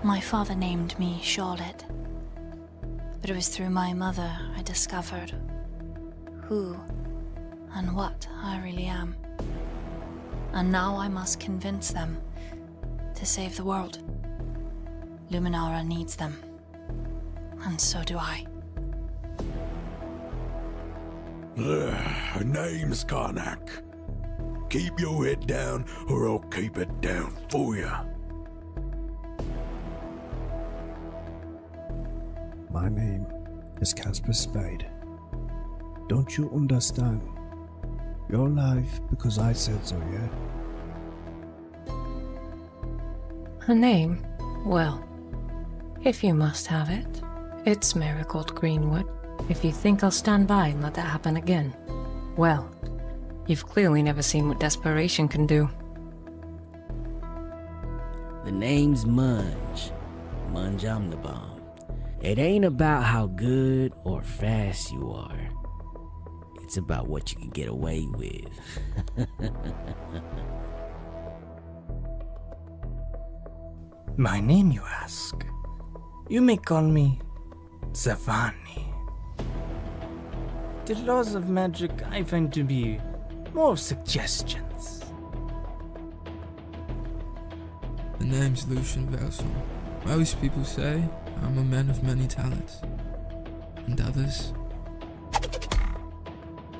My father named me Charlotte, but it was through my mother I discovered who and what I really am. And now I must convince them to save the world. Luminara needs them, and so do I. Her name's Karnak. Keep your head down, or I'll keep it down for you. My name is Kasper Spade. Don't you understand? You're alive because I said so, yeah? Her name? Well, if you must have it, it's Marigold Greenwood. If you think I'll stand by and let that happen again, well, you've clearly never seen what desperation can do. The name's Munge. Munge Omnibomb. It ain't about how good or fast you are. It's about what you can get away with. My name, you ask? You may call me Zha'Vani. The laws of magic I find to be more suggestions. The name's Lucian Veilsong. Most people say I'm a man of many talents. And others,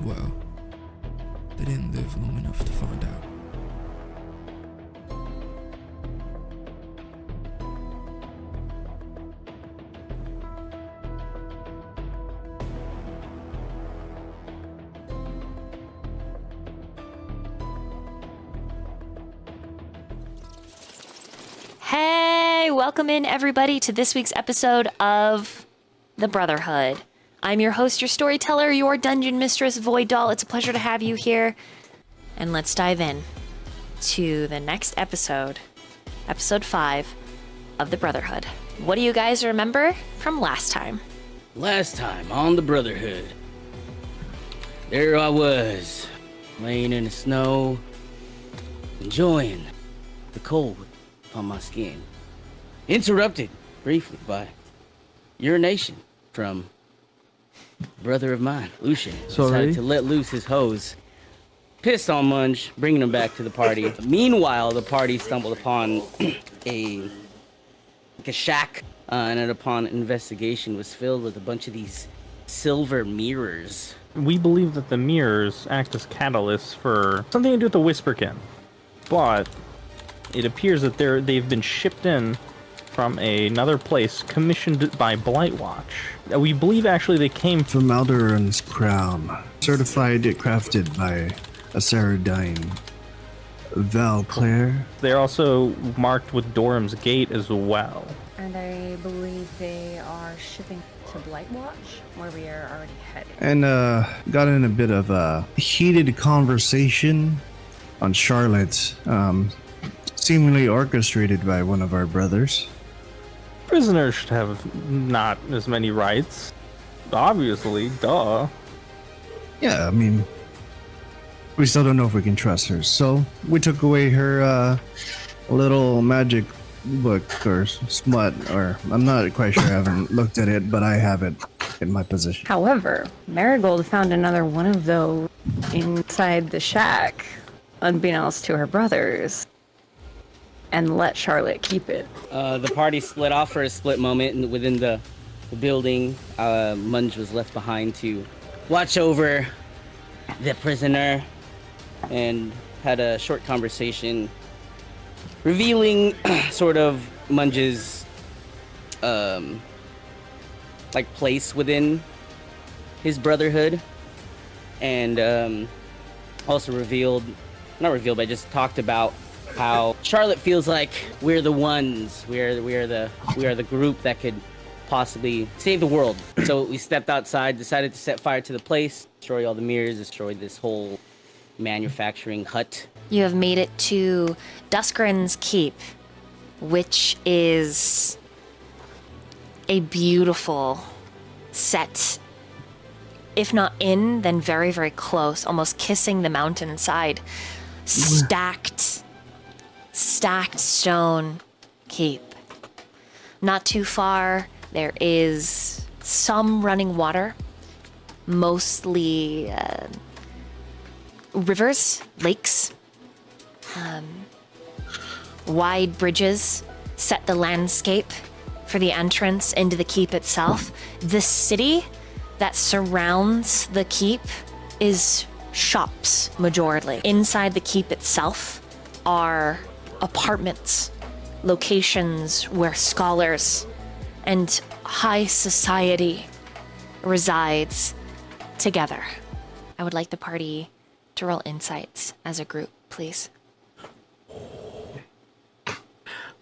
well, they didn't live long enough to find out. Hey, welcome in everybody to this week's episode of The Brotherhood. I'm your host, your storyteller, your dungeon mistress, VoidDolly. It's a pleasure to have you here. And let's dive in to the next episode, episode 5 of The Brotherhood. What do you guys remember from last time? Last time on the Brotherhood, there I was, laying in the snow, enjoying the cold on my skin. Interrupted briefly by urination from a brother of mine, Lucian. Decided to let loose his hose. Pissed on Munge, bringing him back to the party. Meanwhile, the party stumbled upon a shack, and upon investigation was filled with a bunch of these silver mirrors. We believe that the mirrors act as catalysts for something to do with the Whisperkin, but it appears that they've been shipped in from another place, commissioned by Blightwatch. We believe actually they came From Alderon's crown. Certified crafted by a Ceridine. Valclair. They're also marked with Dorham's Gate as well. And I believe they are shipping to Blightwatch, where we are already headed. And got in a bit of a heated conversation on Charlotte, seemingly orchestrated by one of our brothers. Prisoners should have not as many rights. Obviously, duh. Yeah, I mean, we still don't know if we can trust her, so we took away her little magic book or smut, or I'm not quite sure, I haven't looked at it, but I have it in my possession. However, Marigold found another one of those inside the shack, unbeknownst to her brothers, and let Charlotte keep it. The party split off for a split moment, and within the building, Munge was left behind to watch over the prisoner and had a short conversation revealing sort of Munge's like place within his brotherhood, and also but just talked about how Charlotte feels like we're the ones, we are the group that could possibly save the world. So we stepped outside, decided to set fire to the place, destroy all the mirrors, destroy this whole manufacturing hut. You have made it to Duskran's Keep, which is a beautiful set, if not in, then very, very close, almost kissing the mountainside. Stacked stone keep. Not too far, there is some running water, mostly rivers, lakes, wide bridges set the landscape for the entrance into the keep itself. The city that surrounds the keep is shops, majorly. Inside the keep itself are apartments, locations where scholars and high society resides together. I would like the party to roll insights as a group, please.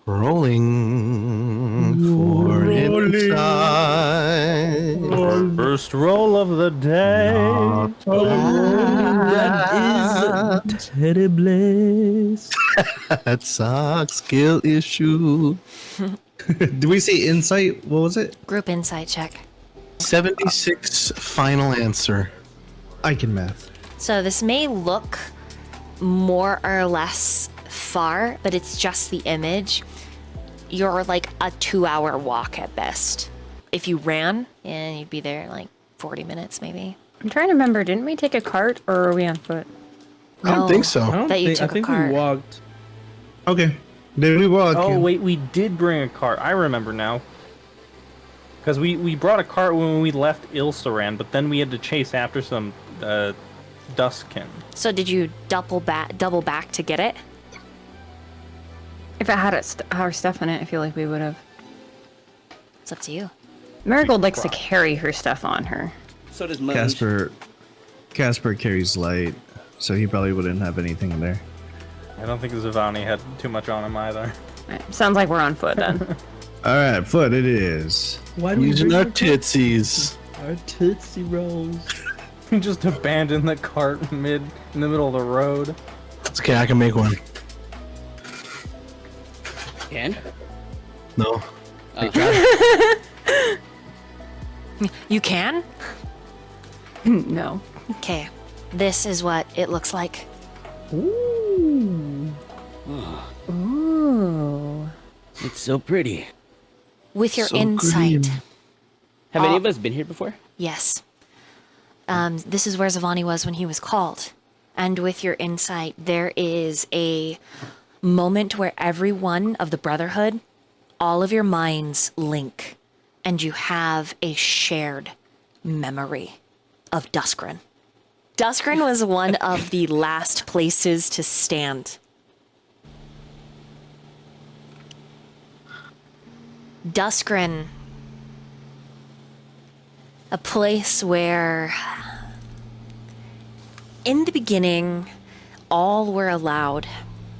Rolling for inside. First roll of the day. That is terrible. That sucks. Skill issue. Do we see insight? What was it? Group insight check. 76 final answer. I can math. So this may look more or less far, but it's just the image. You're like a 2-hour walk at best. If you ran, and you'd be there in like 40 minutes maybe. I'm trying to remember, didn't we take a cart or are we on foot? I don't think so. I don't That you think, took I a think cart. we walked. Okay. Did we walk? Oh wait, we did bring a cart. I remember now. Because we brought a cart when we left Ilsaran, but then we had to chase after some Dustkin. So did you double back to get it? If it had our stuff in it, I feel like we would have. It's up to you. Marigold likes to carry her stuff on her. So does Munge. Kasper carries light, so he probably wouldn't have anything in there. I don't think Zha'Vani had too much on him either. Right, sounds like we're on foot then. All right, foot it is. Why do we Using bring our cart? tootsies. Our tootsie rolls. Just abandon the cart in the middle of the road. It's okay, I can make one. Can? No. You can? No. Okay. This is what it looks like. Ooh. It's so pretty. With your So insight. green. Have any of us been here before? Yes. This is where Zha'Vani was when he was called. And with your insight, there is a moment where every one of the Brotherhood, all of your minds link, and you have a shared memory of Duscrin. Duscrin was one of the last places to stand. Duscrin, a place where in the beginning all were allowed,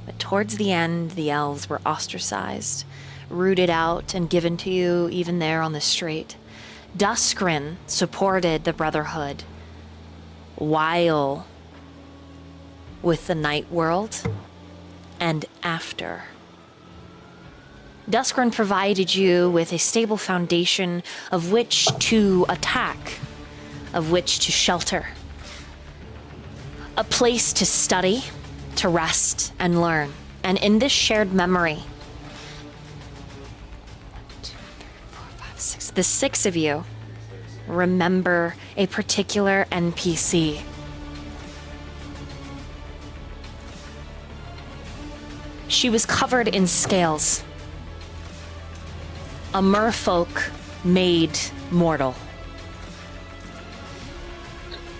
but towards the end the elves were ostracized, rooted out and given to you even there on the street. Duscrin supported the Brotherhood while with the Night World and after. Duscrin provided you with a stable foundation of which to attack, of which to shelter. A place to study, to rest and learn. And in this shared memory, 1, 2, 3, 4, 5, 6, the 6 of you remember a particular NPC. She was covered in scales. A merfolk made mortal.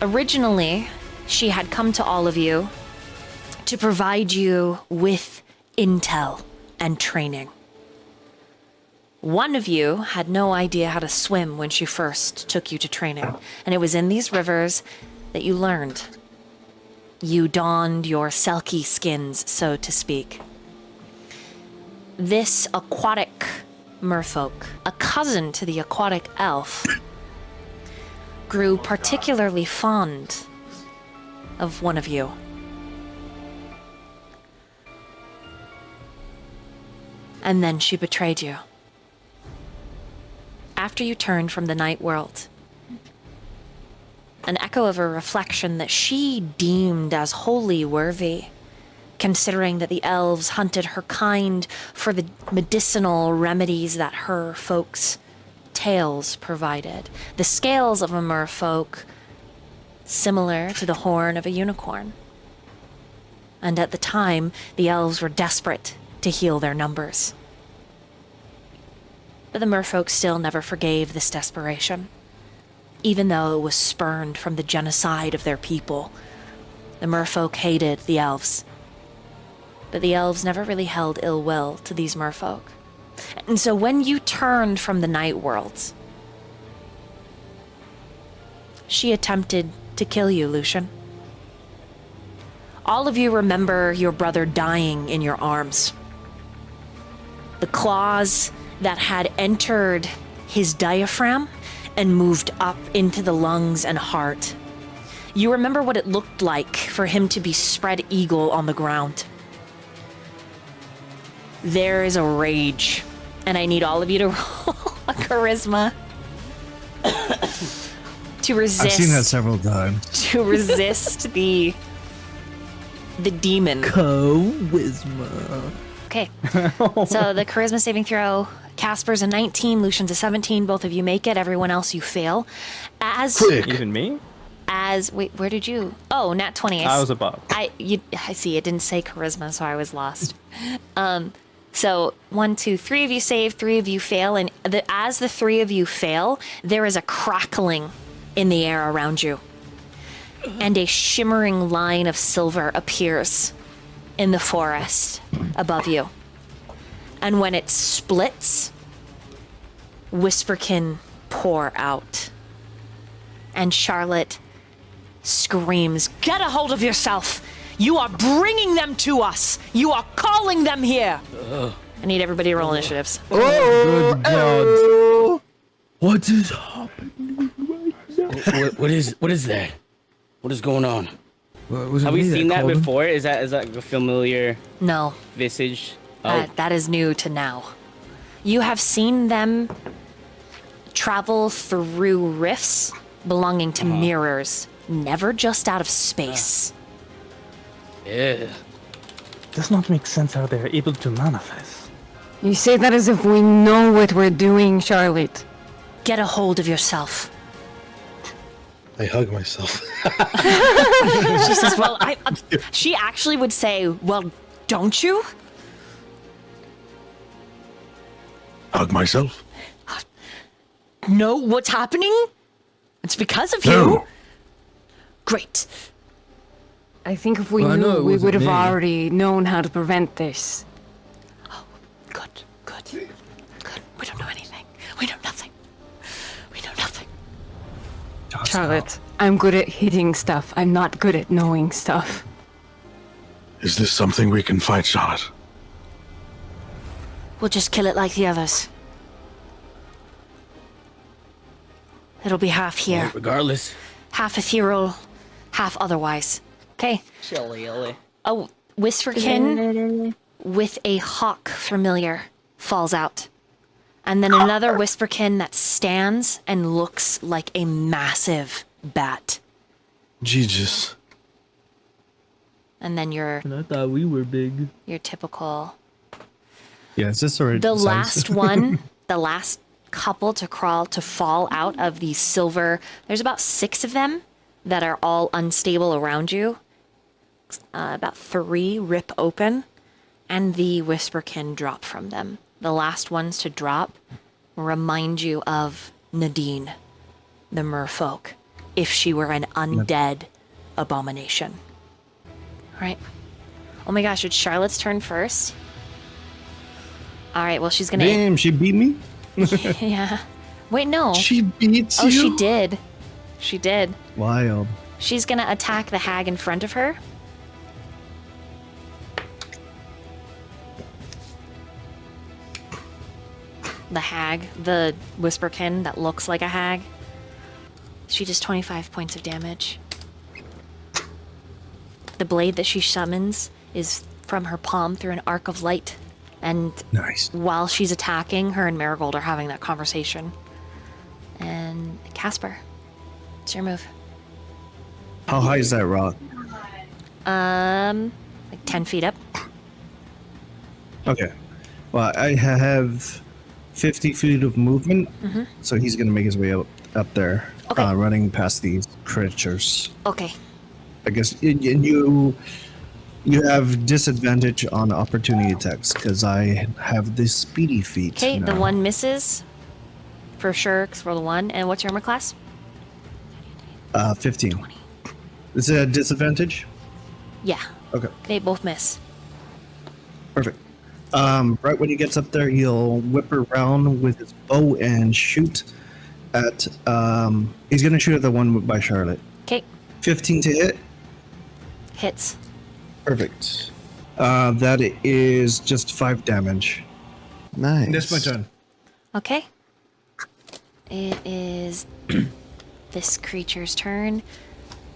Originally, she had come to all of you to provide you with intel and training. One of you had no idea how to swim when she first took you to training, and it was in these rivers that you learned. You donned your selkie skins, so to speak. This aquatic merfolk, a cousin to the aquatic elf, grew particularly fond of one of you. And then she betrayed you. After you turned from the night world, an echo of a reflection that she deemed as wholly worthy considering that the elves hunted her kind for the medicinal remedies that her folks' tales provided. The scales of a merfolk similar to the horn of a unicorn. And at the time, the elves were desperate to heal their numbers. But the merfolk still never forgave this desperation, even though it was spurned from the genocide of their people. The merfolk hated the elves, but the elves never really held ill will to these merfolk. And so when you turned from the night worlds, she attempted to kill you, Lucian. All of you remember your brother dying in your arms. The claws that had entered his diaphragm and moved up into the lungs and heart. You remember what it looked like for him to be spread eagle on the ground. There is a rage, and I need all of you to roll a charisma to resist. I've seen that several times. To resist the demon. Charisma. Okay. So the charisma saving throw, Kasper's a 19, Lucian's a 17. Both of you make it. Everyone else you fail. Even me? Wait, where did you? Oh, nat 20. I was above. I see. It didn't say charisma, so I was lost. So 1, 2, 3 of you save, 3 of you fail, and as the 3 of you fail, there is a crackling in the air around you, and a shimmering line of silver appears in the forest above you. And when it splits, whisperkin pour out, and Charlotte screams, "Get a hold of yourself! You are bringing them to us! You are calling them here!" I need everybody to roll initiatives. Oh, good God. What is happening right now? What is that? What is going on? Was it Have we me seen that called him? before? Is that a familiar No, visage? Oh, that is new to now. You have seen them travel through rifts belonging to mirrors, never just out of space. yeah. Does not make sense how they're able to manifest. You say that as if we know what we're doing, Charlotte. Get a hold of yourself. I hug myself. She says, well, she actually would say, well, don't you? Hug myself? Know what's happening? It's because of you. No. Great. I think if we Well, I know knew, it we wasn't would have me. already known how to prevent this. Good. We don't know anything. We know nothing. Charlotte, I'm good at hitting stuff. I'm not good at knowing stuff. Is this something we can fight, Charlotte? We'll just kill it like the others. It'll be half here, Regardless. half ethereal, half otherwise. Okay. Shilly. A whisperkin with a hawk familiar falls out. And then another whisperkin that stands and looks like a massive bat. Jesus. And then your I thought we were big. typical. Yeah, it's just already The last one, the last couple to fall out of the silver. There's about 6 of them that are all unstable around you. About 3 rip open, and the whisperkin drop from them. The last ones to drop remind you of Nadine, the merfolk, if she were an undead abomination. All right. Oh my gosh, it's Charlotte's turn first. All right, well, she's gonna. Damn, she beat me. Yeah. Wait, no. She beats Oh, you? she did. She did. Wild. She's gonna attack the hag in front of her. The hag, the whisperkin that looks like a hag. She does 25 points of damage. The blade that she summons is from her palm through an arc of light. And Nice. while she's attacking, her and Marigold are having that conversation. And Kasper, it's your move. How high is that rock? like 10 feet up. Okay. Well, I have 50 feet of movement, so he's gonna make his way up there, Okay. running past these creatures. Okay. I guess you have disadvantage on opportunity attacks because I have the speedy feat. Okay, the now. one misses. For sure, because roll a 1. And what's your armor class? 15. Is it a disadvantage? Yeah. Okay, They both miss. perfect. Right when he gets up there, he'll whip around with his bow and shoot at. He's gonna shoot at the one by Charlotte. Okay. 15 to hit. Hits. Perfect. That is just 5 damage. Nice. That's my turn. Okay. It is this creature's turn.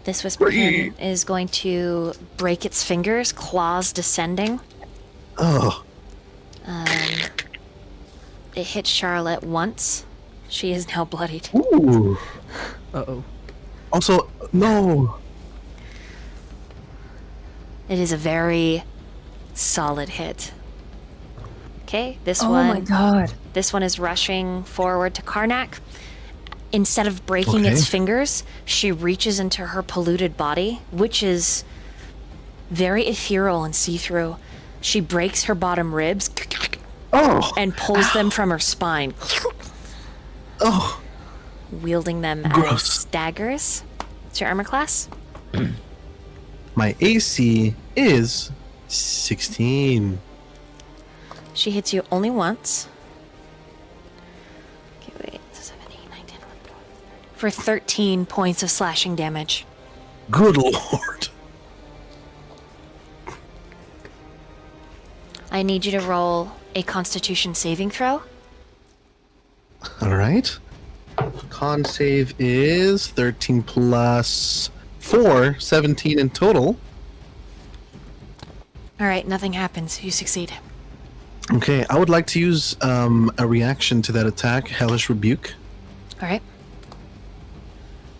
This Whisperkin is going to break its fingers, claws descending. Oh. It hits Charlotte once. She is now bloodied. Ooh. Uh-oh. Also, no. It is a very solid hit. Okay, this Oh one. my god. This one is rushing forward to Karnak. Instead of breaking its Okay. fingers, she reaches into her polluted body, which is very ethereal and see-through. She breaks her bottom ribs Oh. and pulls them from her spine, Oh. wielding them Gross. as daggers. What's your armor class? My AC is 16. She hits you only once. Okay, wait. 17, 19, 11, 12, for 13 points of slashing damage. Good lord. I need you to roll a Constitution saving throw. All right. Con save is 13 plus 4, 17 in total. All right, nothing happens. You succeed. Okay, I would like to use a reaction to that attack, Hellish Rebuke. All right.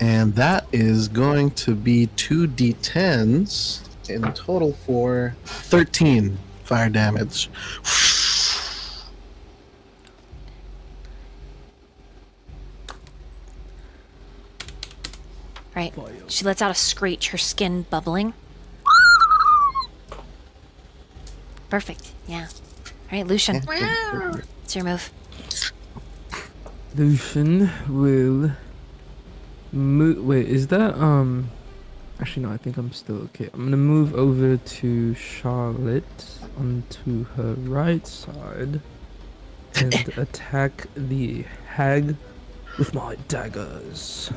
And that is going to be 2d10s in total for 13 fire damage. Right. She lets out a screech, her skin bubbling. Perfect. Yeah. All right, Lucian. What's your move? Lucian will move. Wait, is that Actually, no. I think I'm still okay. I'm gonna move over to Charlotte onto her right side and attack the hag with my daggers.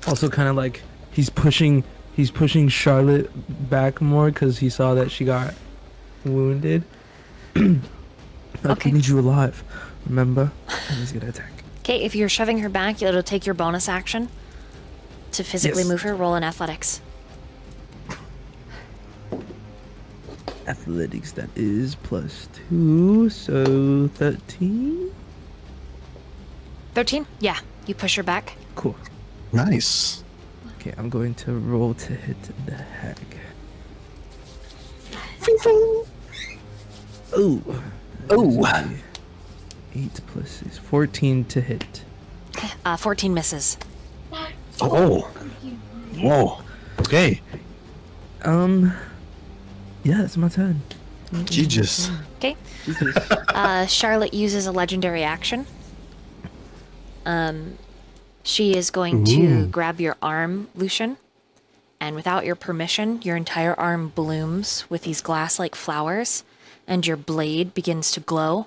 Also, kind of like he's pushing Charlotte back more because he saw that she got wounded. Okay. I need you alive, remember? And he's gonna attack. Okay, if you're shoving her back, it'll take your bonus action to physically Yes. move her. Roll in athletics. Athletics, that is +2, so 13. 13? Yeah, you push her back. Cool. Nice. Okay, I'm going to roll to hit the hag. Oh. Oh. 8 plus 6, 14 to hit. 14 misses. Oh. Whoa. Okay. Yeah, it's my turn. Jesus. Okay. Charlotte uses a legendary action. She is going to grab your arm, Lucian, and without your permission, your entire arm blooms with these glass-like flowers, and your blade begins to glow.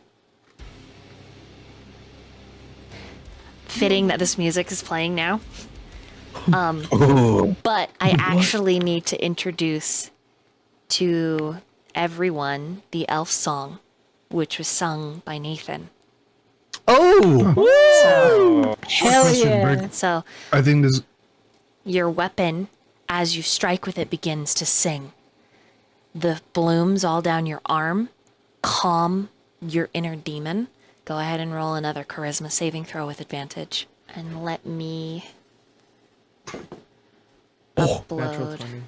Fitting that this music is playing now. Oh. But I actually need to introduce to everyone the elf song, which was sung by Nathan. Oh. Hell yeah. So I think this. your weapon, as you strike with it, begins to sing. The blooms all down your arm calm your inner demon. Go ahead and roll another charisma saving throw with advantage. And let me Natural upload. 20.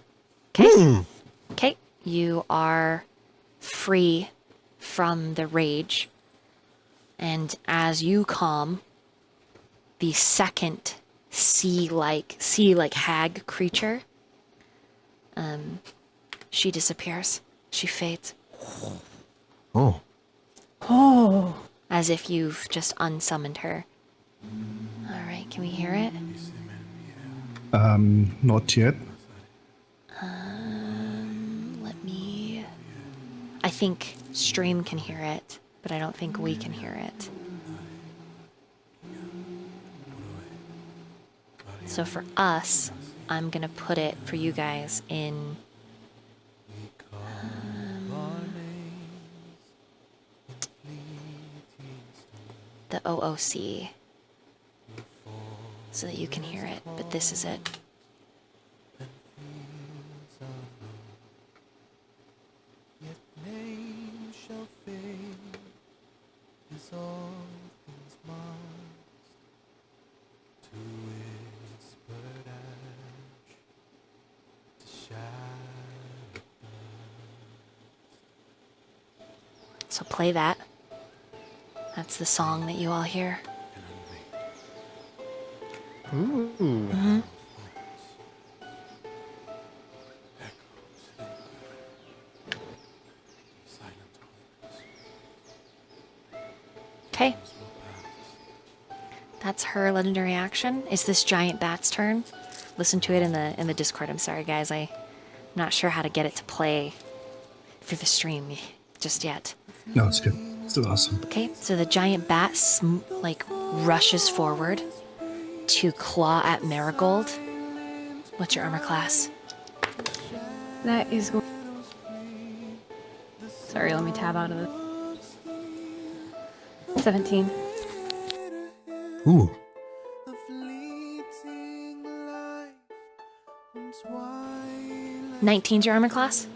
Okay. Okay. You are free from the rage. And as you calm, the second sea-like hag creature, she disappears. She fades. Oh. Oh. As if you've just unsummoned her. All right, can we hear it? Not yet. Let me... I think stream can hear it, but I don't think we can hear it. So for us, I'm gonna put it for you guys in... the OOC. So that you can hear it, but this is it. So play that. That's the song that you all hear. Ooh. Mm-hmm. Okay. That's her legendary action. Is this giant bat's turn? Listen to it in the Discord. I'm sorry, guys. I'm not sure how to get it to play through the stream just yet. No, it's good. It's awesome. Okay, so the giant bat rushes forward to claw at Marigold. What's your armor class? That is. Sorry, let me tab out of this. 17. Ooh. 19's your armor class?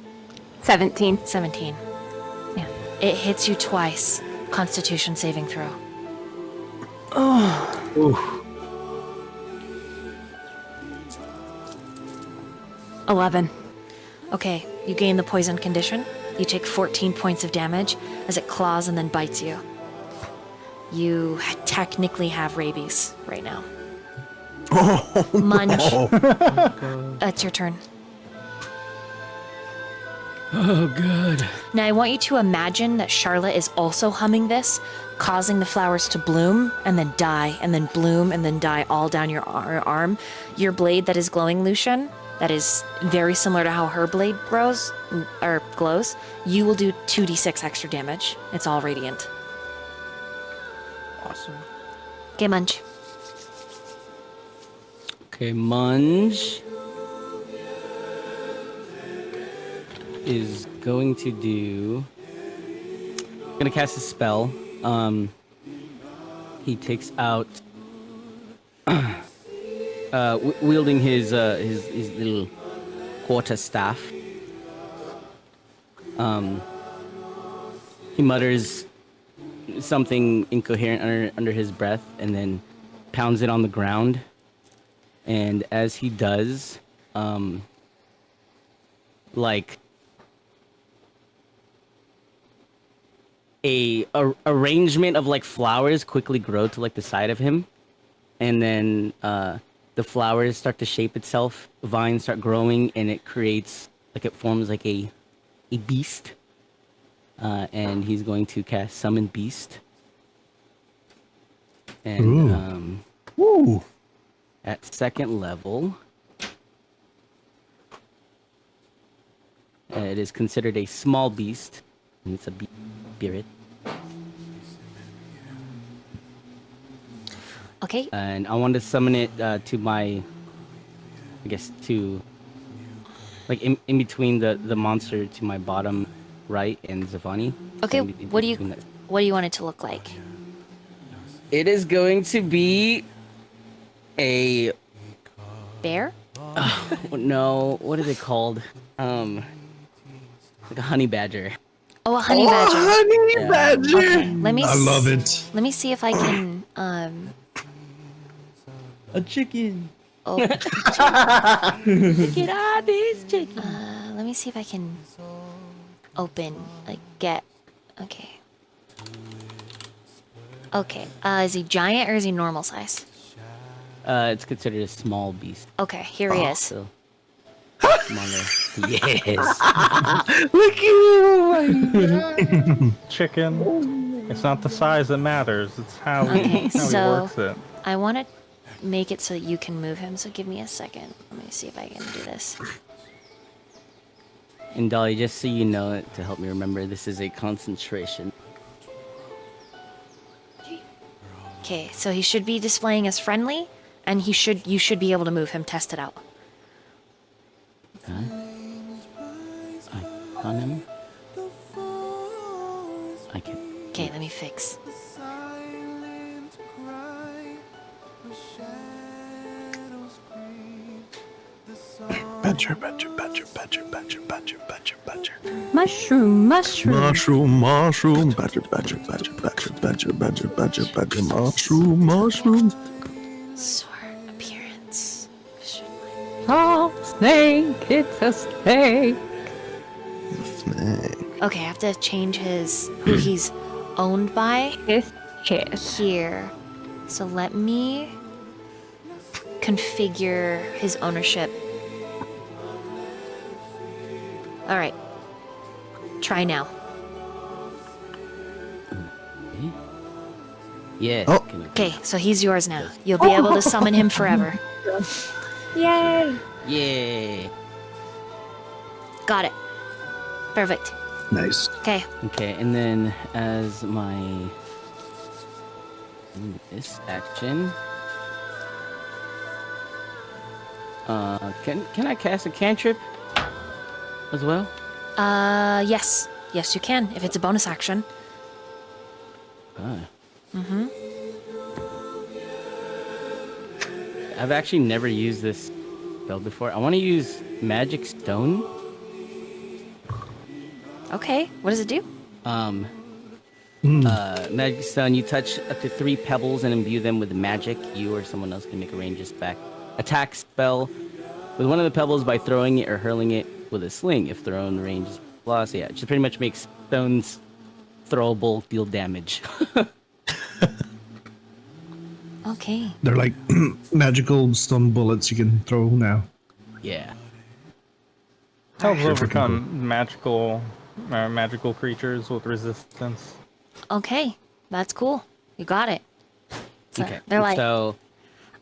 17. 17. Yeah. It hits you twice. Constitution saving throw. Oh. Ooh. 11. Okay, you gain the poison condition. You take 14 points of damage as it claws and then bites you. You technically have rabies right now. Oh, Munge. no. It's your turn. Oh, good. Now I want you to imagine that Charlotte is also humming this, causing the flowers to bloom and then die and then bloom and then die all down your arm. Your blade that is glowing, Lucian, that is very similar to how her blade glows. You will do 2d6 extra damage. It's all radiant. Awesome. Okay, Munge. Okay, Munge is going to do... gonna cast a spell. He takes out... wielding his little quarter staff. He mutters something incoherent under his breath and then pounds it on the ground. And as he does, like a arrangement of like flowers quickly grow to like the side of him, and then the flowers start to shape itself. Vines start growing, and it forms like a beast. And he's going to cast Summon Beast. And Ooh. at second level, it is considered a small beast, and it's a spirit. Okay. And I want to summon it to my, I guess, to, like, in between the monster to my bottom right and Zha'Vani. Okay, So what do you want it to look like? It is going to be a... Bear? No, what are they called? Like a honey badger. Oh, a honey badger. Honey badger! Okay, I love it. Let me see if I can A chicken. Oh. Look at all these chickens. Let me see if I can open, like, get. Okay. Okay. Is he giant or is he normal size? It's considered a small beast. Okay, here he is. So. Yes. Look at you! Chicken. It's not the size that matters. It's how he, Okay, how so he works it. I want to make it so that you can move him. So give me a second. Let me see if I can do this. And Dolly, just so you know, to help me remember, this is a concentration. Okay, so he should be displaying as friendly, and you should be able to move him. Test it out. On him. I can. Okay, let me fix. Badger, badger, badger, badger, badger, badger, badger, badger. Mushroom, mushroom. Mushroom, mushroom, badger, badger, badger, badger, badger, badger, badger, badger, mushroom, mushroom. Sword appearance. Oh, snake, it's a snake. Snake. Okay, I have to change who he's owned by Kiss. here. So let me configure his ownership. All right. Try now. Yeah. Oh. Okay, so he's yours now. You'll be able to summon him forever. Yay. Yeah. Got it. Perfect. Nice. Okay. Okay, and then as my this action, can I cast a cantrip as well? Yes. Yes, you can, if it's a bonus action. Mm-hmm. I've actually never used this spell before. I want to use Magic Stone. Okay, what does it do? Magic Stone, you touch up to 3 pebbles and imbue them with magic. You or someone else can make a ranged attack spell with one of the pebbles by throwing it or hurling it with a sling. If thrown, range is blah. So yeah, it just pretty much makes stones throwable, deal damage. Okay. They're like magical stone bullets you can throw now. Yeah. Helps Sure, overcome magical creatures with resistance. Okay, that's cool. You got it. So Okay. they're like, So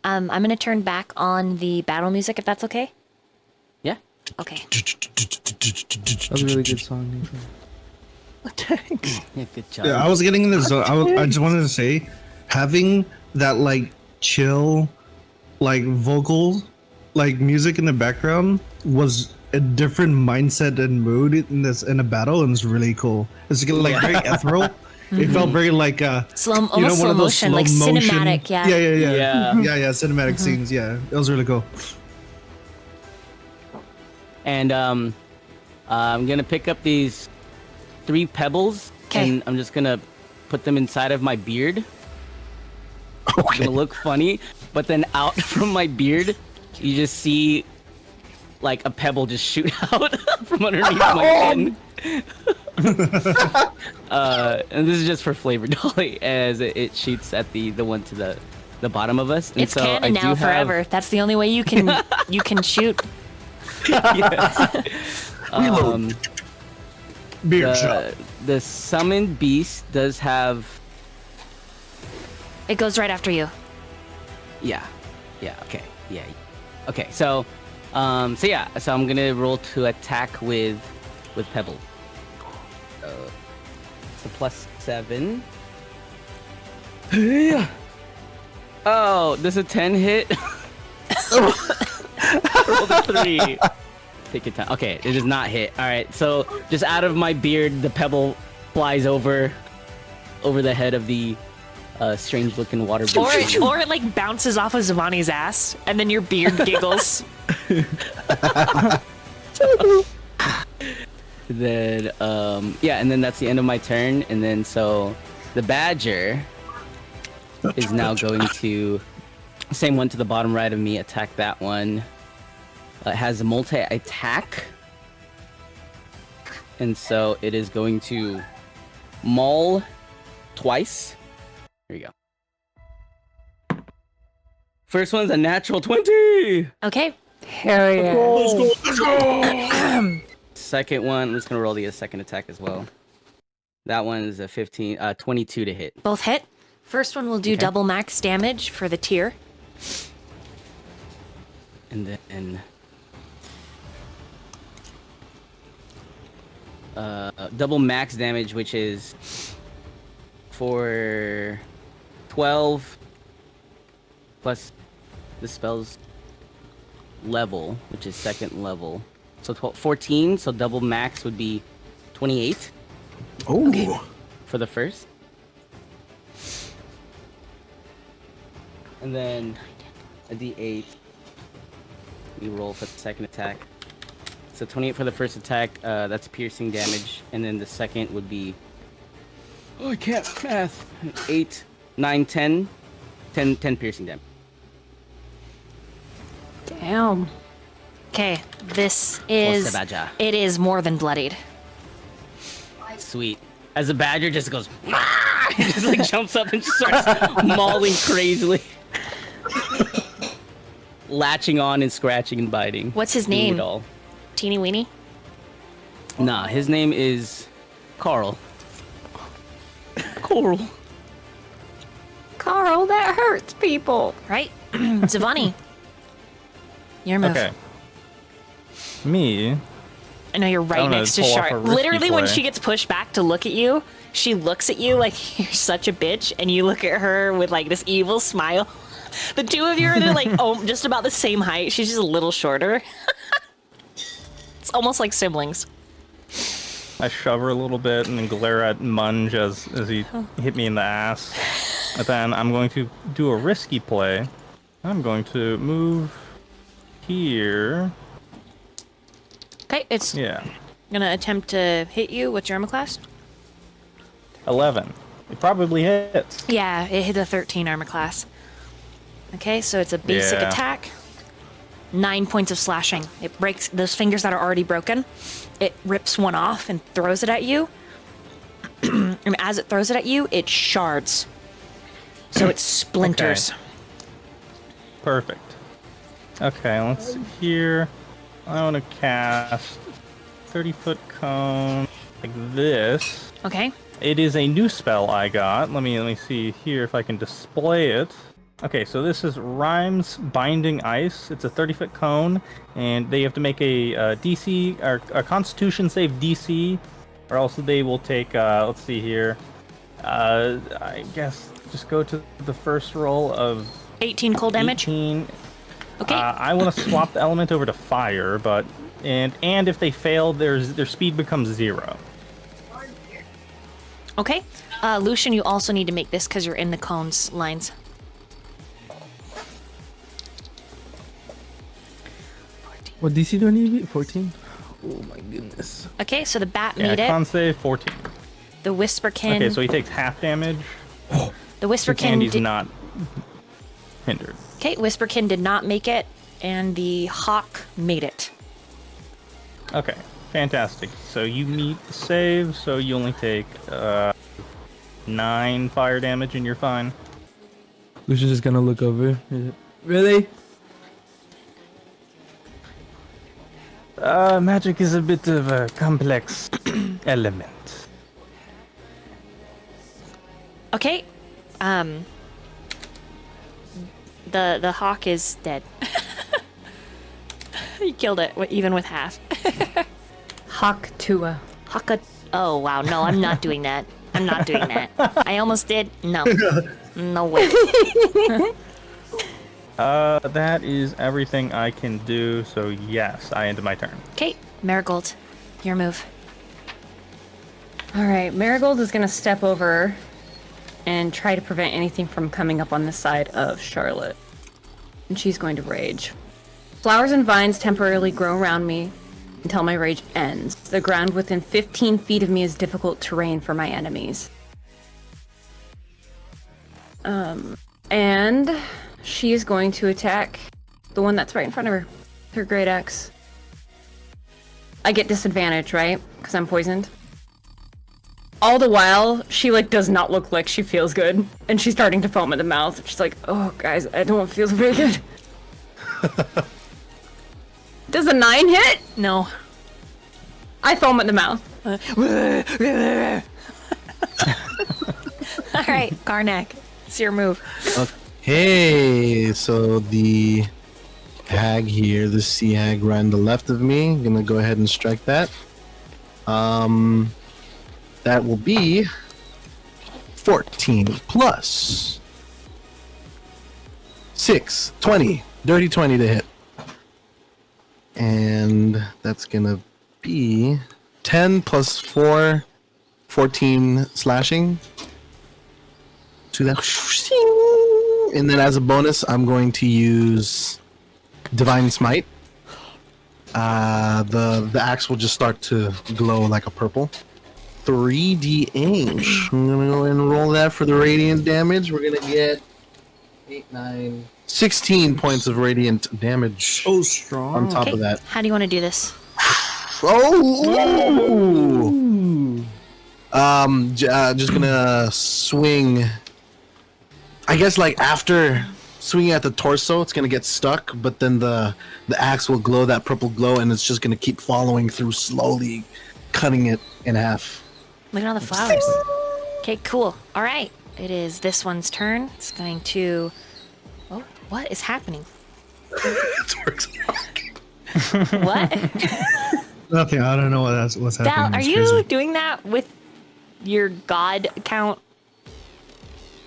I'm gonna turn back on the battle music if that's okay. yeah. Okay. That was a really good song, Nathan. Yeah, good job. Yeah, I was getting in this. I just wanted to say, having that like chill, like vocal, like music in the background was a different mindset and mood in a battle, and it's really cool. It's like very ethereal. It felt very like Almost slow motion, like cinematic, yeah. Yeah, cinematic scenes. Yeah, it was really cool. And I'm gonna pick up these 3 pebbles, 'Kay. and I'm just gonna put them inside of my beard. It's gonna look funny, but then out from my beard, you just see like a pebble just shoot out from underneath my chin. And this is just for flavor, Dolly, as it shoots at the one to the bottom of us. And It's so canon now forever. That's the only way you can shoot. Beard shot. The summoned beast does have. It goes right after you. Yeah. Okay. Yeah. Okay. So I'm gonna roll to attack with pebble. So +7. Oh, does a 10 hit? Rolled a 3. Take your time. Okay, it does not hit. All right. So just out of my beard, the pebble flies over the head of the strange-looking water beast. Or it like bounces off of Zha'Vani's ass, and then your beard giggles. Then and then that's the end of my turn. And then so the badger is now going to Same one to the bottom right of me. Attack that one. It has a multi-attack. And so it is going to maul twice. Here you go. First one's a natural 20. Okay. Hell yeah. Let's go. Second one, I'm just gonna roll the second attack as well. That one is a 22 to hit. Both hit. First one will do double max damage for the tier. And then double max damage, which is for 12 plus the spell's level, which is second level. So 14, so double max would be 28. Oh. For the first. And then a d8. We roll for the second attack. So 28 for the first attack, that's piercing damage. And then the second would be... Oh, I can't math. 8, 9, 10. 10 piercing damage. Damn. Okay, this is... It is more than bloodied. Sweet. As the badger just goes... He just like jumps up and starts mauling crazily. Latching on and scratching and biting. What's his name? Teeny Weeny? Nah, his name is Carl. Coral. Carl, that hurts people. Right? Zha'Vani. Your move. Okay. Me. I know you're right next to Char. Literally, when play. she gets pushed back to look at you, she looks at you like you're such a bitch, and you look at her with like this evil smile. The two of you are like just about the same height. She's just a little shorter. It's almost like siblings. I shove her a little bit and then glare at Munge as he hit me in the ass. And then I'm going to do a risky play. I'm going to move here. Okay, it's gonna attempt to hit you. What's your armor class? 11. It probably hits. Yeah, it hit a 13 armor class. Okay, so it's a basic attack. 9 points of slashing. It breaks those fingers that are already broken. It rips one off and throws it at you. And as it throws it at you, it shards. So it splinters. Okay. Perfect. Okay, let's see here. I want to cast 30-foot cone like this. Okay. It is a new spell I got. Let me see here if I can display it. Okay, so this is Rhyme's Binding Ice. It's a 30-foot cone, and they have to make a DC or a Constitution save DC, or else they will take. Let's see here. I guess just go to the first roll of 18 cold damage. 18. Okay. I want to swap the element over to fire, but and if they fail, their speed becomes 0. Okay. Lucian, you also need to make this because you're in the cones lines. What DC do I need to beat? 14? Oh my goodness. Okay, so the bat made Yeah, it. con save 14. The Whisperkin. Okay, so he takes half damage. The Whisperkin He's not hindered. Okay, Whisperkin did not make it, and the Hawk made it. Okay, fantastic. So you meet the save, so you only take 9 fire damage and you're fine. Lucian's just gonna look over. Really? Magic is a bit of a complex element. Okay, the Hawk is dead. You killed it, even with half. Hawk Tua. Hawk. Oh wow, no, I'm not doing that. I'm not doing that. I almost did. No, no way. That is everything I can do, so yes, I end my turn. Okay, Marigold, your move. All right, Marigold is going to step over and try to prevent anything from coming up on the side of Charlotte. And she's going to rage. Flowers and vines temporarily grow around me until my rage ends. The ground within 15 feet of me is difficult terrain for my enemies. And she is going to attack the one that's right in front of her. Her great axe. I get disadvantage, right? Because I'm poisoned. All the while, she like does not look like she feels good, and she's starting to foam at the mouth. She's like, "Oh, guys, I don't feel very good." Does a 9 hit? No. I foam at the mouth. All right, Karnak, it's your move. Okay, so the hag here, the sea hag right on the left of me. I'm gonna go ahead and strike that. That will be 14 plus 6, 20, dirty 20 to hit. And that's gonna be 10 plus 4, 14 slashing. To that. And then as a bonus, I'm going to use Divine Smite. The axe will just start to glow like a purple. 3d8. I'm gonna go ahead and roll that for the radiant damage. We're gonna get 8, 9, 16 points of radiant damage. So strong. On top of that. How do you want to do this? Just gonna swing. I guess like after swinging at the torso, it's gonna get stuck, but then the axe will glow that purple glow, and it's just gonna keep following through, slowly cutting it in half. Look at all the flowers. Okay, cool. All right, it is this one's turn. It's going to. Oh, what is happening? What? Nothing. I don't know what's happening. Val, are It's you crazy. doing that with your god account?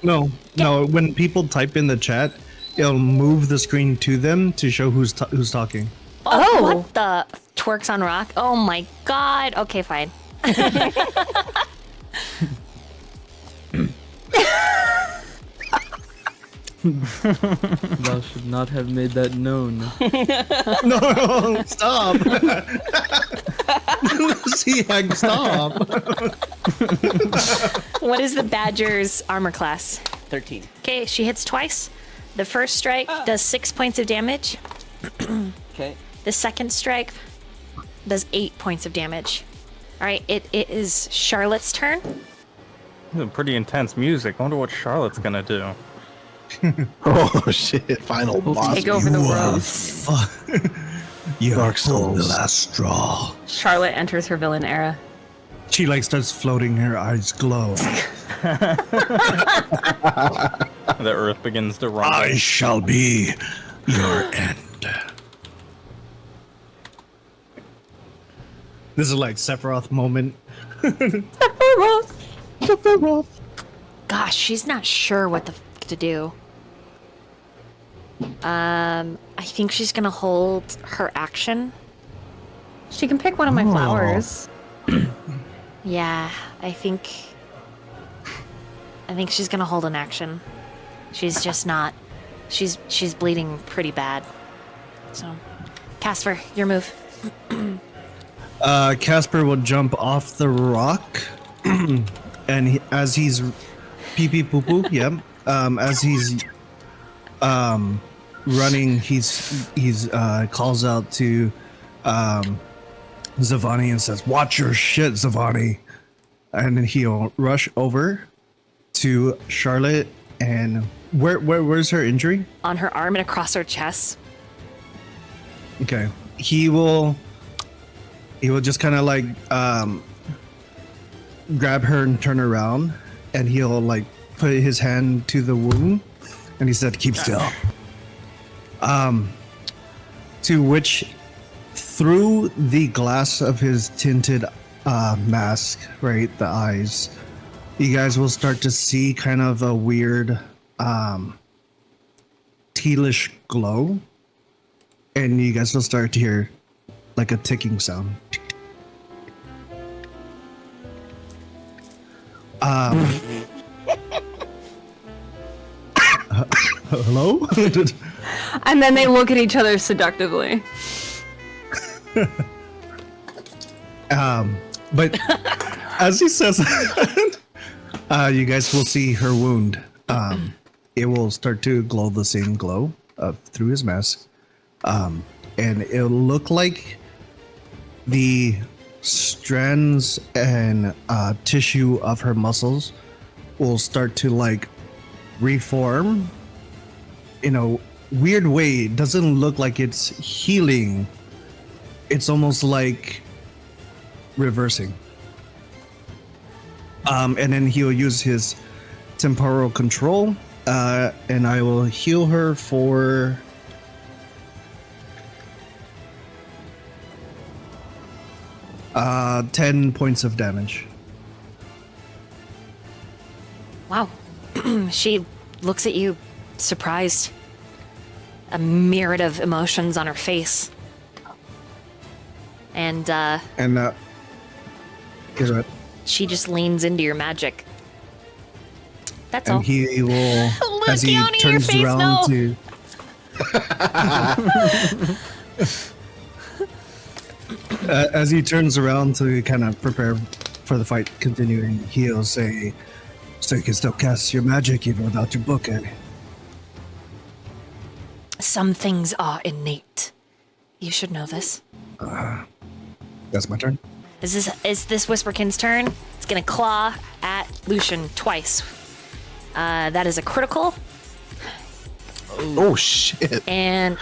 No. When people type in the chat, it'll move the screen to them to show who's talking. Oh, what the twerks on rock? Oh my god. Okay, fine. Thou should not have made that known. No, stop. See, stop. What is the Badger's armor class? 13. Okay, she hits twice. The first strike does 6 points of damage. Okay. The second strike does 8 points of damage. All right, it is Charlotte's turn. This is pretty intense music. I wonder what Charlotte's gonna do. Oh shit! Final boss. Take over the world. You Dark are Souls. the last straw. Charlotte enters her villain era. She like starts floating. Her eyes glow. The earth begins to rumble. I shall be your end. This is like Sephiroth moment. Gosh, she's not sure what the f to do. I think she's gonna hold her action. She can pick one of my flowers. Yeah, I think she's gonna hold an action. She's just not. She's bleeding pretty bad. So, Kasper, your move. Kasper will jump off the rock, and as he's pee pee poo poo, yep. As he's running, he's calls out to Zha'Vani and says, "Watch your shit, Zha'Vani," and then he'll rush over to Charlotte. And where's her injury? On her arm and across her chest. Okay, he will just kind of like grab her and turn around, and he'll like put his hand to the wound, and he said, "Keep still." To which, through the glass of his tinted mask, right, the eyes, you guys will start to see kind of a weird tealish glow, and you guys will start to hear like a ticking sound. Hello? And then they look at each other seductively. But as he says that, you guys will see her wound it will start to glow the same glow through his mask. And it'll look like the strands and tissue of her muscles will start to like reform in a weird way. It doesn't look like it's healing. It's almost like reversing. And then he'll use his temporal control, and I will heal her for 10 points of damage. Wow. She looks at you, surprised. A myriad of emotions on her face. And Here's what. she just leans into your magic. That's all. And he will, as he LUVKEONI, your turns face, around no. to. As he turns around to kind of prepare for the fight continuing, he'll say, "So you can still cast your magic even without your book, eh?" Some things are innate. You should know this. That's my turn. Is this Whisperkin's turn? It's gonna claw at Lucian twice. That is a critical. Oh shit! And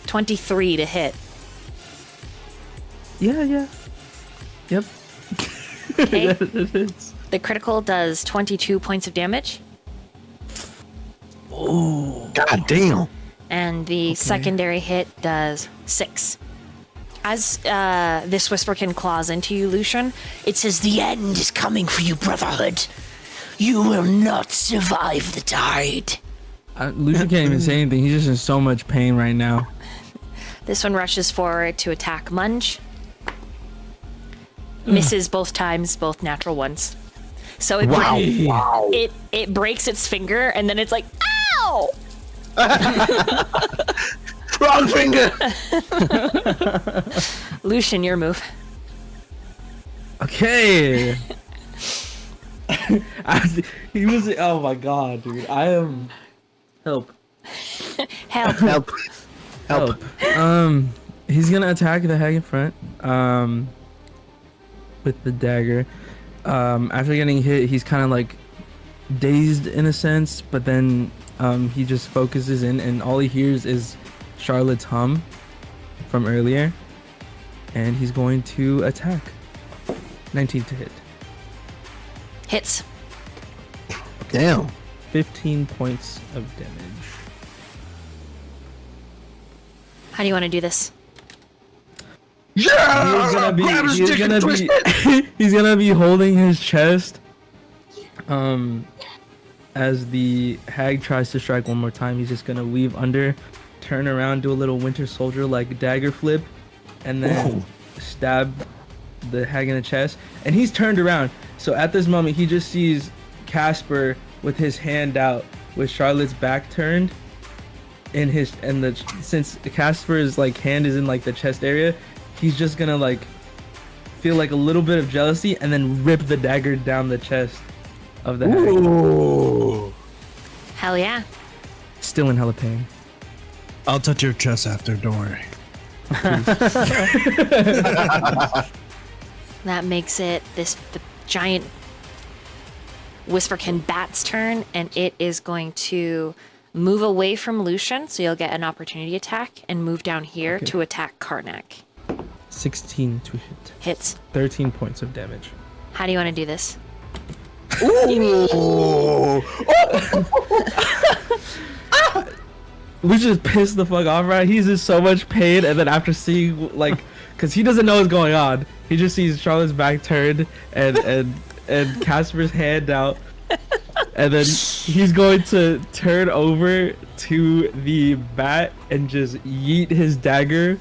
23 to hit. Yeah. Yep. Okay. It is. The critical does 22 points of damage. God damn! And the secondary hit does 6. As this Whisperkin claws into you, Lucian, it says, "The end is coming for you, Brotherhood. You will not survive the tide." Lucian can't even say anything. He's just in so much pain right now. This one rushes forward to attack Munge. Misses both times, both natural ones. So it it breaks its finger, and then it's like, ow! Wrong finger. Lucian, your move. Okay. He was. Oh my god, dude. I am. Help. Help. Help! He's gonna attack the hag in front. With the dagger. After getting hit, he's kind of like dazed in a sense, but then he just focuses in, and all he hears is Charlotte's hum from earlier, and he's going to attack. 19 to hit. Hits. Damn! 15 points of damage. How do you want to do this? Yeah! He's gonna be, Grab his dick and twist it! he's gonna be holding his chest as the hag tries to strike one more time. He's just gonna weave under, turn around, do a little Winter Soldier like dagger flip, and then stab the hag in the chest. And he's turned around, so at this moment he just sees Kasper with his hand out with Charlotte's back turned since Kasper's like hand is in like the chest area, he's just gonna like feel like a little bit of jealousy and then rip the dagger down the chest of the hag. Ooh. Hell yeah. Still in hella pain. I'll touch your chest after, don't worry. That makes it the giant Whisperkin bat's turn, and it is going to move away from Lucian, so you'll get an opportunity attack, and move down here to attack Karnak. 16 to hit. Hits. 13 points of damage. How do you want to do this? Ooh. We just pissed the fuck off, right? He's in so much pain, and then after seeing like, because he doesn't know what's going on, he just sees Charlotte's back turned and Kasper's hand out, and then he's going to turn over to the bat and just yeet his dagger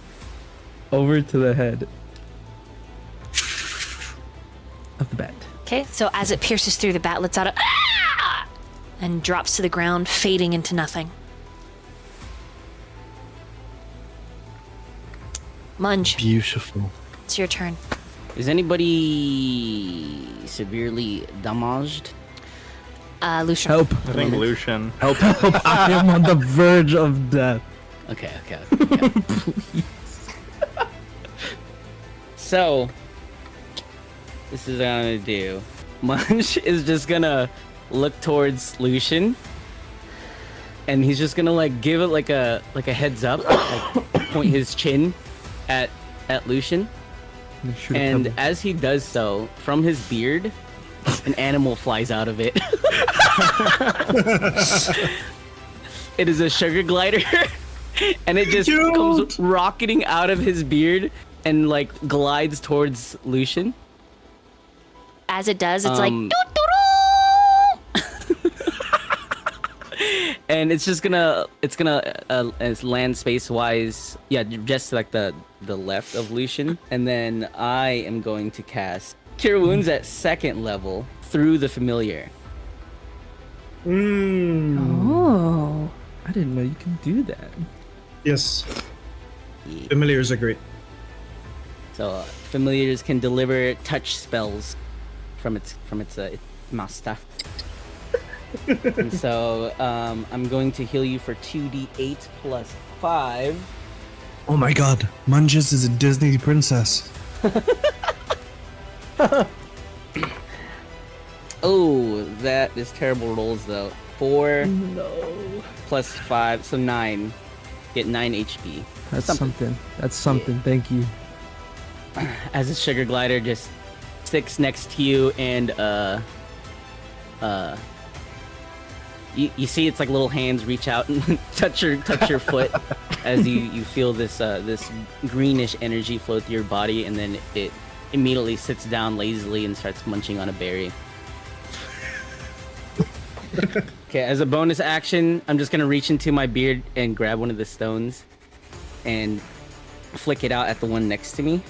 over to the head of the bat. Okay, so as it pierces through, the bat lets out a "Ah!" and drops to the ground, fading into nothing. Munge, Beautiful. it's your turn. Is anybody severely damaged? Lucian. Help. I think Lucian. Help. I am on the verge of death. Okay. Please. So, this is what I'm gonna do. Munge is just gonna look towards Lucian, and he's just gonna like give it like a heads up, like point his chin at Lucian. And as he does so, from his beard, an animal flies out of it. It is a sugar glider, and it just comes rocketing out of his beard and like glides towards Lucian. As it does, it's like and it's gonna as land space wise, yeah, just like the left of Lucian, and then I am going to cast Cure Wounds at 2nd level through the familiar. Oh. I didn't know you can do that. Yes. Familiars are great. So familiars can deliver touch spells from its master. And so I'm going to heal you for 2d8 plus 5. Oh my god, Munges is a Disney princess. Oh, that is terrible rolls though. 4 plus 5, so 9. Get 9 HP. That's something. That's something. Thank you. As a sugar glider just sticks next to you, and you see its like little hands reach out and touch your foot as you feel this this greenish energy flow through your body, and then it immediately sits down lazily and starts munching on a berry. Okay, as a bonus action, I'm just gonna reach into my beard and grab one of the stones and flick it out at the one next to me.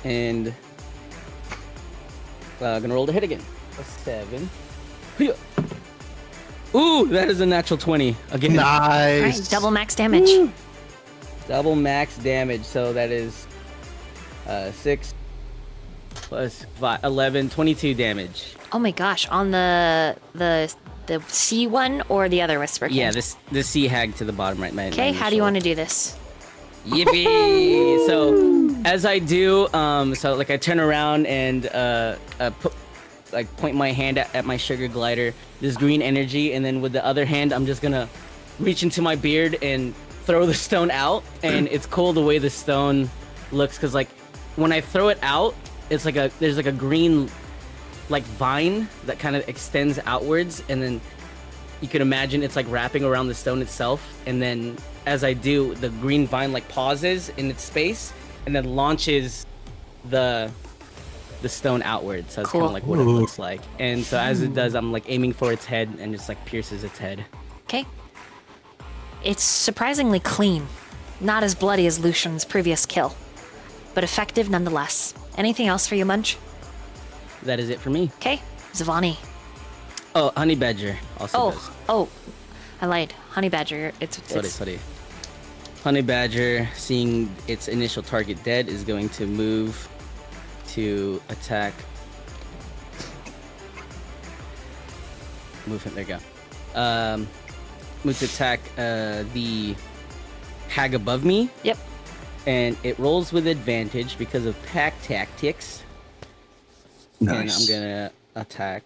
And gonna roll to hit again. A 7. Ooh, that is a natural 20 again. Nice. all right, double max damage. Woo. Double max damage, so that is 6 plus 5, 11, 22 damage. Oh my gosh, on the C one or the other whisper king? Yeah, this sea hag to the bottom right. Okay, how do you want to do this? Yippee! So as I do, so like I turn around and point my hand at my sugar glider, this green energy, and then with the other hand, I'm just gonna reach into my beard and throw the stone out. And it's cool the way the stone looks, because like when I throw it out, it's like there's like a green like vine that kind of extends outwards, and then you can imagine it's like wrapping around the stone itself, and then as I do, the green vine like pauses in its space and then launches the stone outwards. So that's kind of like what it looks like. And so as it does, I'm like aiming for its head and just like pierces its head. Okay. It's surprisingly clean. Not as bloody as Lucian's previous kill, but effective nonetheless. Anything else for you, Munch? That is it for me. Okay, Zha'Vani. Oh, Honey Badger also does. Oh, I lied. Honey Badger, it's... Sorry. Honey Badger, seeing its initial target dead, is going to move to attack. Move him, there you go. Move to attack the hag above me. Yep. And it rolls with advantage because of pack tactics. Nice. And I'm gonna attack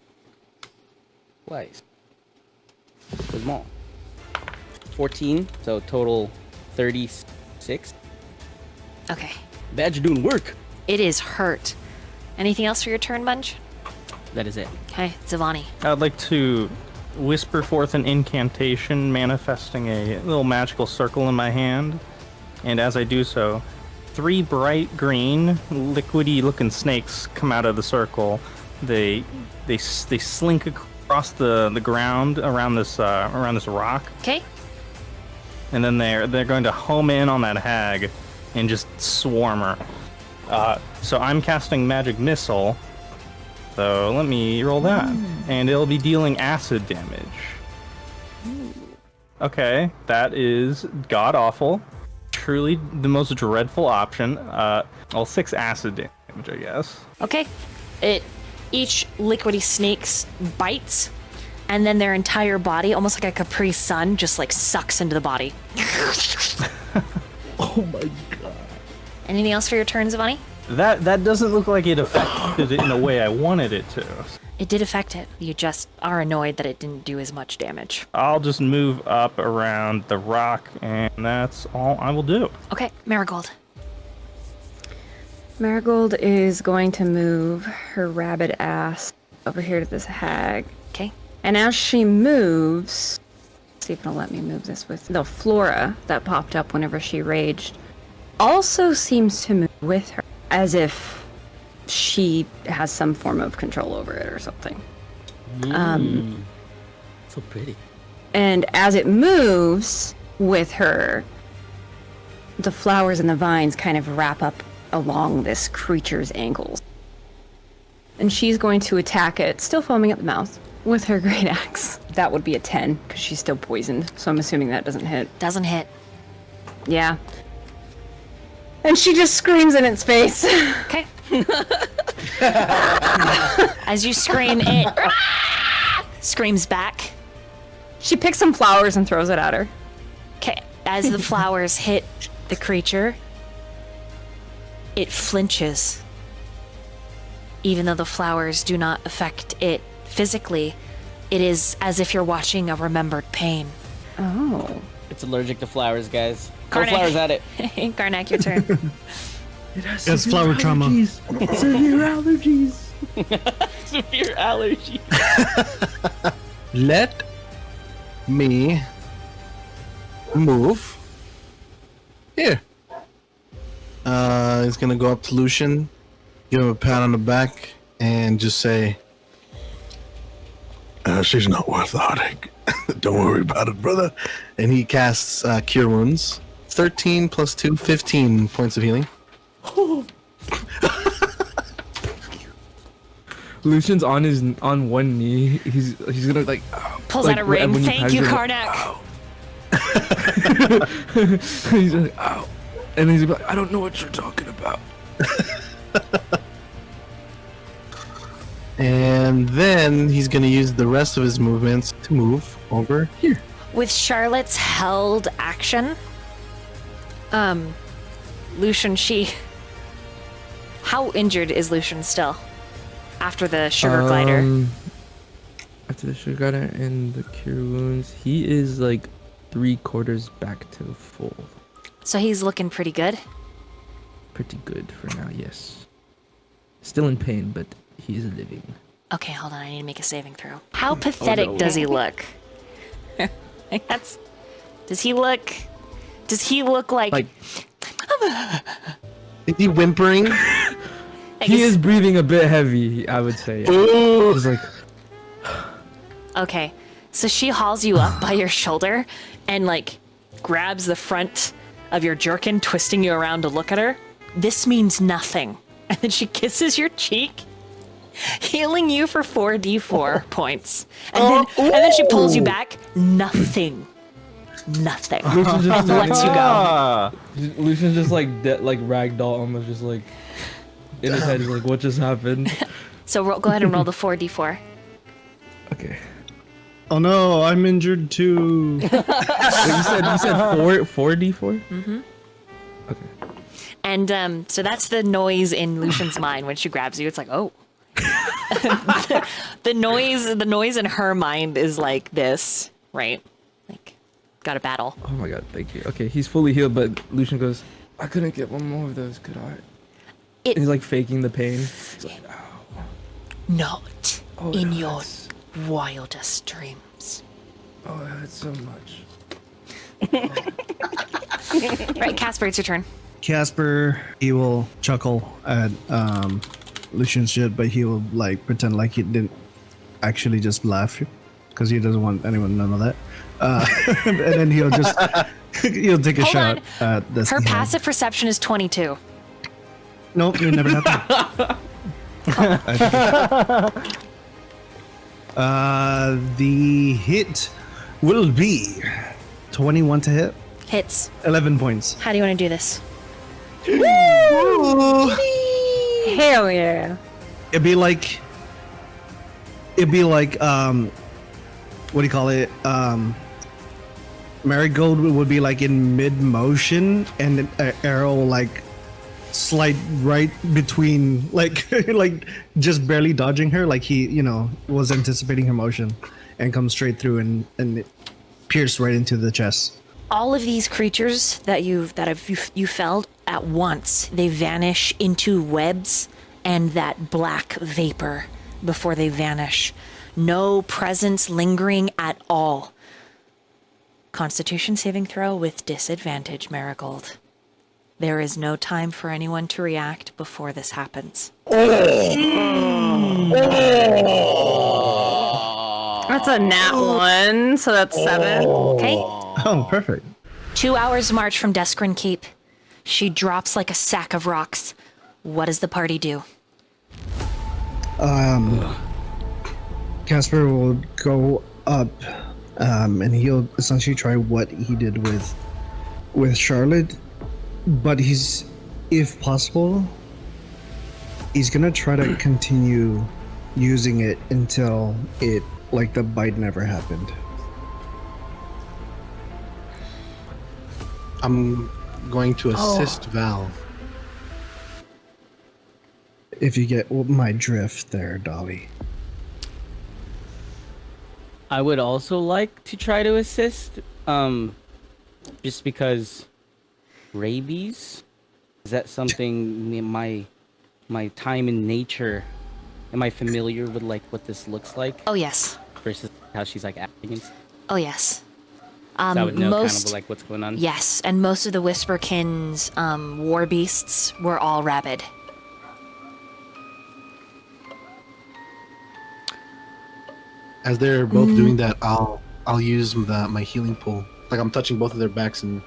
twice. With them all. 14, so total 36. Okay. Badger doing work. It is hurt. Anything else for your turn, Munch? That is it. Okay, Zha'Vani. I'd like to whisper forth an incantation, manifesting a little magical circle in my hand. And as I do so, 3 bright green, liquidy-looking snakes come out of the circle. They slink across the ground around this rock. Okay. And then they're going to home in on that hag and just swarm her. So I'm casting Magic Missile. So let me roll that. And it'll be dealing acid damage. Okay, that is god-awful. Truly the most dreadful option. 6 acid damage, I guess. Okay. It each liquidy snake's bites, and then their entire body, almost like a Capri Sun, just like sucks into the body. Oh my god. Anything else for your turn, Zha'Vani? That doesn't look like it affected it in the way I wanted it to. It did affect it. You just are annoyed that it didn't do as much damage. I'll just move up around the rock, and that's all I will do. Okay, Marigold. Marigold is going to move her rabbit ass over here to this hag. Okay. And as she moves, see if it'll let me move this with the flora that popped up whenever she raged. Also seems to move with her, as if she has some form of control over it or something. So pretty. And as it moves with her, the flowers and the vines kind of wrap up along this creature's ankles. And she's going to attack it, still foaming at the mouth, with her great axe. That would be a 10, because she's still poisoned, so I'm assuming that doesn't hit. Doesn't hit. Yeah. And she just screams in its face. Okay. As you scream, it screams back. She picks some flowers and throws it at her. Okay. As the flowers hit the creature, it flinches. Even though the flowers do not affect it physically, it is as if you're watching a remembered pain. Oh. It's allergic to flowers, guys. Throw Karnak. flowers at it. Karnak, your turn. It's flower trauma. Severe allergies. Severe allergy. Let me move here. He's gonna go up to Lucian, give him a pat on the back, and just say, She's not worth the heartache. Don't worry about it, brother. and he casts Cure Wounds. 13 plus 2, 15 points of healing. Lucian's on one knee. He's gonna like Pulls like, out a ring. when Thank you, patted Karnak. he's like, ow. And he's like, I don't know what you're talking about. And then he's gonna use the rest of his movements to move over here. With Charlotte's held action, Lucian, how injured is Lucian still? After the sugar glider? After the sugar glider and the cure wounds, he is like 3/4 back to full. So he's looking pretty good? Pretty good for now, yes. Still in pain, but he is living. Okay, hold on. I need to make a saving throw. How pathetic does he look? Does he look like Is he whimpering? He is breathing a bit heavy, I would say. Ooh. He's like, okay, so she hauls you up by your shoulder and like grabs the front of your jerkin, twisting you around to look at her. This means nothing. And then she kisses your cheek, healing you for 4d4 points. And then she pulls you back. Nothing. Lucian just Lets you go. Lucian's just like ragdoll, almost just like in his head. He's like, what just happened? So go ahead and roll the 4d4. Okay. Oh no, I'm injured too. Wait, you said 4d4? Mm-hmm. Okay. And so that's the noise in Lucian's mind when she grabs you. It's like, oh. the noise in her mind is like this, right? Like, got a battle. Oh my god, thank you. Okay, he's fully healed, but Lucian goes, I couldn't get one more of those, could I? He's like faking the pain. He's like, ow. Not Oh, in it your hurts. wildest dreams. Oh, it hurts so much. Right, Kasper, it's your turn. Kasper, he will chuckle at Lucian's shit, but he will like pretend like he didn't actually just laugh because he doesn't want anyone to know that. And then he'll take a Hold shot on. at this. Her passive perception is 22. Nope, it never happened. The hit will be 21 to hit. Hits. 11 points. How do you want to do this? Hell yeah. It'd be like it'd be like what do you call it? Marigold would be like in mid motion, and an arrow like slide right between, like like just barely dodging her, like he, you know, was anticipating her motion, and comes straight through and it pierced right into the chest. All of these creatures that you felled at once, they vanish into webs and that black vapor before they vanish. No presence lingering at all. Constitution saving throw with disadvantage, Marigold. There is no time for anyone to react before this happens. That's a nat 1, so that's 7. Okay. Oh, perfect. 2 hours march from Deskrin Keep. She drops like a sack of rocks. What does the party do? Kasper will go up, and he'll essentially try what he did with Charlotte, but he's, if possible, he's gonna try to continue using it until it, like, the bite never happened. I'm going to assist Val. If you get my drift there, Dolly. I would also like to try to assist, just because rabies, is that something in my time in nature, am I familiar with like what this looks like Oh, yes. versus how she's like acting and stuff? Oh, yes. So I would know most, kind of like what's going on. Yes, and most of the Whisperkin's war beasts were all rabid. As they're both doing that, I'll use my healing pool. Like I'm touching both of their backs and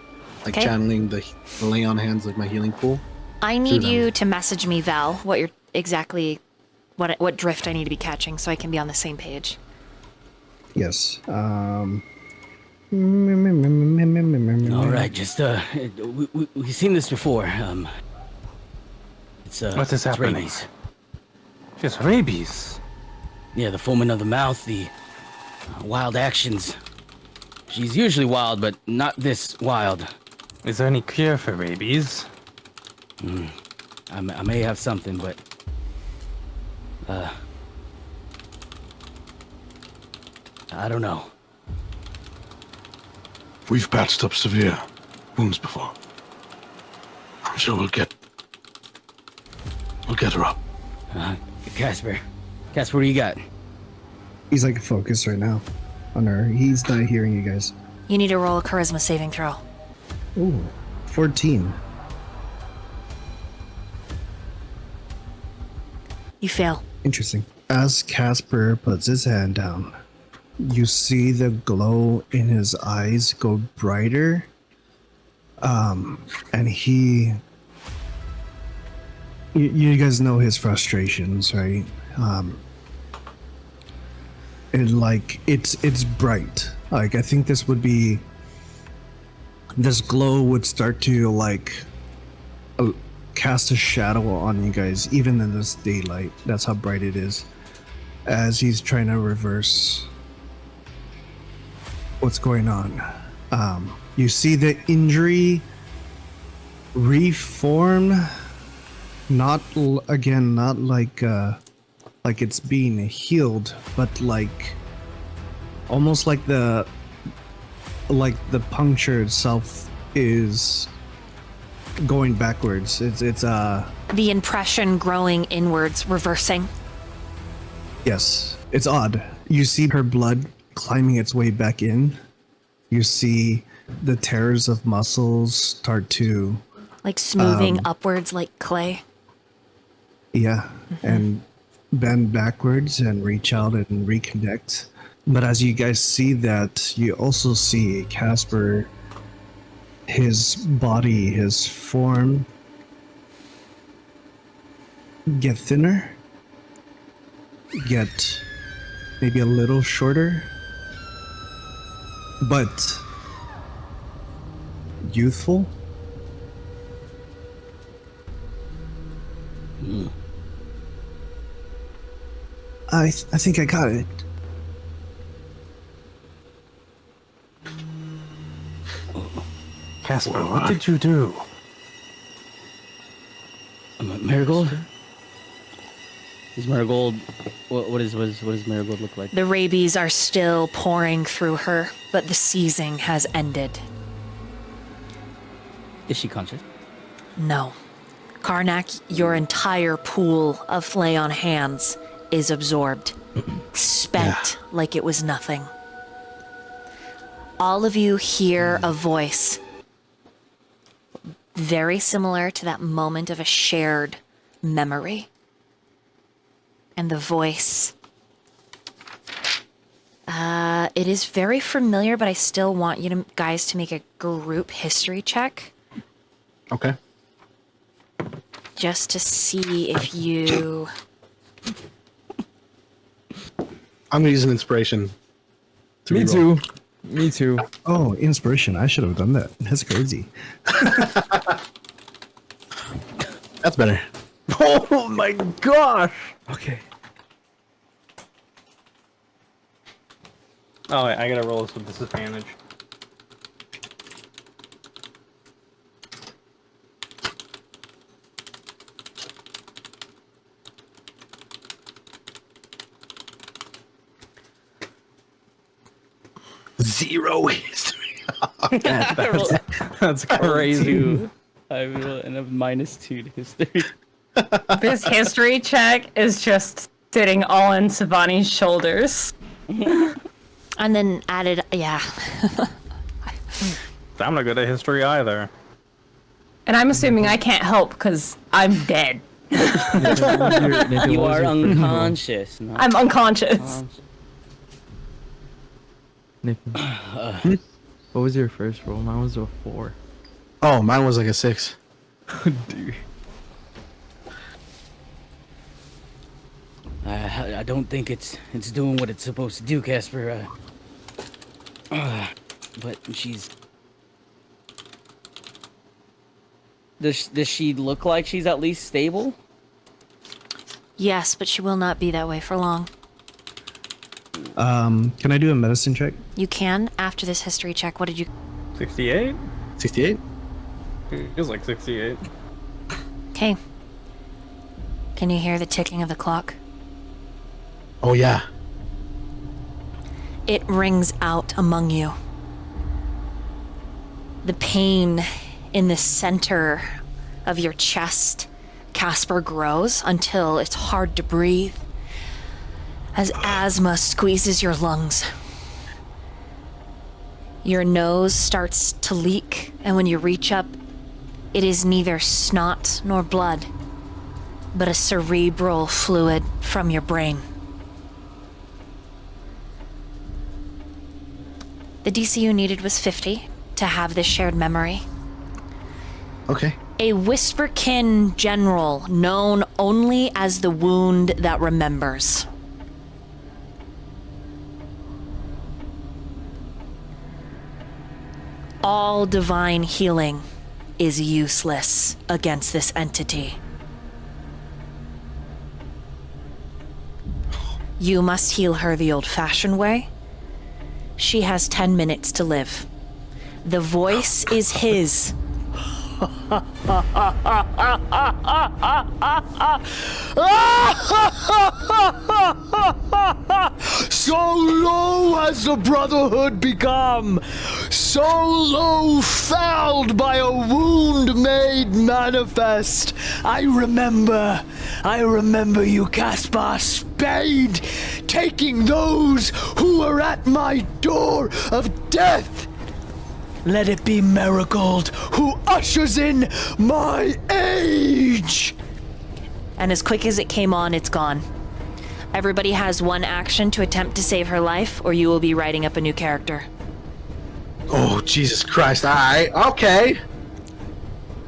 like Okay. channeling the lay on hands like my healing pool. I need them. you to message me, Val, what you're exactly, what drift I need to be catching, so I can be on the same page. Yes. All right, just we've seen this before. It's What is it's happening? rabies. Just rabies. Yeah, the foaming of the mouth, the wild actions. She's usually wild, but not this wild. Is there any cure for rabies? I may have something, but I don't know. We've patched up severe wounds before. I'm sure we'll get her up. Kasper, what do you got? He's like focused right now on her. He's not hearing you guys. You need to roll a charisma saving throw. Ooh, 14. You fail. Interesting. As Kasper puts his hand down, you see the glow in his eyes go brighter. And you guys know his frustrations, right? It's bright. Like, I think this glow would start to like cast a shadow on you guys, even in this daylight. That's how bright it is. As he's trying to reverse what's going on. You see the injury reform, not like it's being healed, but like almost like the puncture itself is going backwards. It's The impression growing inwards, reversing. yes, it's odd. You see her blood climbing its way back in. You see the tears of muscles start to Like smoothing upwards like clay. and bend backwards and reach out and reconnect. But as you guys see that, you also see Kasper, his body, his form get thinner, get maybe a little shorter, but youthful. I think I got it. Kasper, what did you do? Marigold? Is Marigold... What does Marigold look like? The rabies are still pouring through her, but the seizing has ended. Is she conscious? No. Karnak, your entire pool of flay on hands is absorbed, spent like it was nothing. All of you hear a voice very similar to that moment of a shared memory. And the voice, it is very familiar, but I still want you guys to make a group history check. Okay. Just to see if you... I'm gonna use an inspiration. Me too. Me too. Oh, inspiration. I should have done that. That's crazy. That's better. Oh my gosh. Okay. Oh, wait, I gotta roll this with disadvantage. Zero history. That's crazy. I will end up -2 to history. This history check is just sitting all on Zha'Vani's shoulders. And then added, yeah. I'm not good at history either. And I'm assuming I can't help because I'm dead. You are unconscious. not I'm unconscious. conscious. Nathan. What was your first roll? Mine was a 4. Oh, mine was like a 6. Dude. I don't think it's doing what it's supposed to do, Kasper. But she's... Does she look like she's at least stable? Yes, but she will not be that way for long. Can I do a medicine check? You can after this history check. What did you... 68? 68? Feels like 68. Okay. Can you hear the ticking of the clock? Oh, yeah. It rings out among you. The pain in the center of your chest, Kasper, grows until it's hard to breathe as asthma squeezes your lungs. Your nose starts to leak, and when you reach up, it is neither snot nor blood, but a cerebral fluid from your brain. The DC you needed was 50 to have this shared memory. Okay. A Whisperkin general known only as the wound that remembers. All divine healing is useless against this entity. You must heal her the old-fashioned way. She has 10 minutes to live. The voice is his. So low has the Brotherhood become, so low fouled by a wound made manifest. I remember you, Kasper Spade, taking those who were at my door of death. Let it be Marigold who ushers in my age. And as quick as it came on, it's gone. Everybody has one action to attempt to save her life, or you will be writing up a new character. Oh, Jesus Christ. All right. Okay.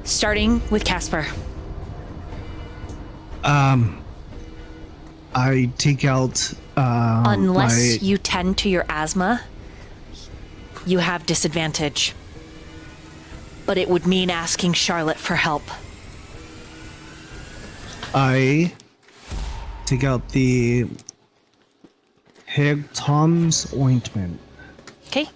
Starting with Kasper. I take out Unless you tend to your asthma, you have disadvantage. But it would mean asking Charlotte for help. I take out the Pig Tom's ointment. Okay.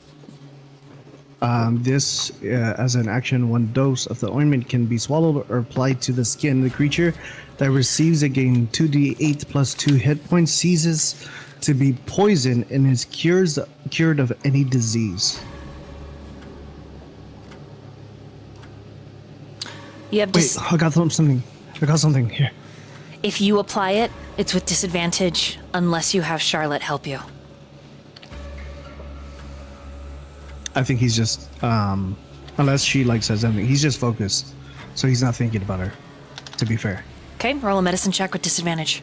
This, as an action, 1 dose of the ointment can be swallowed or applied to the skin. The creature that receives it gains 2d8 plus 2 hit points, ceases to be poisoned, and is cured of any disease. You have Wait, I got something. I got something here. If you apply it, it's with disadvantage unless you have Charlotte help you. I think he's just, unless she like says anything, he's just focused, so he's not thinking about her. To be fair. Okay, roll a medicine check with disadvantage.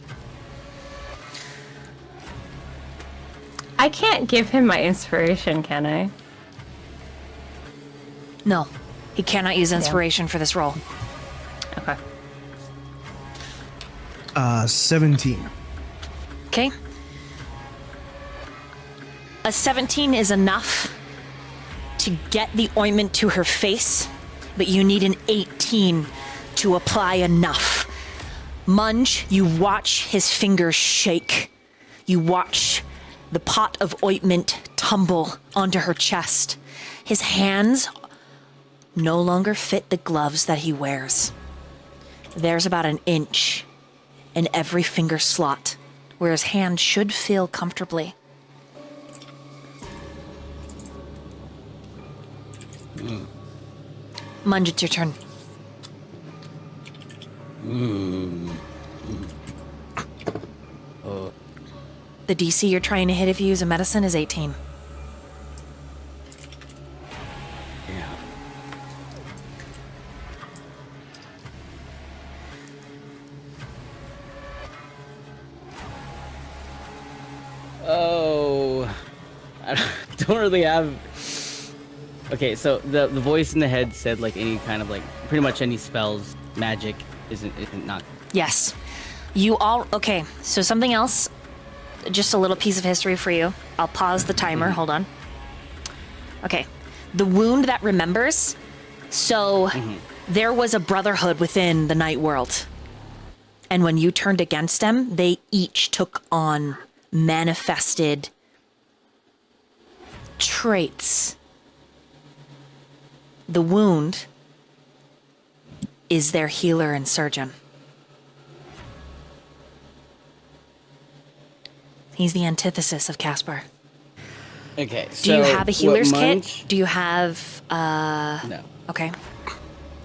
I can't give him my inspiration, can I? No, he cannot use inspiration for this roll. Okay. 17. Okay. A 17 is enough to get the ointment to her face, but you need an 18 to apply enough. Munge, you watch his fingers shake. You watch the pot of ointment tumble onto her chest. His hands no longer fit the gloves that he wears. There's about an inch in every finger slot where his hand should feel comfortably. Munge, it's your turn. The DC you're trying to hit if you use a medicine is 18. Yeah. Oh, I don't really have. Okay, so the voice in the head said like any kind of like pretty much any spells, magic isn't not. Yes. You all, okay, so something else, just a little piece of history for you. I'll pause the timer, hold on. Okay, the wound that remembers, so there was a brotherhood within the night world. And when you turned against them, they each took on manifested traits. The wound is their healer and surgeon. He's the antithesis of Kasper. Okay, so do you have a healer's Munge? kit? Do you have No. Okay.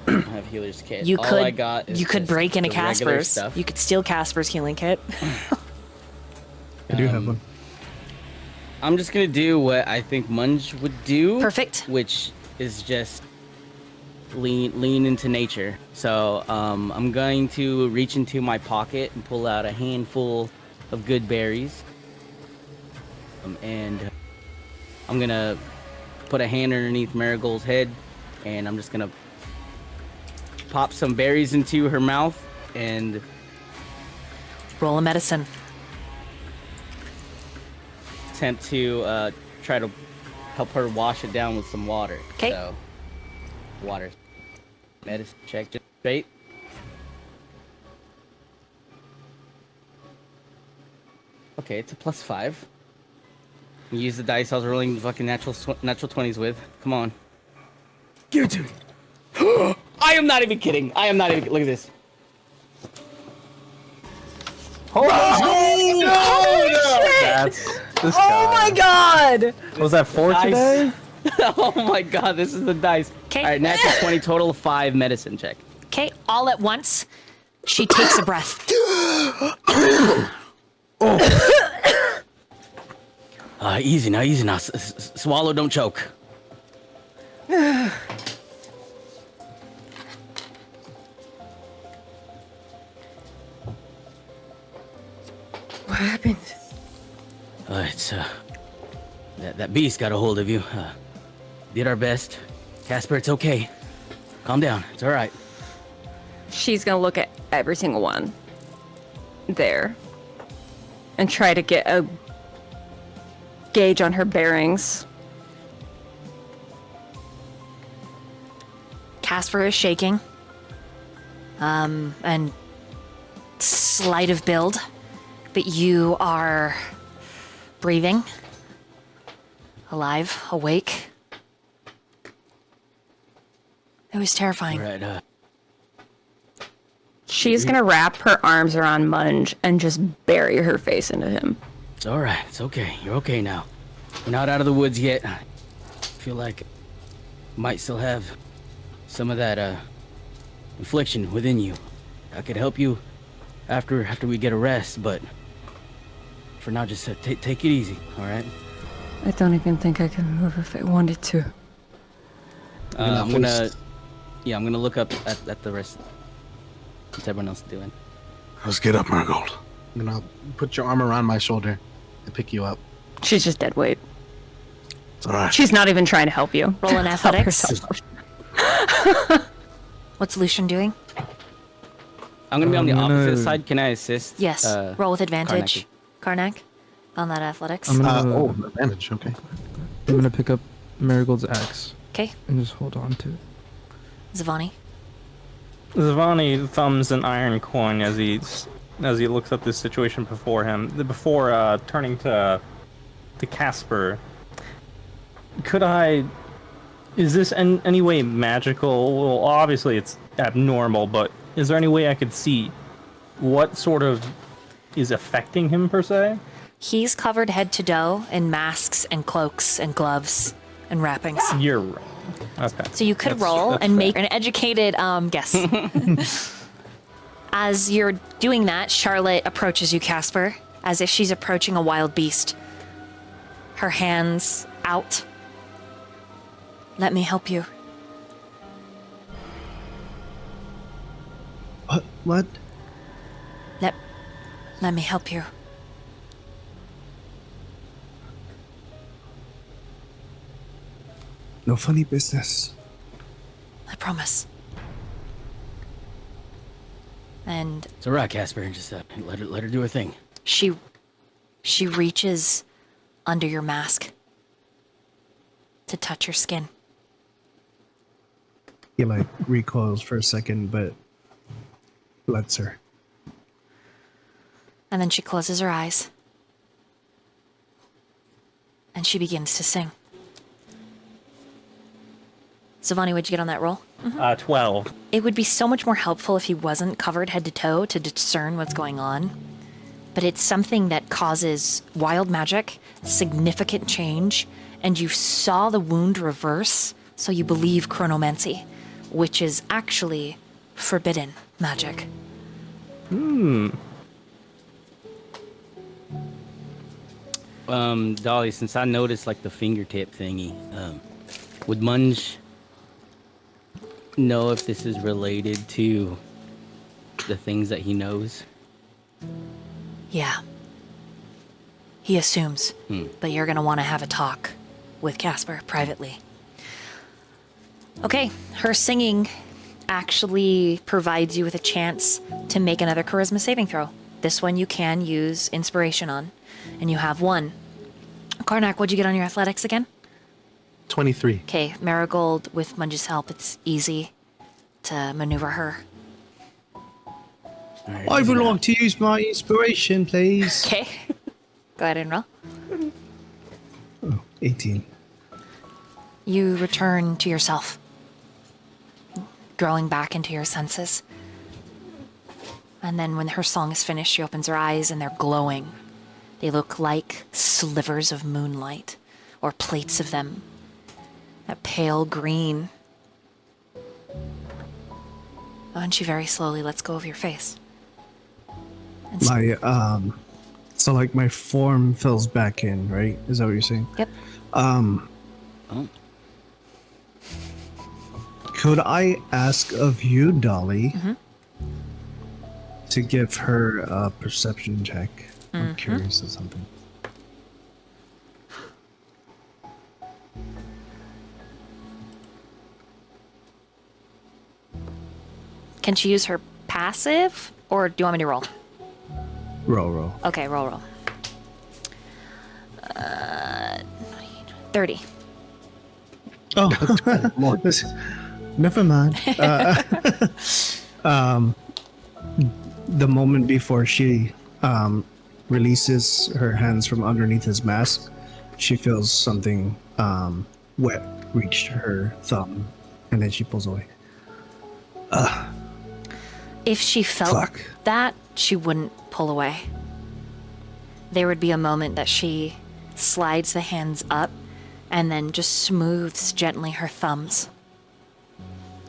I don't have healer's kit. You All could I got is you could just break into the regular Kasper's. stuff. You could steal Kasper's healing kit. I do have one. I'm just gonna do what I think Munge would do. Perfect. Which is just lean into nature. So I'm going to reach into my pocket and pull out a handful of good berries. And I'm gonna put a hand underneath Marigold's head, and I'm just gonna pop some berries into her mouth and Roll a medicine. attempt to try to help her wash it down with some water. 'Kay. So, water. Medicine check just straight. Okay, it's a +5. You use the dice I was rolling fucking natural 20s with. Come on. Give it to me. I am not even kidding. I am not even. Look at this. That's this guy. Oh my god! Was that 4 Nice. today? Oh my god, this is the dice. 'Kay. Alright, natural 20, total of 5 medicine check. Okay, all at once, she takes a breath. Easy now, easy now. Swallow, don't choke. What happened? It's that beast got a hold of you. Did our best. Kasper, it's okay. Calm down. It's all right. She's gonna look at every single one there and try to get a gauge on her bearings. Kasper is shaking. And slight of build, but you are breathing, alive, awake. It was terrifying. Right, She's gonna wrap her arms around Munge and just bury her face into him. It's alright, it's okay. You're okay now. We're not out of the woods yet. I feel like might still have some of that infliction within you. I could help you after we get a rest, but for now, just take it easy, alright? I don't even think I can move if I wanted to. I'm gonna look up at the rest. What's everyone else doing? Let's get up, Marigold. I'm gonna put your arm around my shoulder and pick you up. She's just dead weight. It's alright. She's not even trying to help you. Roll in Help athletics. herself. What's Lucian doing? I'm gonna be on the I'm gonna- opposite side. Can I assist? Yes. Roll with advantage. Karnak. On that athletics. I'm gonna, Advantage, okay. I'm gonna pick up Marigold's axe Okay. and just hold on to it. Zha'Vani. Zha'Vani thumbs an iron coin as he looks at this situation before him. Before turning to Kasper, is this in any way magical? Well, obviously it's abnormal, but is there any way I could see what sort of is affecting him per se? He's covered head to toe in masks and cloaks and gloves and wrappings. You're right. Okay. So you could That's- roll that's and fair. make an educated guess. As you're doing that, Charlotte approaches you, Kasper, as if she's approaching a wild beast. Her hands out. Let me help you. What? Let me help you. No funny business. I promise. And It's alright, Kasper. Just let her do her thing. she reaches under your mask to touch your skin. He like recoils for a second, but lets her. And then she closes her eyes. And she begins to sing. Zha'Vani, what'd you get on that roll? 12. It would be so much more helpful if he wasn't covered head to toe to discern what's going on. But it's something that causes wild magic, significant change, and you saw the wound reverse, so you believe chronomancy, which is actually forbidden magic. Dolly, since I noticed like the fingertip thingy, would Munge know if this is related to the things that he knows? Yeah. He assumes, but you're gonna want to have a talk with Kasper privately. Okay, her singing actually provides you with a chance to make another charisma saving throw. This one you can use inspiration on, and you have one. Karnak, what'd you get on your athletics again? 23. Okay, Marigold, with Munge's help, it's easy to maneuver her. Alright, I easy would now. like to use my inspiration, please. Okay, go ahead and roll. 18. You return to yourself, growing back into your senses. And then when her song is finished, she opens her eyes and they're glowing. They look like slivers of moonlight, or plates of them. That pale green. Oh, and she very slowly lets go of your face. And So like my form fills back in, right? Is that what you're saying? Yep. Could I ask of you, Dolly, to give her a perception check? I'm curious of something. Can she use her passive, or do you want me to roll? Roll. Okay, roll. 30. Oh, never mind. The moment before she releases her hands from underneath his mask, she feels something wet reach her thumb, and then she pulls away. If she felt Fuck. that, she wouldn't pull away. There would be a moment that she slides the hands up and then just smooths gently her thumbs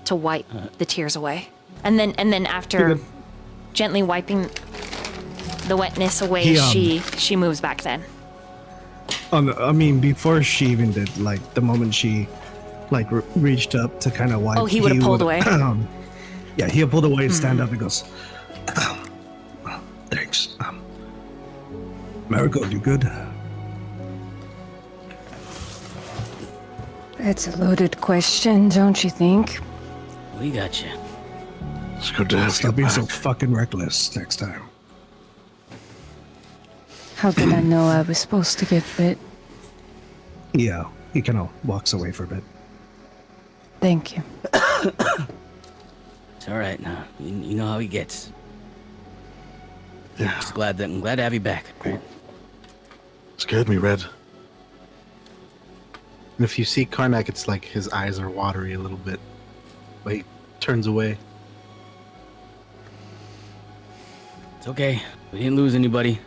to wipe the tears away. And then after gently wiping the wetness away, she moves back then. I mean, before she even did, like, the moment she, like, reached up to kind of wipe. Oh, he would've pulled away? Yeah, he'll pull away, stand up, and goes, thanks. Marigold, you good? That's a loaded question, don't you think? We got you. It's good to have you Stop being so back. fucking reckless next time. How did I know I was supposed to get bit? Yeah, he kind of walks away for a bit. Thank you. It's all right now. You know how he gets. Yeah, I'm glad to have you back. Right? scared me, Red. And if you see Karnak, it's like his eyes are watery a little bit. But he turns away. It's okay. We didn't lose anybody.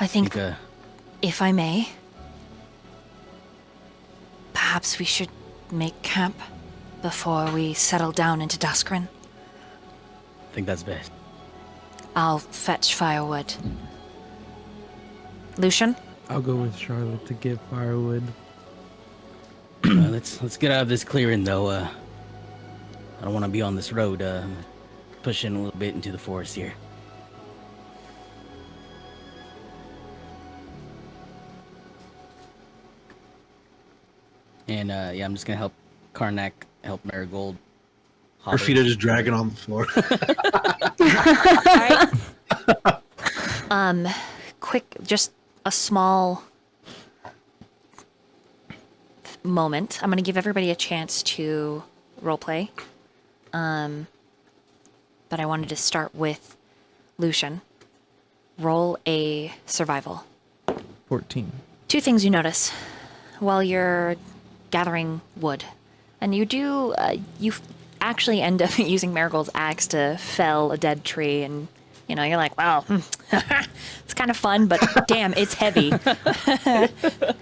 I think, if I may, perhaps we should make camp before we settle down into Duskren. I think that's best. I'll fetch firewood. Lucian? I'll go with Charlotte to get firewood. Let's get out of this clearing, though. I don't want to be on this road. Pushing a little bit into the forest here. And yeah, I'm just gonna help Karnak help Marigold. Her feet are just dragging on the floor. Quick, just a small moment. I'm going to give everybody a chance to roleplay. But I wanted to start with Lucian. Roll a survival. 14. Two things you notice while you're gathering wood. And you do, you actually end up using Marigold's axe to fell a dead tree, and you know, you're like, wow, it's kind of fun, but damn, it's heavy.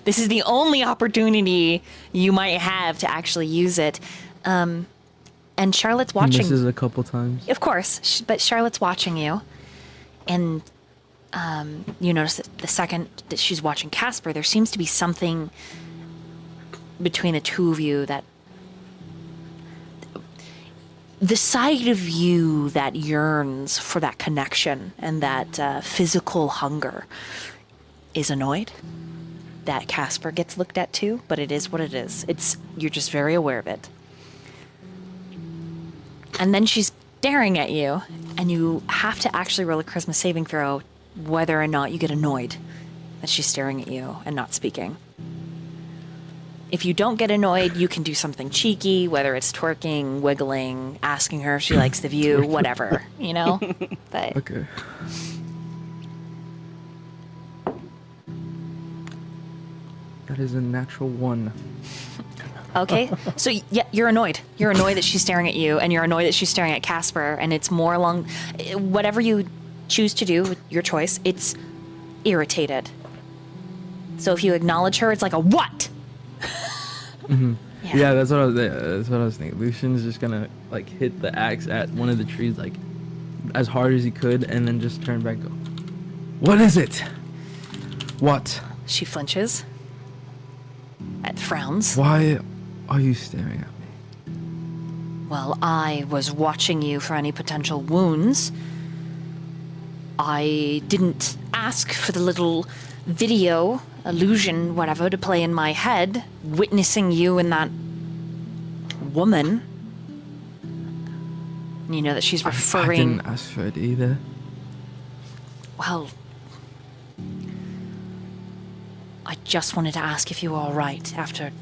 This is the only opportunity you might have to actually use it. And Charlotte's watching. This is a couple times. Of course, but Charlotte's watching you, and you notice that the second that she's watching Kasper, there seems to be something between the two of you that the side of you that yearns for that connection and that physical hunger is annoyed that Kasper gets looked at too, but it is what it is. You're just very aware of it. And then she's staring at you, and you have to actually roll a charisma saving throw whether or not you get annoyed that she's staring at you and not speaking. If you don't get annoyed, you can do something cheeky, whether it's twerking, wiggling, asking her if she likes the view, whatever, you know? But Okay. That is a natural 1. okay, so yeah, you're annoyed. You're annoyed that she's staring at you, and you're annoyed that she's staring at Kasper, and it's more along whatever you choose to do with your choice, it's irritated. So if you acknowledge her, it's like a what? Yeah, that's what I was thinking. Lucian's just gonna like hit the axe at one of the trees like as hard as he could, and then just turn back and go, "What is it? What? She flinches. Frowns. Why are you staring at me?" Well, I was watching you for any potential wounds. I didn't ask for the little video, illusion, whatever, to play in my head, witnessing you and that woman. You know that she's I referring... didn't ask for it either. Well... I just wanted to ask if you were alright after...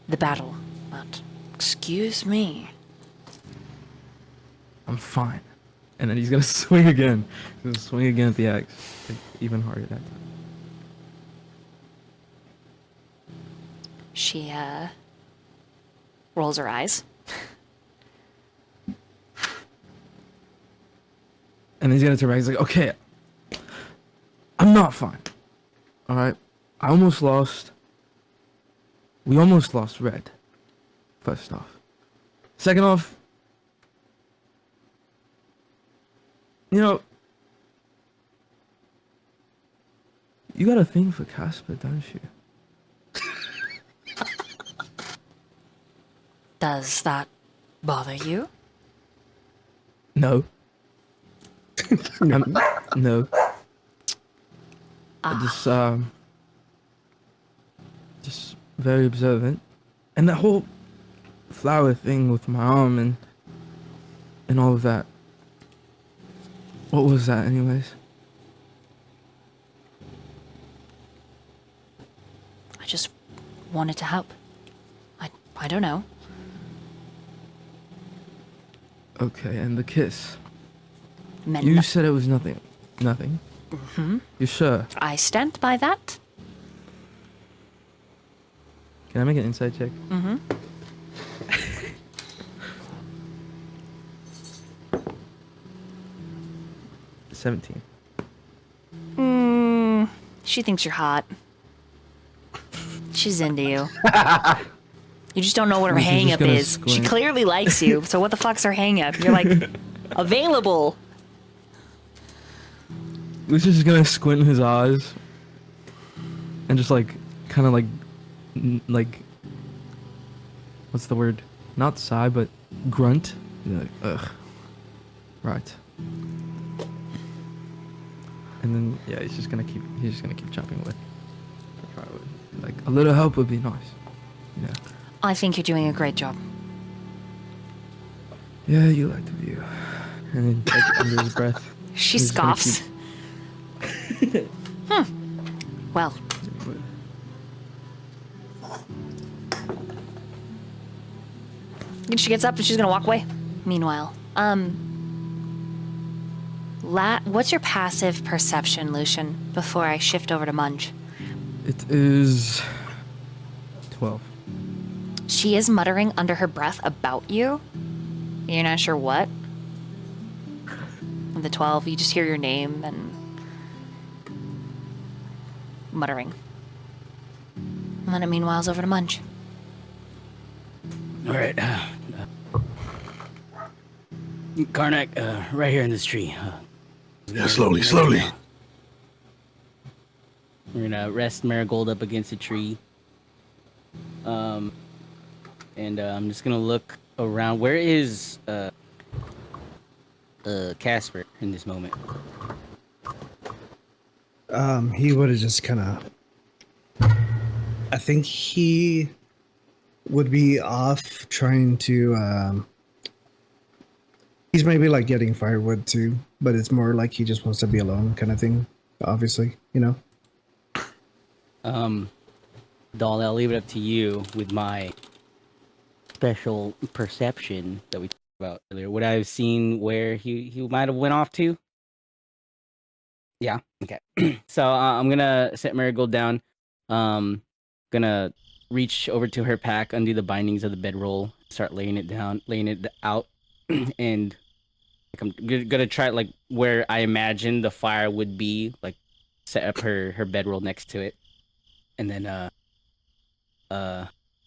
the battle, but... Excuse me. I'm fine. And then he's gonna swing again. He's gonna swing again at the axe. Like, even harder that time. She rolls her eyes. And he's gonna turn back. He's like, okay, I'm not fine. All right, I almost lost. We almost lost Red. First off. Second off, you know, you got a thing for Kasper, don't you? Does that bother you? No. No. Just very observant. And that whole flower thing with my arm and all of that. What was that anyways? I just wanted to help. I don't know. Okay, and the kiss. Meant You said it was nothing. Nothing? Mm-hmm. You sure? I stand by that. Can I make an insight check? Mm-hmm. $17. She thinks you're hot. She's into you. You just don't know what her Lucian's just hang-up gonna is. She squint. clearly likes you, so what the fuck's her hang-up? You're like, available. Lucian's just gonna squint his eyes and just like, kind of like, what's the word? Not sigh, but grunt. You're like, ugh. Right. And then yeah, he's just gonna keep chopping away. Like a little help would be nice, you know. I think you're doing a great job. Yeah, you like the view. And then like, under his breath, She he's just gonna scoffs. Well, she gets up and she's gonna walk away. Meanwhile, what's your passive perception, Lucian, before I shift over to Munge? It is 12. She is muttering under her breath about you. You're not sure what. With the 12, you just hear your name and muttering. And then it meanwhile's over to Munge. All right. Karnak, right here in this tree. Yeah, slowly, slowly. We're gonna rest Marigold up against a tree. And I'm just gonna look around. Where is Kasper in this moment? He would have just kind of. I think he would be off trying to. He's maybe like getting firewood too, but it's more like he just wants to be alone, kind of thing. Obviously, you know. Dolly, I'll leave it up to you with my special perception that we talked about earlier. Would I have seen where he might have went off to? Yeah. Okay. So I'm gonna set Marigold down. Gonna reach over to her pack, undo the bindings of the bedroll, start laying it out, and like, I'm gonna try like where I imagine the fire would be, like set up her bedroll next to it, and then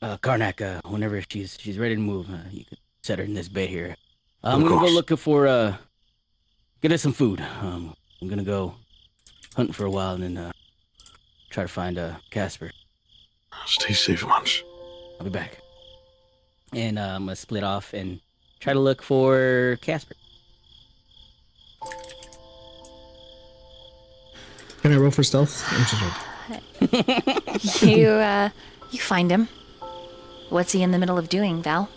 Karnak, whenever she's ready to move, you could set her in this bed here. I'm gonna go looking for get us some food. I'm gonna go hunting for a while and then try to find Kasper. Stay safe, Munch. I'll be back. And I'm gonna split off and try to look for Kasper. Can I roll for stealth? I'm so sorry. You find him. What's he in the middle of doing, Val?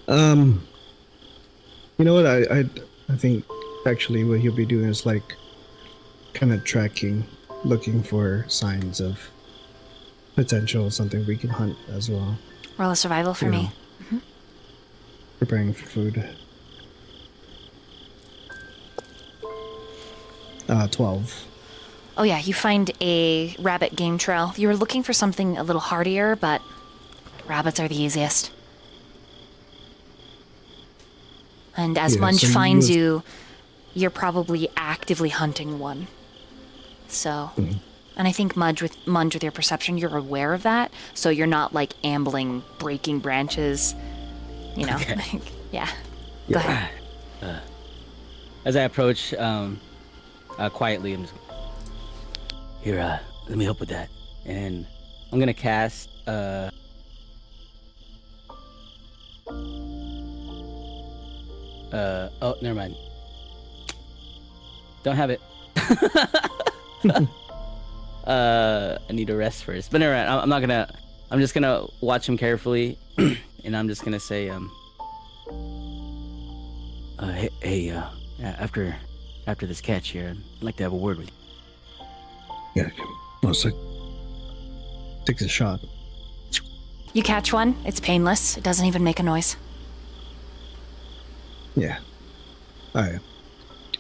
You know what? I think actually what he'll be doing is like kind of tracking, looking for signs of potential something we can hunt as well. Roll a survival for me. Preparing for food. 12. Oh yeah, you find a rabbit game trail. You were looking for something a little hardier, but rabbits are the easiest. And as Yeah, Munge so finds you- you, you're probably actively hunting one. So, and I think Munge with your perception, you're aware of that. So you're not like ambling, breaking branches. You know, Okay. like, yeah. Go ahead. As I approach, quietly, I'm just here. Let me help with that, and I'm gonna cast. Oh, never mind. Don't have it. I need to rest first. But never mind. I'm not gonna. I'm just gonna watch him carefully, and I'm just gonna say, hey, after this catch here, I'd like to have a word with you. Yeah, let's take a shot. You catch one. It's painless. It doesn't even make a noise. Yeah. Alright.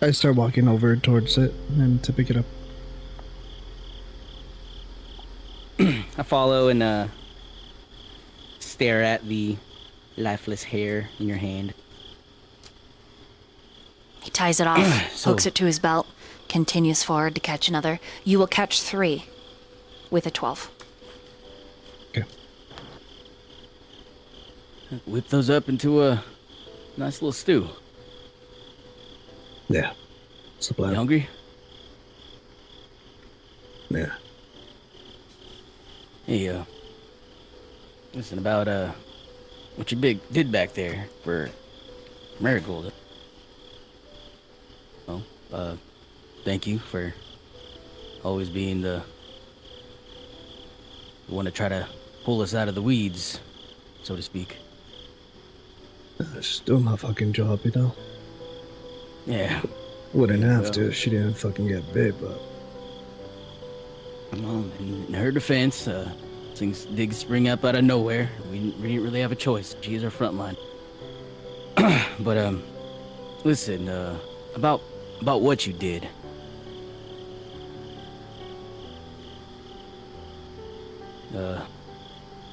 I start walking over towards it and to pick it up. I follow and stare at the lifeless hair in your hand. He ties it off, So- hooks it to his belt, continues forward to catch another. You will catch 3 with a 12. Okay. Whip those up into a nice little stew. Yeah. It's a You plan. hungry? Yeah. Hey, listen about what you did back there for Marigold. Well, thank you for always being the one to try to pull us out of the weeds, so to speak. Just doing my fucking job, you know? Yeah. Wouldn't have to if she didn't fucking get bit, but... Well, in her defense, things did spring up out of nowhere. We didn't really have a choice. She's our front line. But listen, about what you did.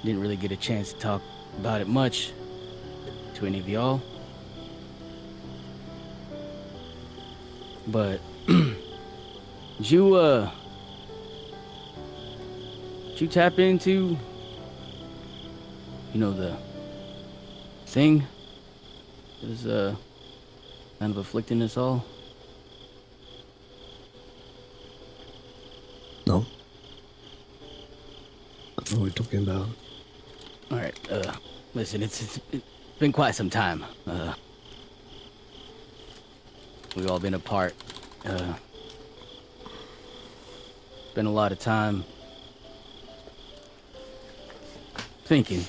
Didn't really get a chance to talk about it much to any of y'all. But did you tap into, you know, the thing that is kind of afflicting us all? No. I don't know what you're talking about. All right, listen, it's been quite some time. We've all been apart. Spent a lot of time thinking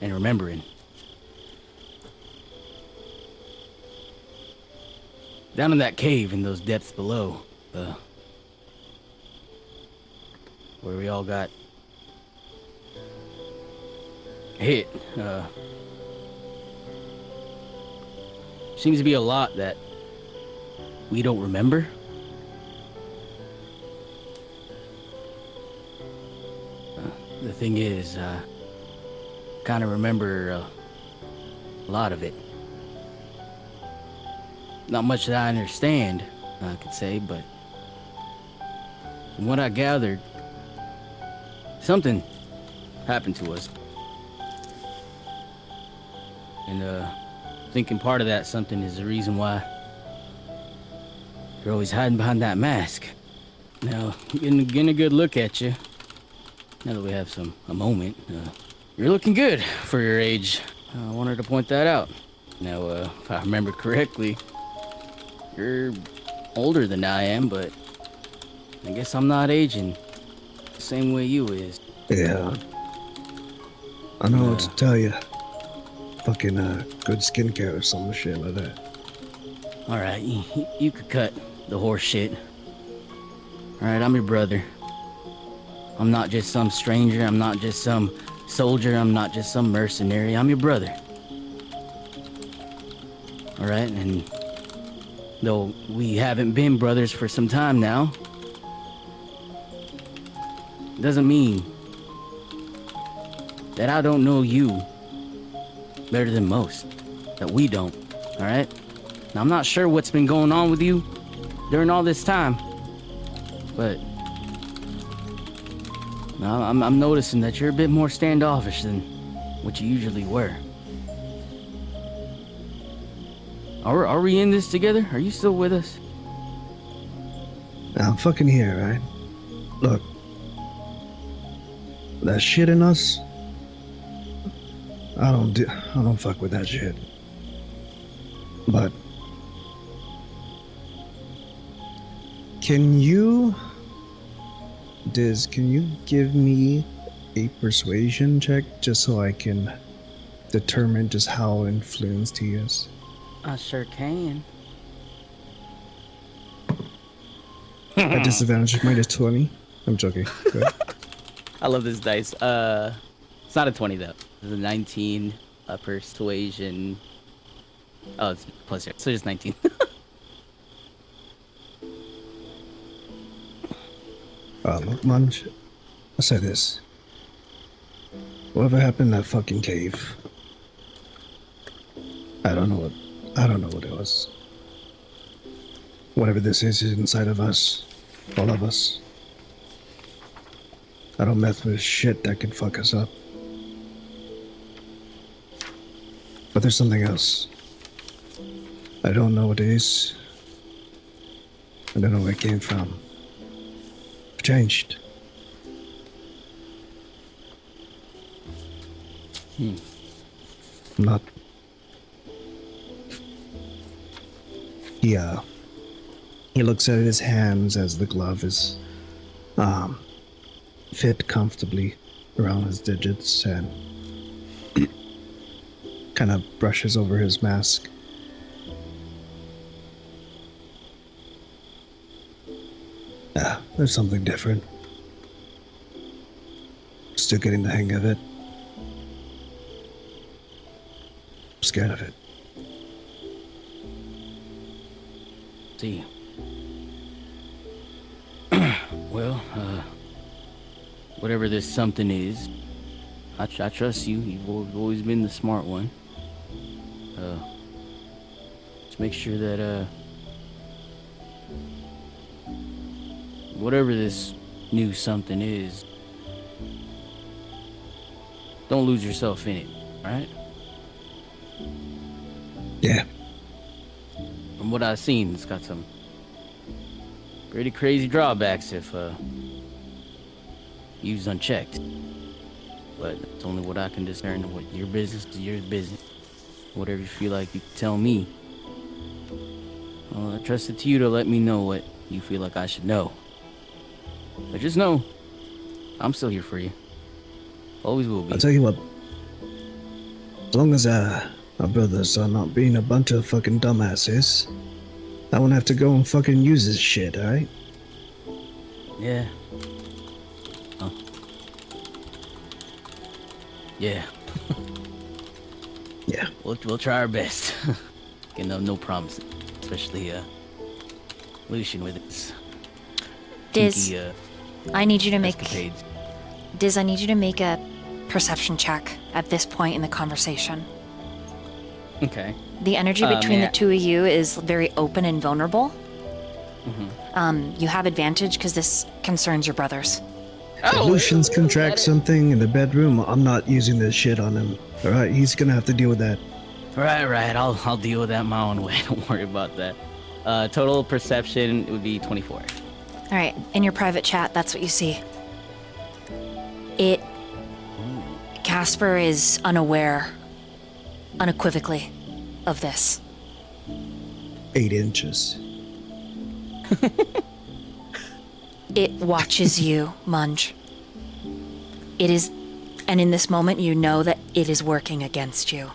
and remembering. Down in that cave in those depths below, where we all got hit, seems to be a lot that we don't remember. The thing is, kind of remember a lot of it. Not much that I understand, I could say, but from what I gathered, something happened to us. And thinking part of that something is the reason why you're always hiding behind that mask. Now, getting a good look at you. Now that we have a moment, you're looking good for your age. I wanted to point that out. Now, if I remember correctly, you're older than I am, but I guess I'm not aging the same way you is. Yeah. I know what to tell you. Fucking good skincare or some shit like that. Alright, you could cut the horse shit. Alright, I'm your brother. I'm not just some stranger, I'm not just some soldier, I'm not just some mercenary, I'm your brother. Alright, and Though we haven't been brothers for some time now. Doesn't mean that I don't know you better than most. That we don't, alright? Now, I'm not sure what's been going on with you during all this time, but now I'm noticing that you're a bit more standoffish than what you usually were. Are we in this together? Are you still with us? I'm fucking here, right? Look. That shit in us, I don't fuck with that shit. But can you give me a persuasion check just so I can determine just how influenced he is? I sure can. At disadvantage, -20. I'm joking. Go ahead. I love this dice. It's not a 20 though. It's a 19. Persuasion. Oh, it's plus 0, so it's 19. Look, Munge, I'll say this. Whatever happened in that fucking cave, I don't know what it was. Whatever this is inside of us, all of us. I don't mess with shit that can fuck us up. But there's something else. I don't know what it is. I don't know where it came from. I've changed. I'm not. He looks at his hands as the glove is fit comfortably around his digits and kind of brushes over his mask. Yeah, there's something different. Still getting the hang of it. I'm scared of it. See. Well, whatever this something is, I trust you. You've always been the smart one. Just make sure that, whatever this new something is, don't lose yourself in it, right? Yeah. From what I've seen, it's got some pretty crazy drawbacks if used unchecked. But it's only what I can discern. What your business is your business. Whatever you feel like you can tell me. Well, I trust it to you to let me know what you feel like I should know. But just know, I'm still here for you. Always will be. I'll tell you what. As long as our brothers are not being a bunch of fucking dumbasses, I won't have to go and fucking use this shit, alright? Yeah. Oh. Yeah. Yeah. We'll try our best. Again, no promises. Especially Lucian with his Diz, kinky, I need you to make escapades. Diz, I need you to make a perception check at this point in the conversation. Okay. The energy between the two of you is very open and vulnerable. You have advantage because this concerns your brothers. If Lucian's contract something in the bedroom, I'm not using this shit on him. Alright, he's gonna have to deal with that. Right. I'll deal with that my own way. Don't worry about that. Total perception would be 24. All right, in your private chat, that's what you see. Kasper is unaware, unequivocally, of this. 8 inches. It watches you, Munge. It is, and in this moment, you know that it is working against you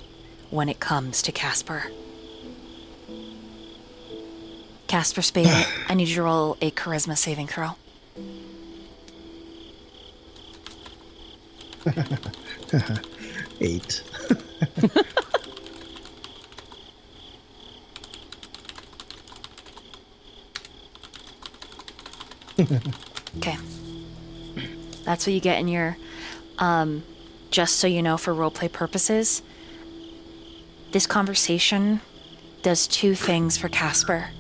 when it comes to Kasper. Kasper Spade, I need you to roll a charisma saving throw. Eight. Okay. That's what you get in your, just so you know, for roleplay purposes, this conversation does two things for Kasper.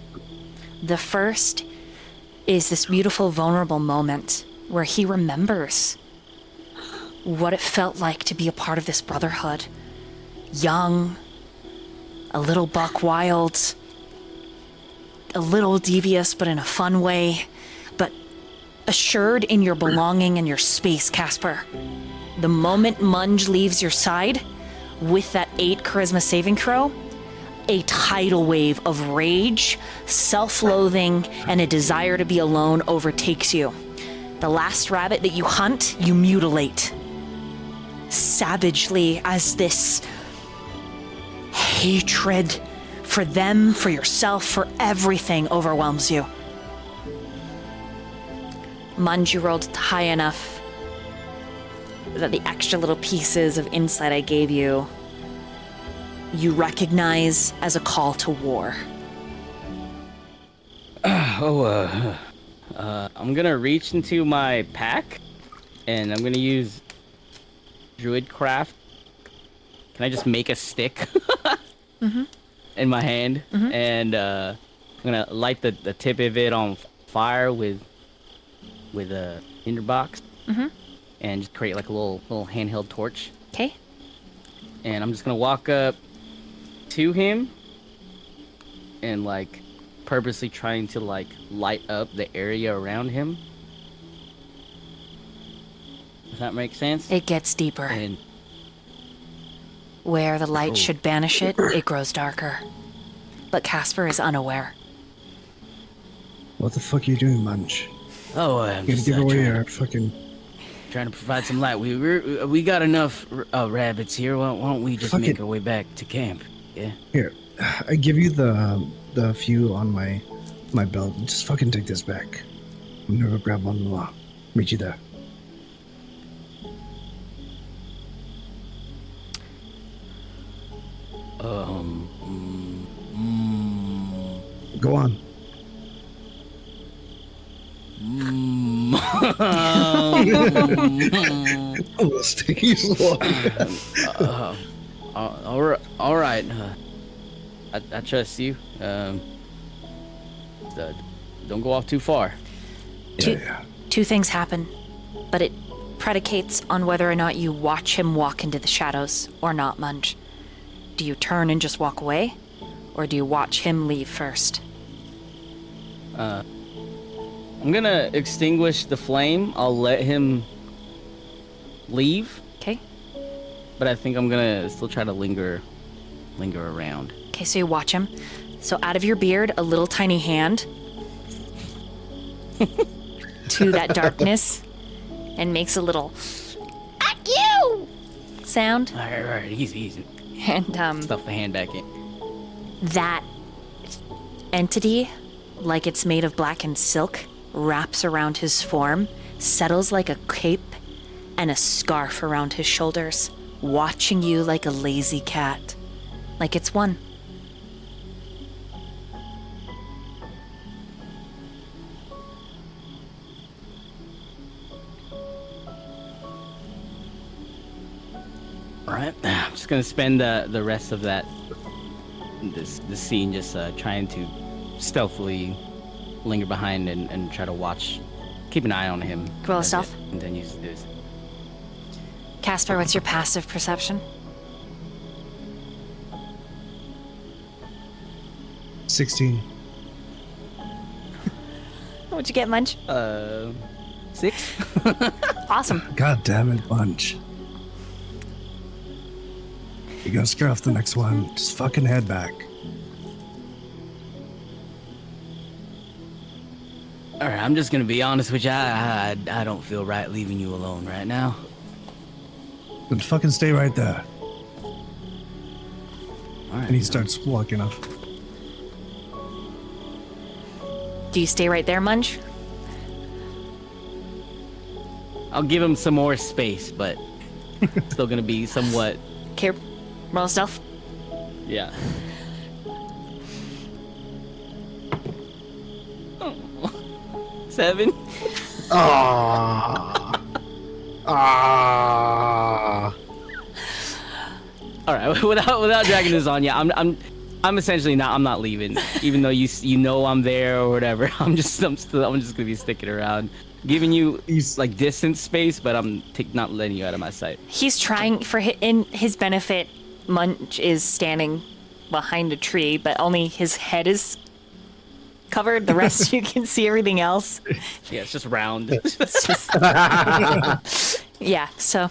The first is this beautiful, vulnerable moment where he remembers what it felt like to be a part of this brotherhood. Young, a little buck wild, a little devious, but in a fun way, but assured in your belonging and your space, Kasper. The moment Munge leaves your side, with that 8 charisma saving throw, a tidal wave of rage, self-loathing, and a desire to be alone overtakes you. The last rabbit that you hunt, you mutilate. Savagely, as this hatred for them, for yourself, for everything overwhelms you. Munge, you rolled high enough that the extra little pieces of insight I gave you, you recognize as a call to war. I'm gonna reach into my pack, and I'm gonna use Druidcraft. Can I just make a stick in my hand? And I'm gonna light the tip of it on fire with a tinderbox, and just create like a little handheld torch. Okay. And I'm just gonna walk up to him and like purposely trying to like light up the area around him. Does that make sense? It gets deeper. And where the light should banish it, it grows darker. But Kasper is unaware. What the fuck are you doing, Munge? I'm You just gotta give away trying, our fucking. trying to provide some light. We got enough rabbits here. Why don't we just Fuck make it. our way back to camp? Yeah. Here, I give you the few on my belt. Just fucking take this back. I'm gonna go grab one more. Meet you there. Go on. Oh, sticky slug. All right. I trust you. Don't go off too far. Two things happen, but it predicates on whether or not you watch him walk into the shadows or not, Munge. Do you turn and just walk away, or do you watch him leave first? I'm gonna extinguish the flame. I'll let him leave, Okay. but I think I'm gonna still try to linger around. Okay, so you watch him. So out of your beard, a little tiny hand to that darkness and makes a little "at you" sound. All right, easy. And Stuff the hand back in. that entity, like it's made of blackened silk, wraps around his form, settles like a cape and a scarf around his shoulders, watching you like a lazy cat, like it's one. All right, I'm just gonna spend the rest of this scene just trying to stealthily linger behind and try to watch, keep an eye on him. Roll a as stealth. it continues to do this. Kasper, what's your passive perception? 16. What'd you get, Munge? 6. Awesome. God damn it, Munge. You're gonna scare off the next one. Just fucking head back. All right, I'm just gonna be honest with you. I don't feel right leaving you alone right now. Then fucking stay right there. All right. And he starts walking off. Do you stay right there, Munge? I'll give him some more space, but still gonna be somewhat. Okay, roll stealth. Yeah. 7. Ah. Ah. All right, without dragging this on, yeah, I'm essentially not. I'm not leaving, even though you know I'm there or whatever. I'm just gonna be sticking around, giving you like distance space, but I'm not letting you out of my sight. He's trying in his benefit. Munge is standing behind a tree, but only his head is covered. The rest you can see everything else. Yeah, it's just round. Yeah, so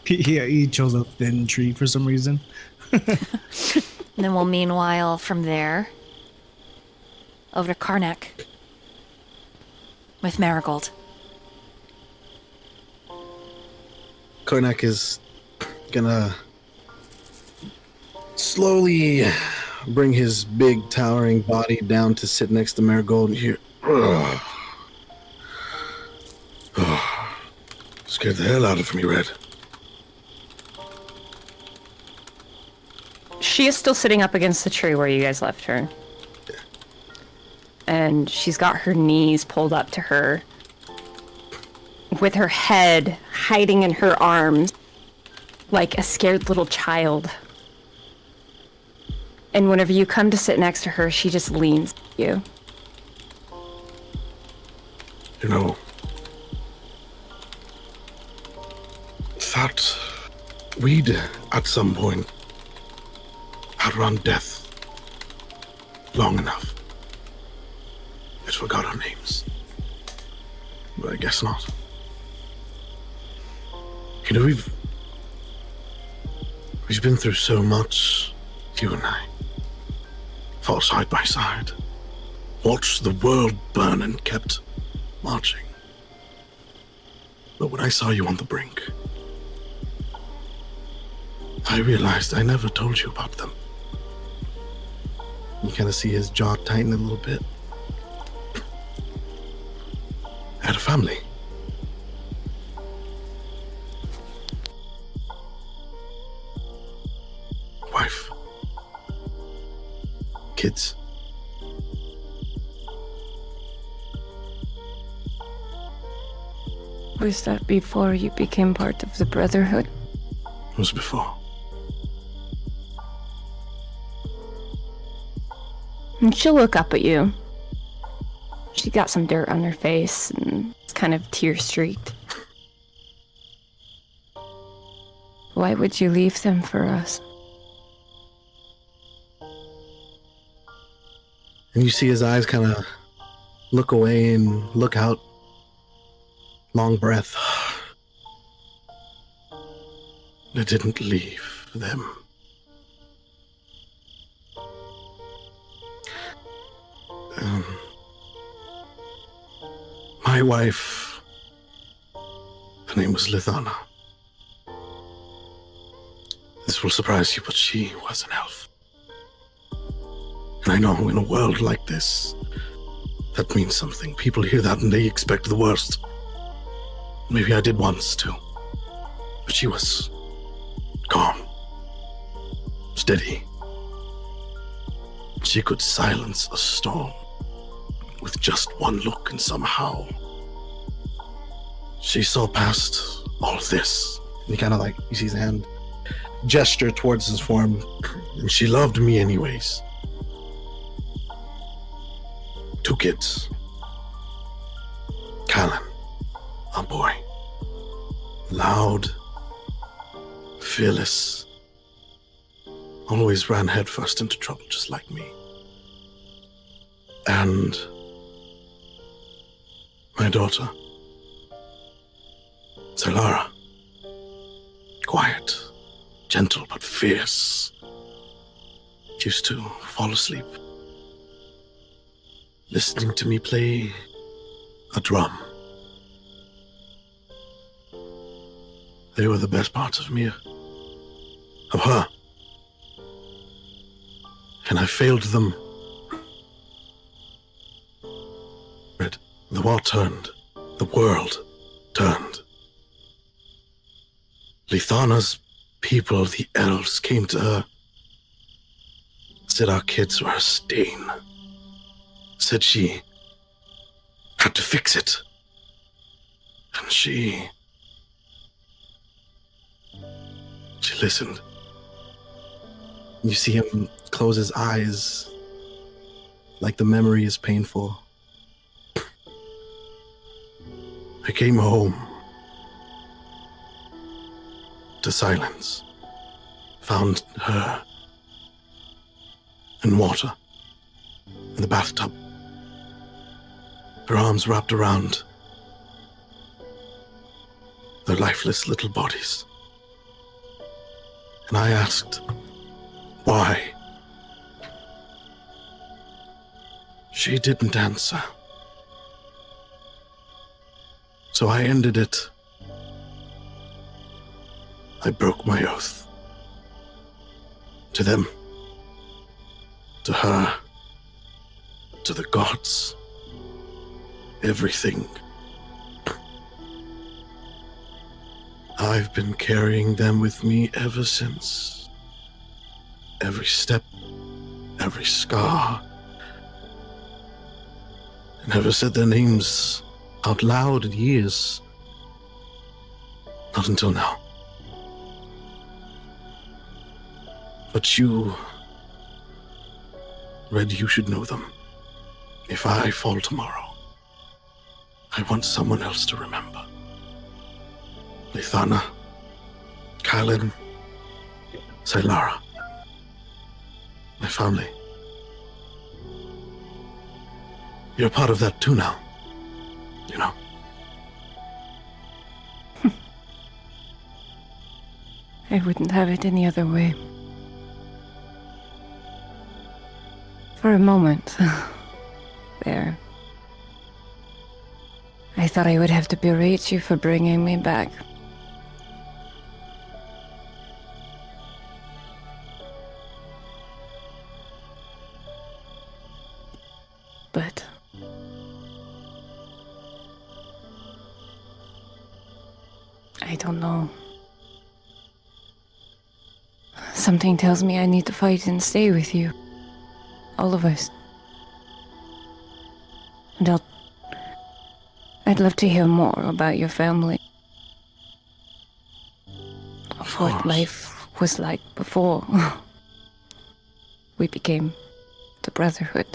He chose a thin tree for some reason. and then we'll meanwhile from there over to Karnak with Marigold. Karnak is gonna slowly bring his big towering body down to sit next to Marigold here. Scared the hell out of me, Red. She is still sitting up against the tree where you guys left her. And she's got her knees pulled up to her, with her head hiding in her arms, like a scared little child. And whenever you come to sit next to her, she just leans at you. You know, thought we'd at some point outrun death long enough. I'd forgot our names. But I guess not. You know, we've been through so much, you and I. Fought side by side. Watched the world burn and kept marching. But when I saw you on the brink, I realized I never told you about them. You kind of see his jaw tighten a little bit. I had a family. Wife. Kids. Was that before you became part of the Brotherhood? It was before. And she'll look up at you. She got some dirt on her face and it's kind of tear-streaked. Why would you leave them for us? And you see his eyes kind of look away and look out. Long breath. I didn't leave them. My wife, her name was Lithana. This will surprise you, but she was an elf. And I know in a world like this, that means something. People hear that and they expect the worst. Maybe I did once too. But she was calm, steady. She could silence a storm with just one look, and somehow she saw past all this. And he kind of like, you see his hand gesture towards his form. And she loved me anyways. 2 kids. Callan, a boy. Loud, fearless. Always ran headfirst into trouble just like me. And my daughter, Solara. Quiet, gentle, but fierce. Used to fall asleep listening to me play a drum. They were the best parts of me, of her. And I failed them. Red, the war turned. The world turned. Lithana's people, the elves, came to her. Said our kids were a stain. Said she had to fix it. And she listened. You see him close his eyes like the memory is painful. I came home to silence, found her in water in the bathtub, her arms wrapped around their lifeless little bodies. And I asked, why? She didn't answer. So I ended it. I broke my oath. To them. To her. To the gods. Everything. I've been carrying them with me ever since. Every step, every scar. I never said their names out loud in years. Not until now. But you... Red, you should know them. If I fall tomorrow, I want someone else to remember. Lithana, Kylan, Saylara, my family. You're part of that too now, you know. I wouldn't have it any other way. For a moment, there, I thought I would have to berate you for bringing me back. But I don't know. Something tells me I need to fight and stay with you. All of us. And I'd love to hear more about your family. Of what life was like before we became the Brotherhood.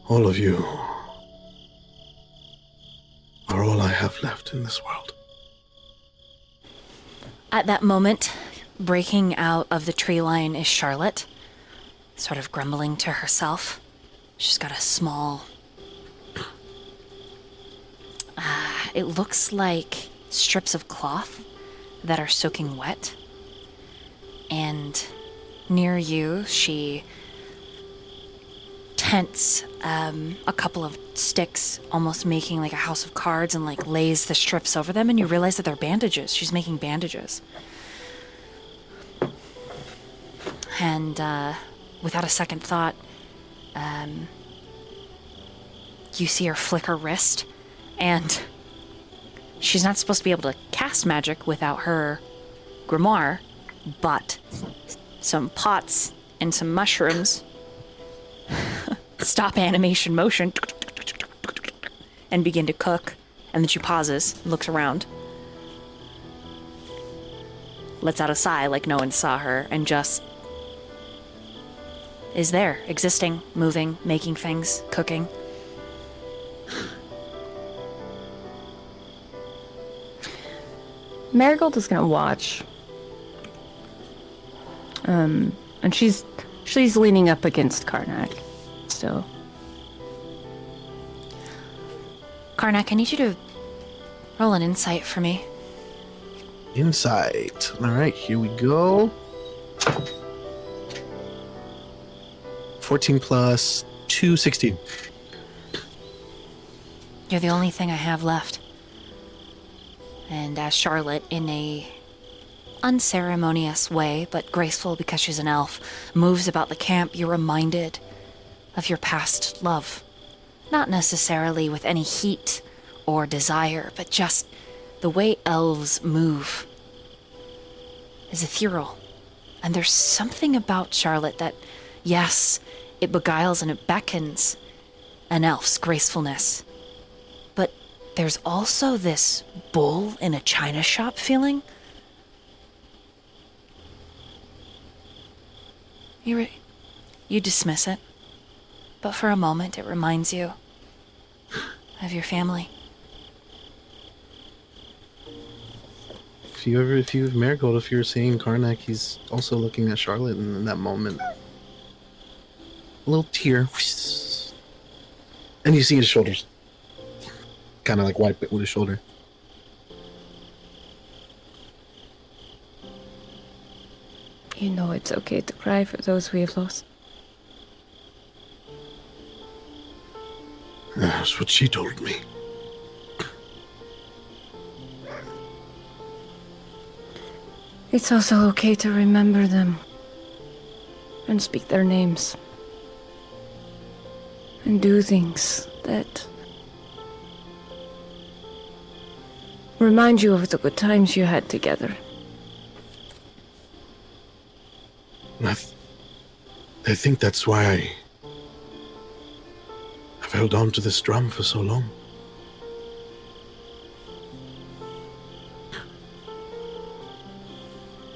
All of you are all I have left in this world. At that moment, breaking out of the tree line is Charlotte, sort of grumbling to herself. She's got a small... it looks like strips of cloth that are soaking wet. And near you, she tents a couple of sticks, almost making like a house of cards, and like lays the strips over them, and you realize that they're bandages. She's making bandages. And without a second thought, you see her flick her wrist, and she's not supposed to be able to cast magic without her grimoire, but some pots and some mushrooms stop animation motion and begin to cook. And then she pauses, looks around, lets out a sigh like no one saw her, and just is there, existing, moving, making things, cooking. Marigold is gonna watch. And she's leaning up against Karnak. So Karnak, I need you to roll an insight for me. Insight. All right, here we go. 14 plus 2, 16. You're the only thing I have left. And as Charlotte, in a unceremonious way, but graceful because she's an elf, moves about the camp, you're reminded of your past love. Not necessarily with any heat or desire, but just the way elves move is ethereal. And there's something about Charlotte that Yes, it beguiles and it beckons. An elf's gracefulness. But there's also this bull in a china shop feeling. You dismiss it, but for a moment it reminds you of your family. If you've Marigold, if you're seeing Karnak, he's also looking at Charlotte, and in that moment, a little tear, and you see his shoulders, kind of like wipe it with his shoulder. You know it's okay to cry for those we have lost. That's what she told me. It's also okay to remember them. And speak their names. And do things that remind you of the good times you had together. I think that's why I've held on to this drum for so long.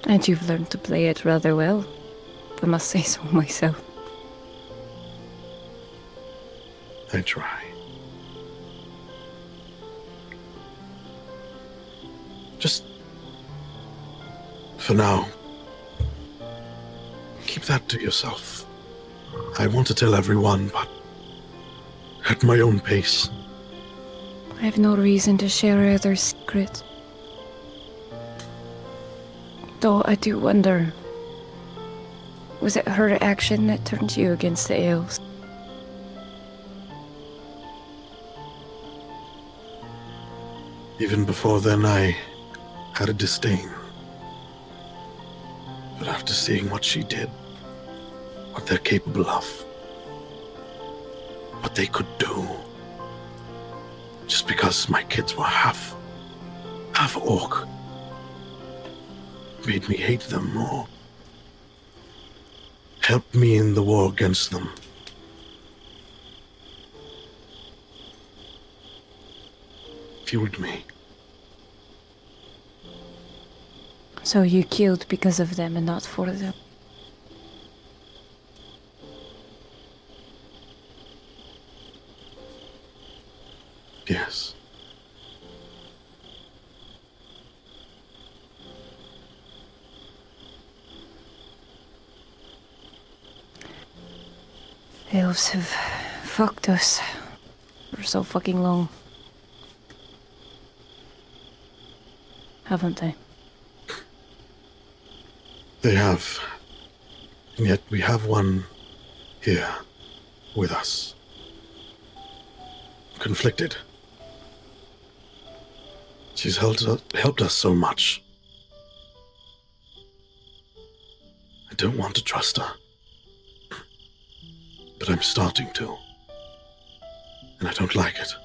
And you've learned to play it rather well, if I must say so myself. I try. Just for now, keep that to yourself. I want to tell everyone, but at my own pace. I have no reason to share other secrets. Though I do wonder, was it her action that turned you against the elves? Even before then, I had a disdain. But after seeing what she did, what they're capable of, what they could do, just because my kids were half orc, made me hate them more. Helped me in the war against them. Fueled me. So you killed because of them and not for them? Yes. The elves have fucked us for so fucking long. Haven't they? They have. And yet we have one here with us. Conflicted. She's helped us so much. I don't want to trust her. But I'm starting to. And I don't like it.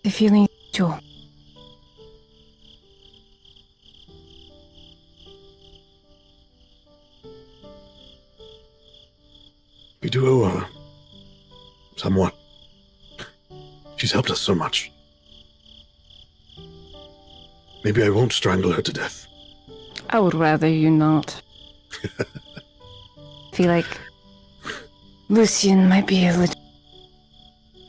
The feeling, Joe. We do owe her. Somewhat. She's helped us so much. Maybe I won't strangle her to death. I would rather you not. Feel like Lucian might be a little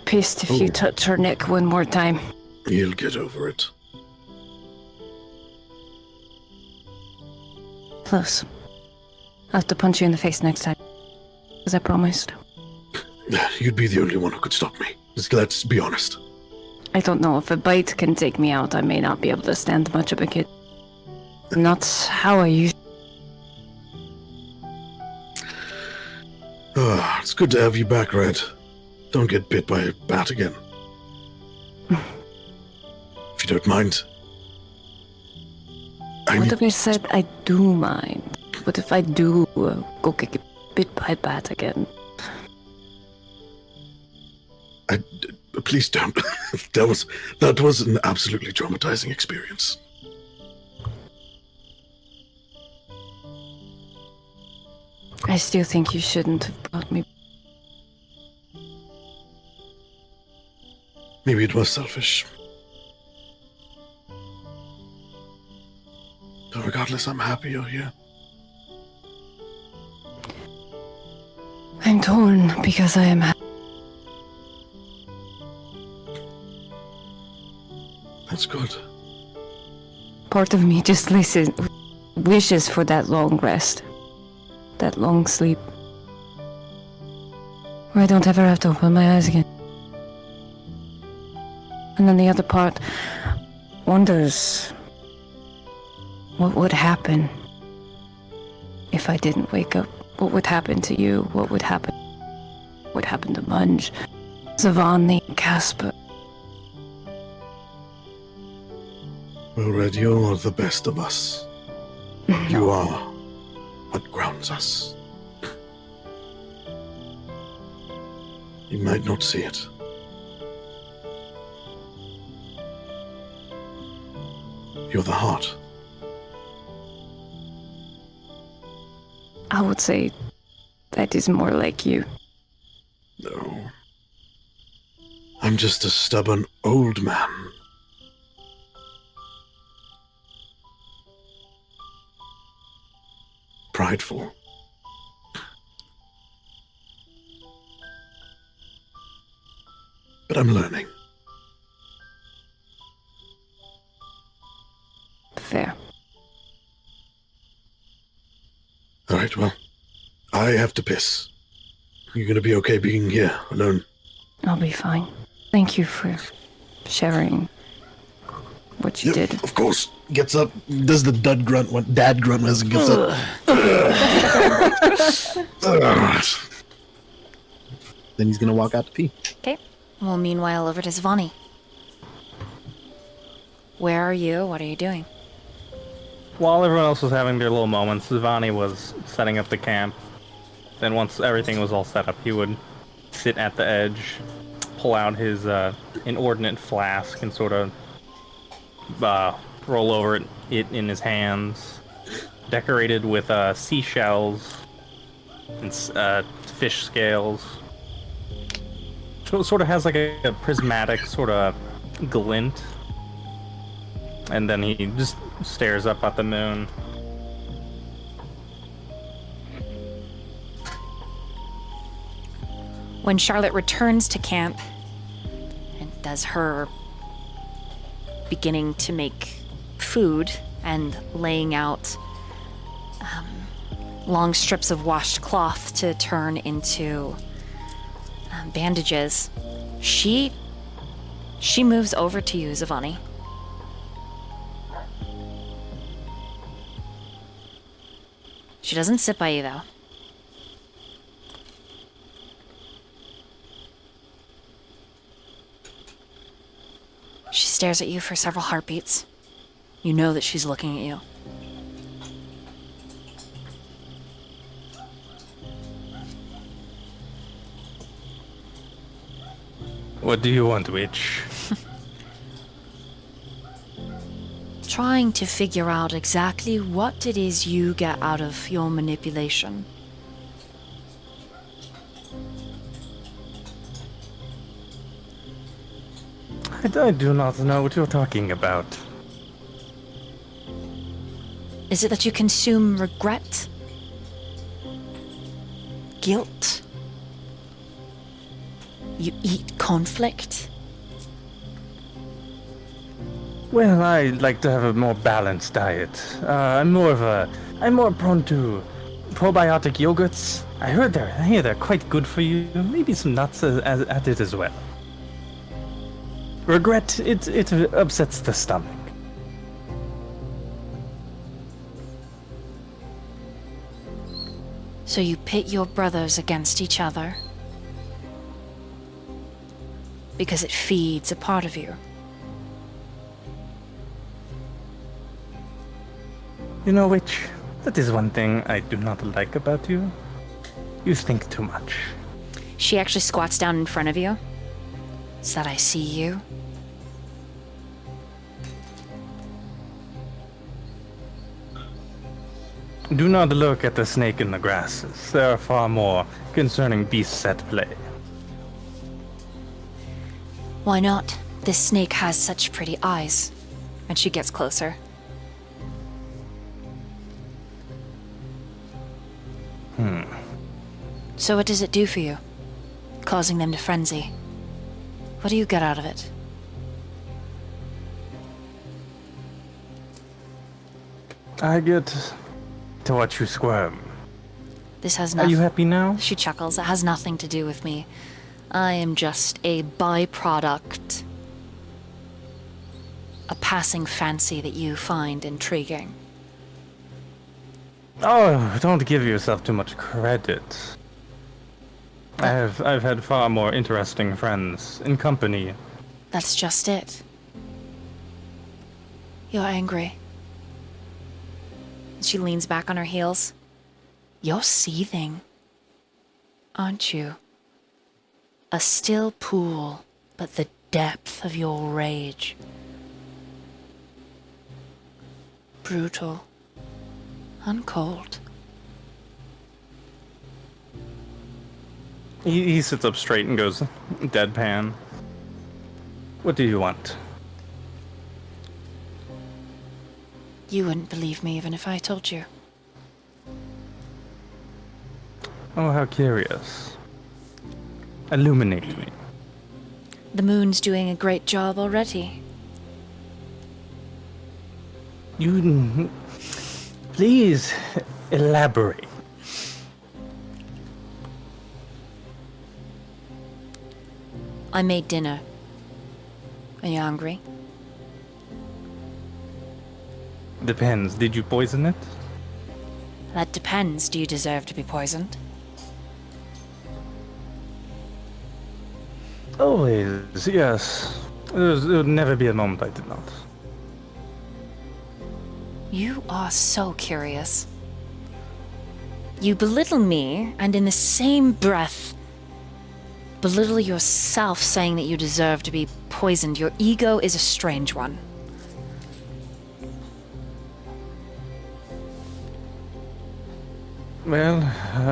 pissed if you touch her neck one more time. He'll get over it. Plus, I'll have to punch you in the face next time. As I promised. You'd be the only one who could stop me. Let's be honest. I don't know, if a bite can take me out, I may not be able to stand much of a kid. Not how I used. It's good to have you back, Red. Don't get bit by a bat again. If you don't mind. What if I said I do mind? What if I do go get bit by a bat again? Please don't. that was an absolutely traumatizing experience. I still think you shouldn't have brought me. Maybe it was selfish. But regardless, I'm happy you're here. I'm torn because I am That's good. Part of me just wishes for that long rest. That long sleep. Where I don't ever have to open my eyes again. And then the other part wonders what would happen if I didn't wake up. What would happen to you? What would happen? What happened to Munge, Zha'Vani, Kasper? Well, Red, you are the best of us. You are what grounds us. You might not see it. You're the heart. I would say that is more like you. No. I'm just a stubborn old man. Prideful. But I'm learning. Fair. All right, well, I have to piss. You're gonna be okay being here alone? I'll be fine. Thank you for sharing what you did. Of course. Gets up, does the dad grunt when gets up. Then he's gonna walk out to pee. Okay. Well, meanwhile, over to Zha'Vani. Where are you? What are you doing? While everyone else was having their little moments, Zha'Vani was setting up the camp. Then once everything was all set up, he would sit at the edge, pull out his inordinate flask, and sort of roll over it in his hands, decorated with seashells and fish scales. So it sort of has like a prismatic sort of glint. And then he just stares up at the moon. When Charlotte returns to camp and does her beginning to make food and laying out long strips of washed cloth to turn into bandages, she moves over to you, Zha'Vani. She doesn't sit by you, though. She stares at you for several heartbeats. You know that she's looking at you. What do you want, witch? Trying to figure out exactly what it is you get out of your manipulation. I do not know what you're talking about. Is it that you consume regret? Guilt? You eat conflict? Well, I like to have a more balanced diet. I'm more prone to probiotic yogurts. I hear they're quite good for you. Maybe some nuts at it as well. Regret, it upsets the stomach. So you pit your brothers against each other? Because it feeds a part of you. You know, witch, that is one thing I do not like about you. You think too much. She actually squats down in front of you so that I see you. Do not look at the snake in the grasses. There are far more concerning beasts at play. Why not? This snake has such pretty eyes. And she gets closer. So what does it do for you? Causing them to frenzy. What do you get out of it? I get to watch you squirm. This has Are nothing. you happy now? She chuckles. It has nothing to do with me. I am just a byproduct. A passing fancy that you find intriguing. Oh, don't give yourself too much credit. I've had far more interesting friends in company. That's just it. You're angry. She leans back on her heels. You're seething, aren't you? A still pool, but the depth of your rage. Brutal and cold. He sits up straight and goes deadpan. What do you want? You wouldn't believe me even if I told you. Oh, how curious. Illuminate me. The moon's doing a great job already. You... Please, elaborate. I made dinner. Are you hungry? Depends. Did you poison it? That depends. Do you deserve to be poisoned? Always, yes. There would never be a moment I did not. You are so curious. You belittle me, and in the same breath, belittle yourself, saying that you deserve to be poisoned. Your ego is a strange one. Well,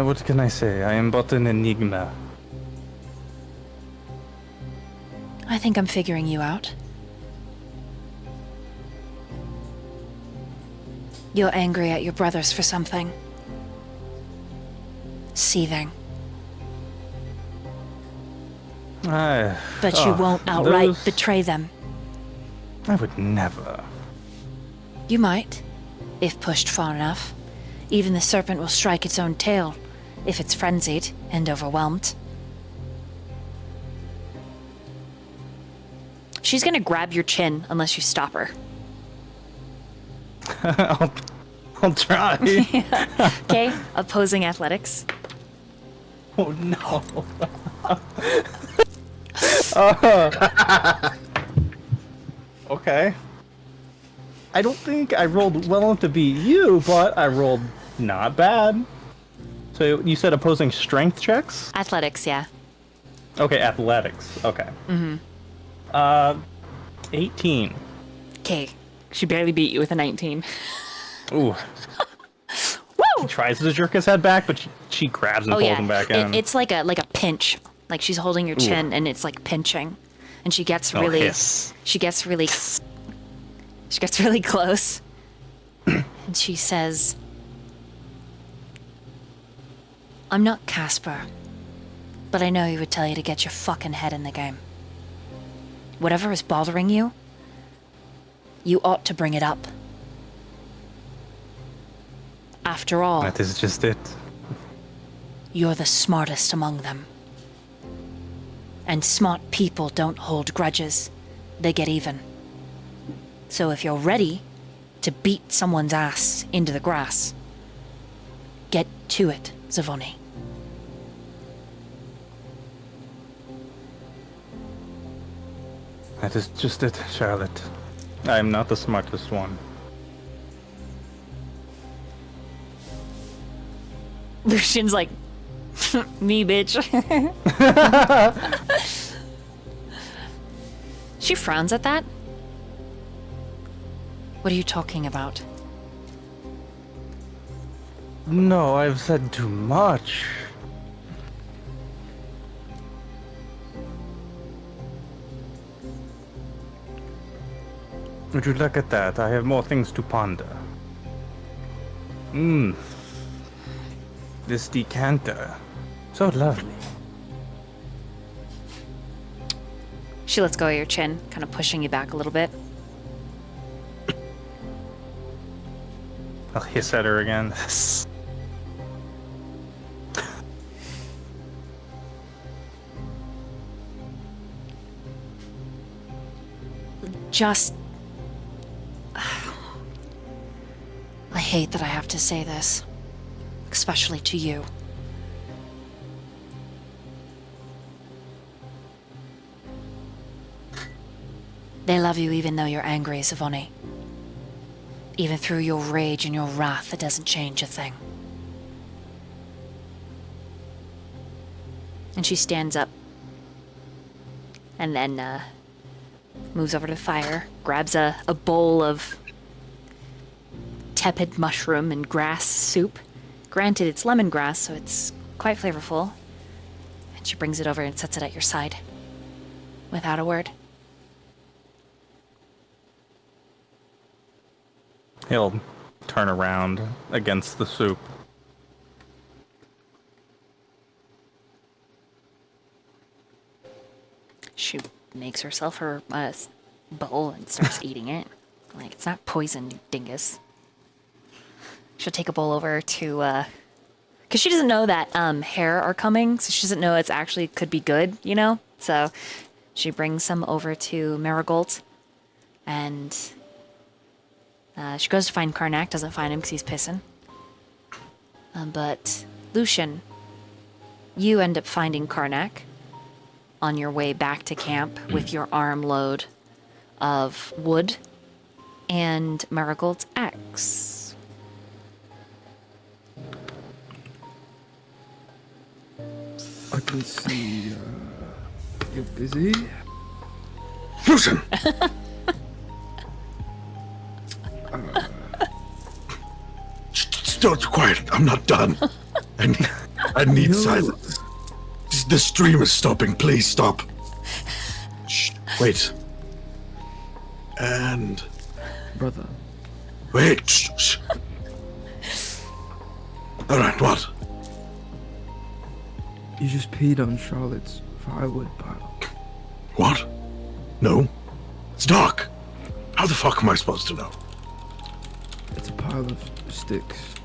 what can I say? I am but an enigma. I think I'm figuring you out. You're angry at your brothers for something. Seething. But you won't outright betray them. I would never. You might, if pushed far enough. Even the serpent will strike its own tail, if it's frenzied and overwhelmed. She's gonna grab your chin unless you stop her. I'll try. Okay, opposing athletics. Oh no. Okay. I don't think I rolled well enough to beat you, but I rolled not bad. So you said opposing strength checks? Athletics, yeah. Okay, athletics. Okay. 18. Okay, she barely beat you with a 19. Ooh. Woo! He tries to jerk his head back, but she grabs and pulls him back in. It's like a pinch. Like she's holding your chin and it's like pinching. And she gets really hiss. she gets really close. And she says, I'm not Kasper, but I know he would tell you to get your fucking head in the game. Whatever is bothering you, you ought to bring it up. After all, That is just it. you're the smartest among them. And smart people don't hold grudges. They get even. So if you're ready to beat someone's ass into the grass, get to it, Zha'Vani. That is just it, Charlotte. I am not the smartest one. Lucian's like, me, bitch. She frowns at that. What are you talking about? No, I've said too much. Would you look at that? I have more things to ponder. This decanter. So lovely. She lets go of your chin, kind of pushing you back a little bit. I'll hiss at her again. Just... I hate that I have to say this, especially to you. They love you even though you're angry, Zha'Vani. Even through your rage and your wrath, it doesn't change a thing. And she stands up. And then, moves over to the fire, grabs a bowl of tepid mushroom and grass soup. Granted, it's lemongrass, so it's quite flavorful. And she brings it over and sets it at your side. Without a word. He'll turn around against the soup. She makes herself her bowl and starts eating it. Like, it's not poison, you dingus. She'll take a bowl over to, because she doesn't know that hair are coming, so she doesn't know it's actually could be good, you know? So she brings some over to Marigold, and she goes to find Karnak, doesn't find him because he's pissing. But Lucian, you end up finding Karnak on your way back to camp with your armload of wood and Marigold's axe. I can see you're busy. Lucian! Still quiet. I'm not done. I need No. silence. The stream is stopping. Please stop. Shh. Wait. And Brother, wait. Shh, shh. All right. What? you just peed on Charlotte's firewood pile. What? No. It's dark. How the fuck am I supposed to know? It's a pile of sticks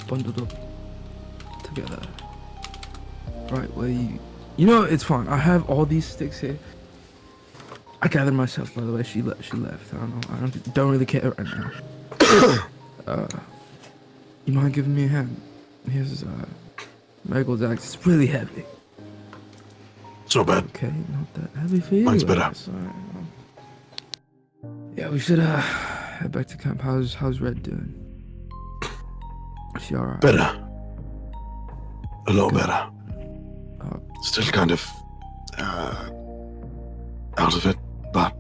bundled up together. Right where you know, it's fine. I have all these sticks here. I gathered myself, by the way. She left. I don't know. I don't really care right now. You mind giving me a hand? Here's Marigold's axe. It's really heavy. It's not bad. Okay, not that heavy for you. Mine's better. That's all right. Yeah, we should head back to camp. How's Red doing? Is she alright? Better. A lot better. Uh, Still kind of out of it, but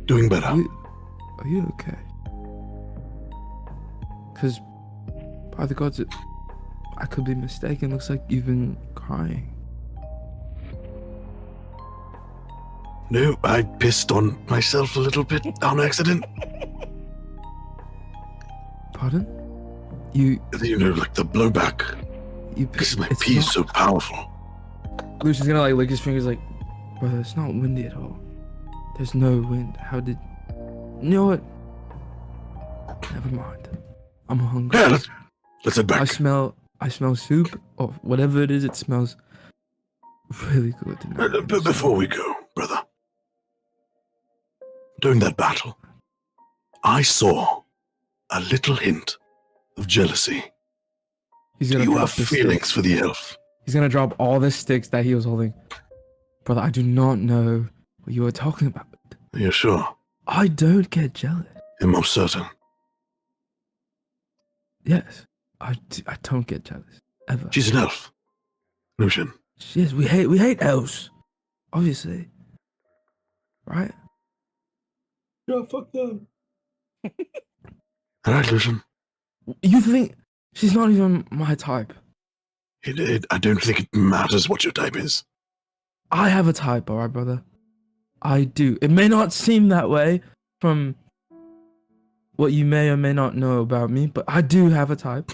doing better. Are you okay? Because by the gods, I could be mistaken. Looks like you've been crying. No, I pissed on myself a little bit on accident. Pardon? You know, like the blowback. Because my pee is so powerful. Lucian's gonna like lick his fingers like, brother, it's not windy at all. There's no wind. How did... You know what? Never mind. I'm hungry. Yeah, let's head back. I smell soup or whatever it is. It smells really good. But before we go, brother, during that battle, I saw a little hint of jealousy. He's gonna You drop have the feelings sticks. for the elf. He's gonna drop all the sticks that he was holding. Brother, I do not know what you were talking about. You're sure? I don't get jealous. I'm most certain. Yes, I don't get jealous ever. She's an elf, Lucian. Yes, we hate elves, obviously, right? Yeah, fuck them. All right, Lucian. You think She's not even my type. I don't think it matters what your type is. I have a type, alright, brother? I do. It may not seem that way from what you may or may not know about me, but I do have a type.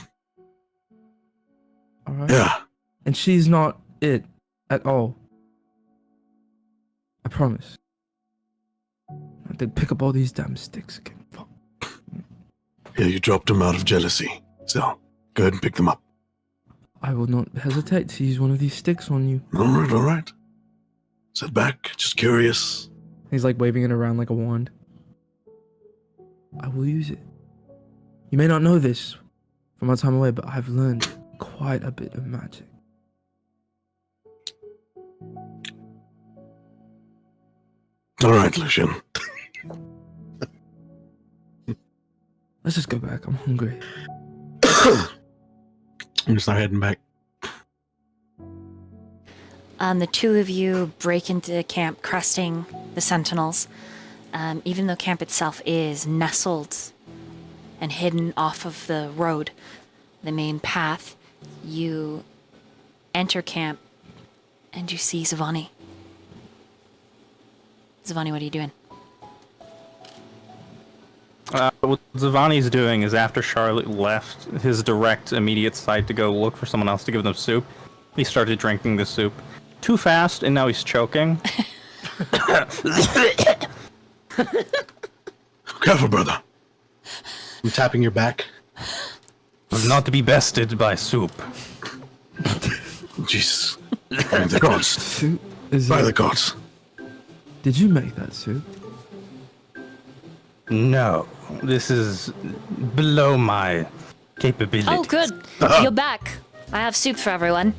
Alright? Yeah. And she's not it at all. I promise. I did pick up all these damn sticks again. Fuck. Yeah, you dropped them out of jealousy. So, go ahead and pick them up. I will not hesitate to use one of these sticks on you. Alright, alright. Sit back, just curious. He's like waving it around like a wand. I will use it. You may not know this from my time away, but I've learned quite a bit of magic. Alright, Lucian. Let's just go back. I'm hungry. I'm gonna start heading back. The two of you break into camp, cresting the sentinels. Even though camp itself is nestled and hidden off of the road, the main path, you enter camp and you see Zha'Vani. Zha'Vani, what are you doing? What Zha'Vani's doing is after Charlotte left his direct immediate site to go look for someone else to give them soup, he started drinking the soup. Too fast, and now he's choking. Careful, brother. I'm tapping your back. Not to be bested by soup. Jesus. By the gods. Soup? Is By it- the gods. Did you make that soup? No, this is below my capability. Oh, good. You're back. I have soup for everyone.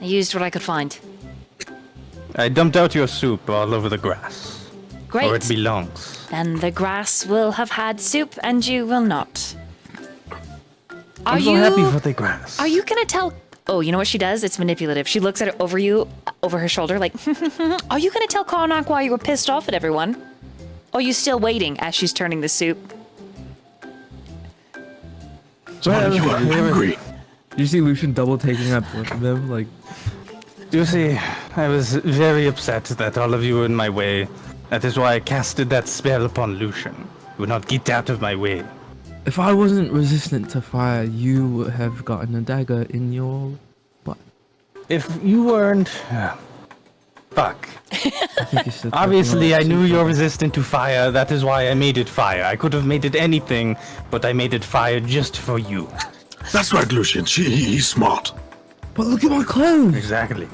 I used what I could find. I dumped out your soup all over the grass. Great. Where it belongs. Then the grass will have had soup and you will not. Are I'm so you happy for the grass. Are you gonna tell? Oh, you know what she does? It's manipulative. She looks at it over you, over her shoulder, like, are you gonna tell Karnak why you were pissed off at everyone? Or are you still waiting as she's turning the soup? Zha'Vani, you are angry. Did you see Lucian double taking up both of them? Like, You see, I was very upset that all of you were in my way. That is why I casted that spell upon Lucian. You would not get out of my way. if I wasn't resistant to fire, you would have gotten a dagger in your butt. If you weren't... fuck. I think you said Obviously, I something knew about you're soup. resistant to fire. That is why I made it fire. I could have made it anything, but I made it fire just for you. That's right, Lucian. He's smart. But look at my clothes! Exactly.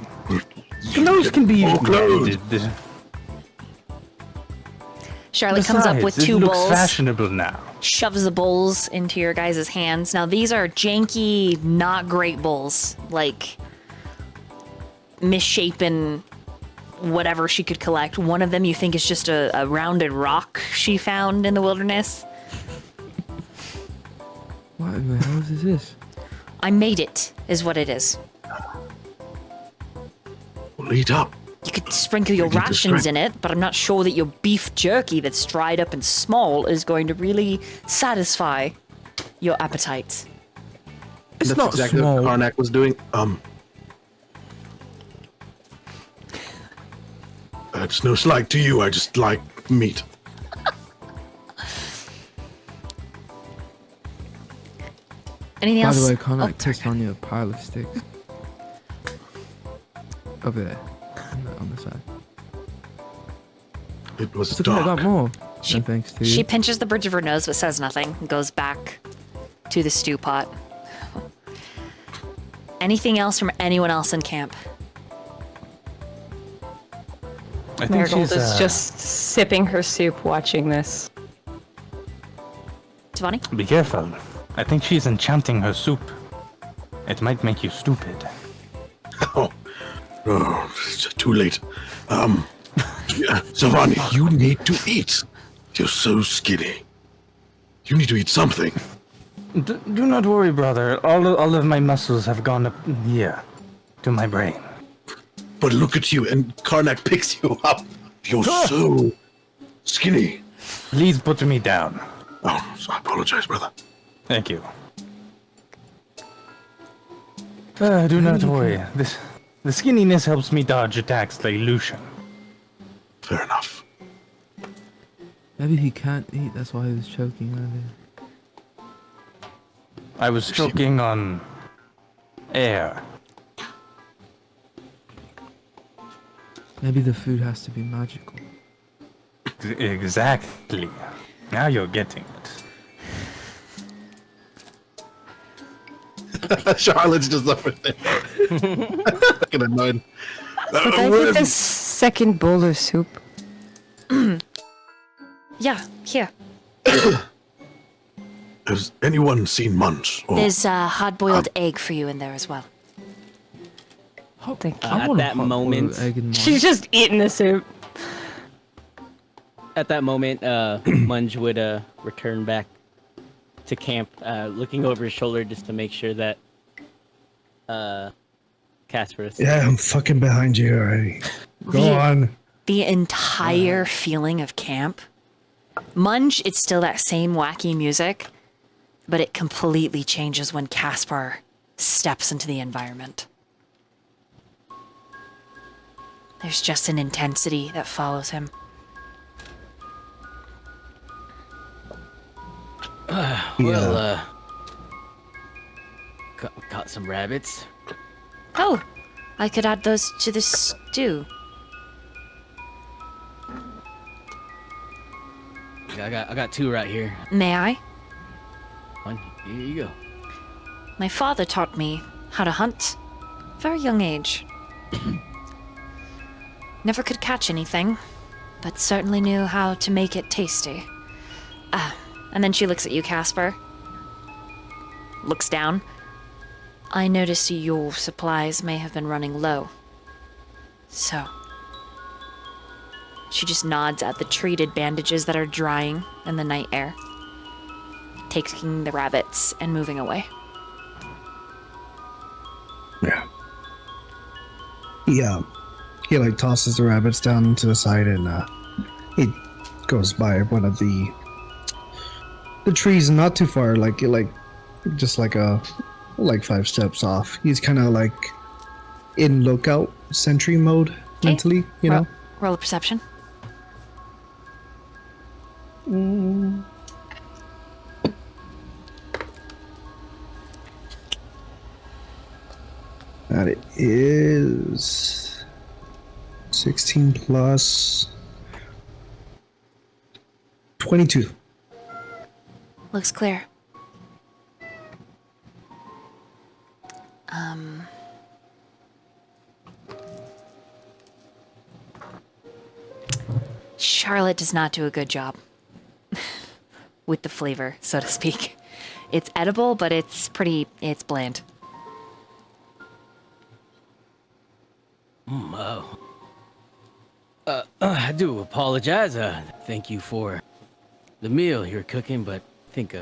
Clothes can be More clothes. edited. Charlotte comes up with Besides, two it looks bowls, fashionable now. shoves the bowls into your guys' hands. Now, these are janky, not great bowls. Like, misshapen, whatever she could collect. One of them you think is just a rounded rock she found in the wilderness. What in the hell is this? I made it, is what it is. Well, eat up. You could sprinkle your Ready to rations strike. in it, but I'm not sure that your beef jerky that's dried up and small is going to really satisfy your appetite. It's That's not exactly small. what Karnak was doing. It's no slight to you. I just like meat. Anything By else? the way, Karnak Oh, pissed on your pile of sticks. Over there. On the side. It was Look, I got dark. more. She- And thanks to She you. pinches the bridge of her nose but says nothing and goes back to the stew pot. Anything else from anyone else in camp? I think Marigold she's, is just sipping her soup watching this. Zha'Vani? Be careful. I think she's enchanting her soup. It might make you stupid. Oh, it's too late. Yeah, Zha'Vani, you need to eat. You're so skinny. You need to eat something. Do not worry, brother. All of my muscles have gone up here, to my brain. But look at you, and Karnak picks you up. You're so skinny. Please put me down. Oh, so I apologize, brother. Thank you. Do not worry. The skinniness helps me dodge attacks like Lucian. Fair enough. Maybe he can't eat, that's why he was choking earlier. I was choking on air. Maybe the food has to be magical. Exactly. Now you're getting it. Charlotte's just over there. Fucking annoyed. Could I get this second bowl of soup? Yeah, here. Has anyone seen Munge? Or There's a hard-boiled egg for you in there as well. Thank you. I At want a that hot-boiled moment- egg in mine. She's just eating the soup. At that moment, Munge would return back to camp, looking over his shoulder just to make sure that Kasper is. Yeah, I'm fucking behind you already. Go The- on. The entire feeling of camp. Munge, it's still that same wacky music, but it completely changes when Kasper steps into the environment. There's just an intensity that follows him. Well, caught some rabbits. Oh, I could add those to the stew. I got two right here. May I? One, here you go. My father taught me how to hunt. Very young age. Never could catch anything, but certainly knew how to make it tasty. And then she looks at you, Kasper. Looks down. I notice your supplies may have been running low. So. She just nods at the treated bandages that are drying in the night air, taking the rabbits and moving away. Yeah. He like tosses the rabbits down to the side and he goes by one of the trees not too far, like just like 5 steps off. He's kind of like in lookout sentry mode mentally, you know. Roll a perception. That it is 16 plus 22. Looks clear. Charlotte does not do a good job with the flavor, so to speak. It's edible, but it's bland. I do apologize. Thank you for the meal you're cooking, but I think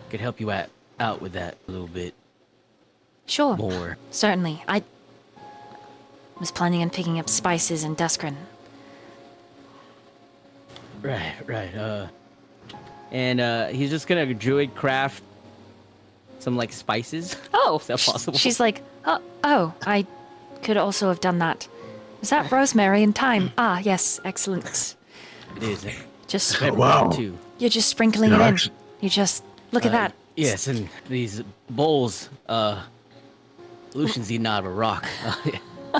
could help you out with that a little bit Sure. more. Certainly. I was planning on picking up spices in Duskren. Right. And he's just gonna druid craft some like spices. Oh, Is that possible? She's like, oh, I could also have done that. Was that rosemary and thyme? Ah, yes, excellent. It is. Just Peppermint wow. too. you're just sprinkling You it know, in. actually- You just look at that. Yes, and these bowls. Lucian's eating out of a rock.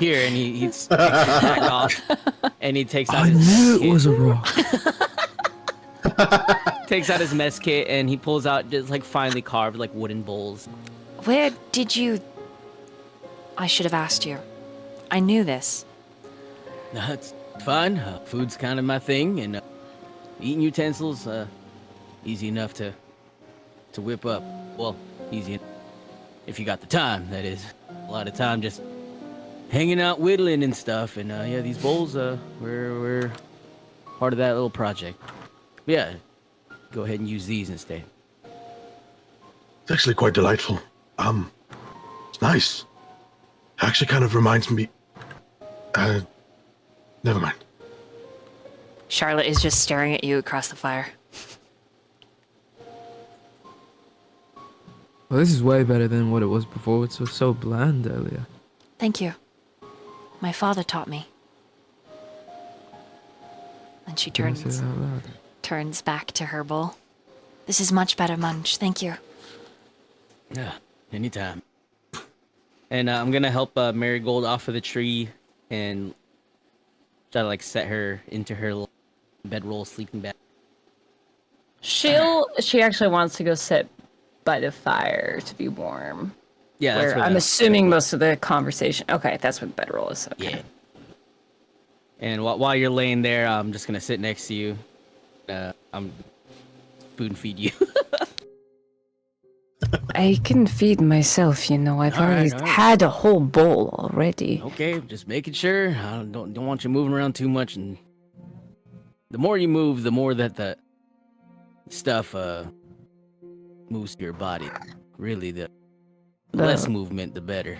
Here, and he's back off, and he takes out I his knew mess it kit. was a rock. Takes out his mess kit, and he pulls out just like finely carved like wooden bowls. Where did you... I should have asked you. I knew this. That's fine. Food's kind of my thing, and eating utensils, easy enough to whip up. Well, easy if you got the time. That is, a lot of time just hanging out whittling and stuff. And yeah, these bowls, we're part of that little project. Yeah, go ahead and use these instead. It's actually quite delightful. It's nice. Actually kind of reminds me... never mind. Charlotte is just staring at you across the fire. Well, this is way better than what it was before. It was so bland earlier. Thank you. My father taught me. And she Did I say that out loud? turns back to her bowl. This is much better, Munge. Thank you. Yeah, anytime. And I'm gonna help Marigold off of the tree and try to like set her into her little bedroll sleeping bag. She actually wants to go sit by the fire to be warm. Yeah, that's Where where I'm the assuming bedroll- most of the conversation. Okay, that's what the bedroll is. Okay. Yeah. And while you're laying there, I'm just gonna sit next to you. I'm spoon feed you. I can feed myself, you know. I've All right, already all right. had a whole bowl already. Okay, just making sure. I don't want you moving around too much, and the more you move, the more that the stuff moves to your body. Really, the less movement, the better.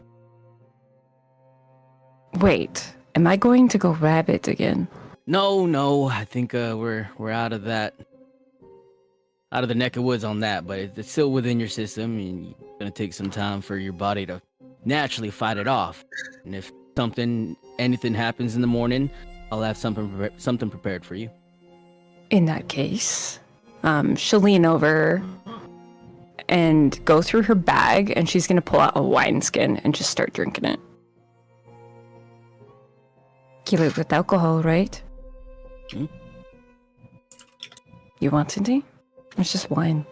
Wait, am I going to go rabbit again? No, I think we're out of that, out of the neck of woods on that. But it's still within your system, and it's gonna take some time for your body to naturally fight it off. And if anything happens in the morning, I'll have something prepared for you. In that case, she'll lean over and go through her bag, and she's gonna pull out a wineskin and just start drinking it. Kill it with alcohol, right? Hmm? You want any? It's just wine.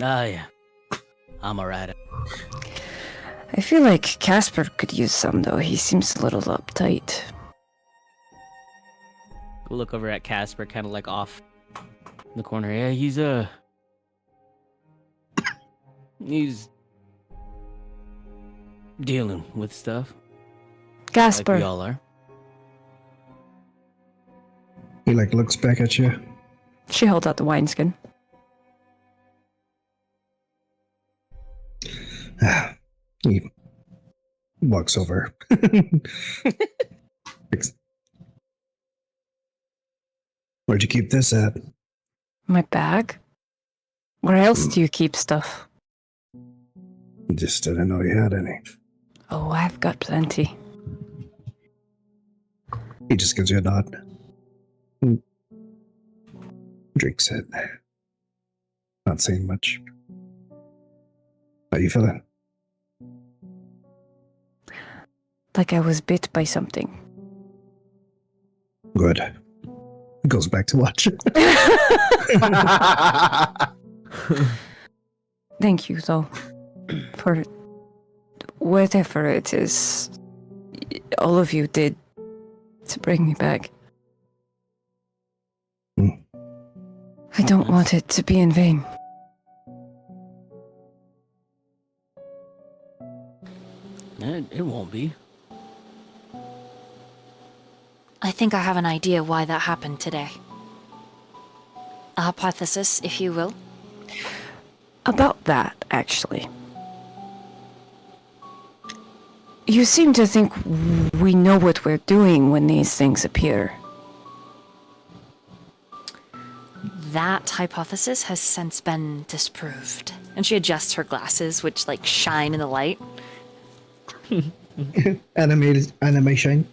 Ah, yeah, I'm alright. I feel like Kasper could use some, though. He seems a little uptight. Go look over at Kasper, kind of like off in the corner. Yeah, he's dealing with stuff like Kasper, we all are. He like looks back at you. she holds out the wineskin. He walks over. Where'd you keep this at? My bag? Where else do you keep stuff? Just didn't know you had any. Oh, I've got plenty. He just gives you a nod. Drinks it. Not saying much. How you feeling? Like I was bit by something. Good. He goes back to watch. Thank you, though, for whatever it is all of you did to bring me back. I don't want it to be in vain. It won't be. I think I have an idea why that happened today. A hypothesis, if you will. About that, actually. You seem to think we know what we're doing when these things appear. That hypothesis has since been disproved. And she adjusts her glasses, which like shine in the light. Animation.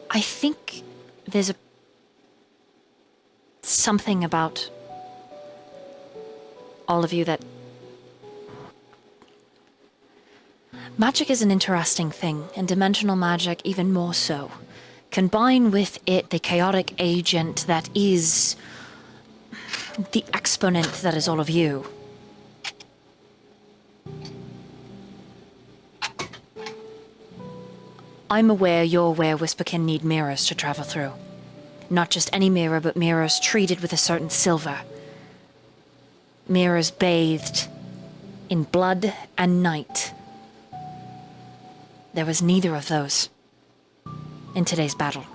I think there's something about all of you that magic is an interesting thing, and dimensional magic even more so. Combine with it the chaotic agent that is the exponent that is all of you. I'm aware you're aware Whisperkin need mirrors to travel through. Not just any mirror, but mirrors treated with a certain silver. Mirrors bathed in blood and night. There was neither of those in today's battle.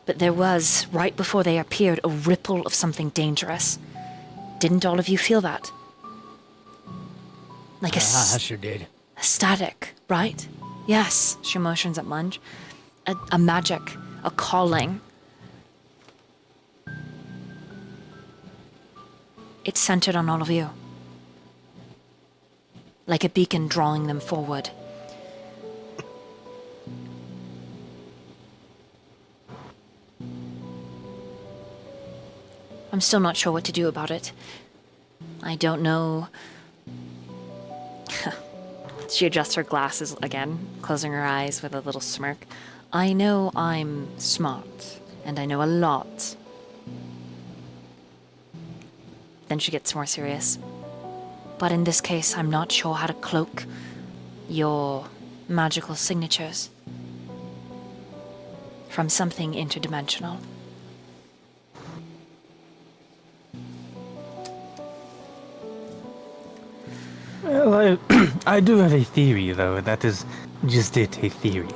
But there was, right before they appeared, a ripple of something dangerous. Didn't all of you feel that? Like I sure did. a static, right? Yes, she motions at Munge. a magic, a calling. It's centered on all of you. Like a beacon drawing them forward. I'm still not sure what to do about it. I don't know. She adjusts her glasses again, closing her eyes with a little smirk. I know I'm smart, and I know a lot. Then she gets more serious. But in this case, I'm not sure how to cloak your magical signatures from something interdimensional. Well, I do have a theory, though. That is just it, a theory.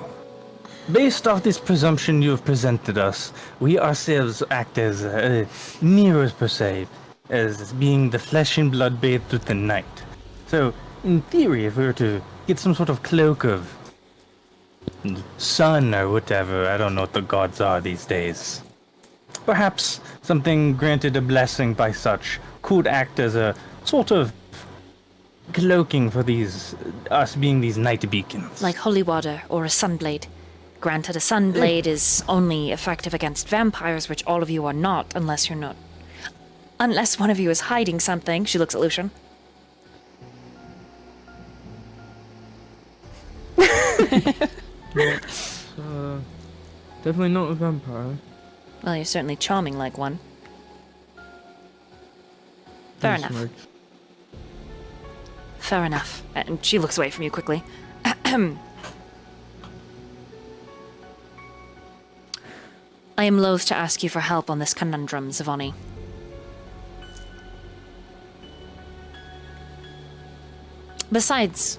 Based off this presumption you have presented us, we ourselves act as mirrors, per se, as being the flesh and blood bathed with the night. So, in theory, if we were to get some sort of cloak of sun or whatever, I don't know what the gods are these days. Perhaps something granted a blessing by such could act as a sort of cloaking for us being these night beacons. Like holy water or a sunblade. Granted, a sunblade is only effective against vampires, which all of you are not, unless you're not. Unless one of you is hiding something. She looks at Lucian. Definitely not a vampire. Well, you're certainly charming like one. Fair enough. Smirk. Fair enough. And she looks away from you quickly. I am loath to ask you for help on this conundrum, Zha'Vani. Besides,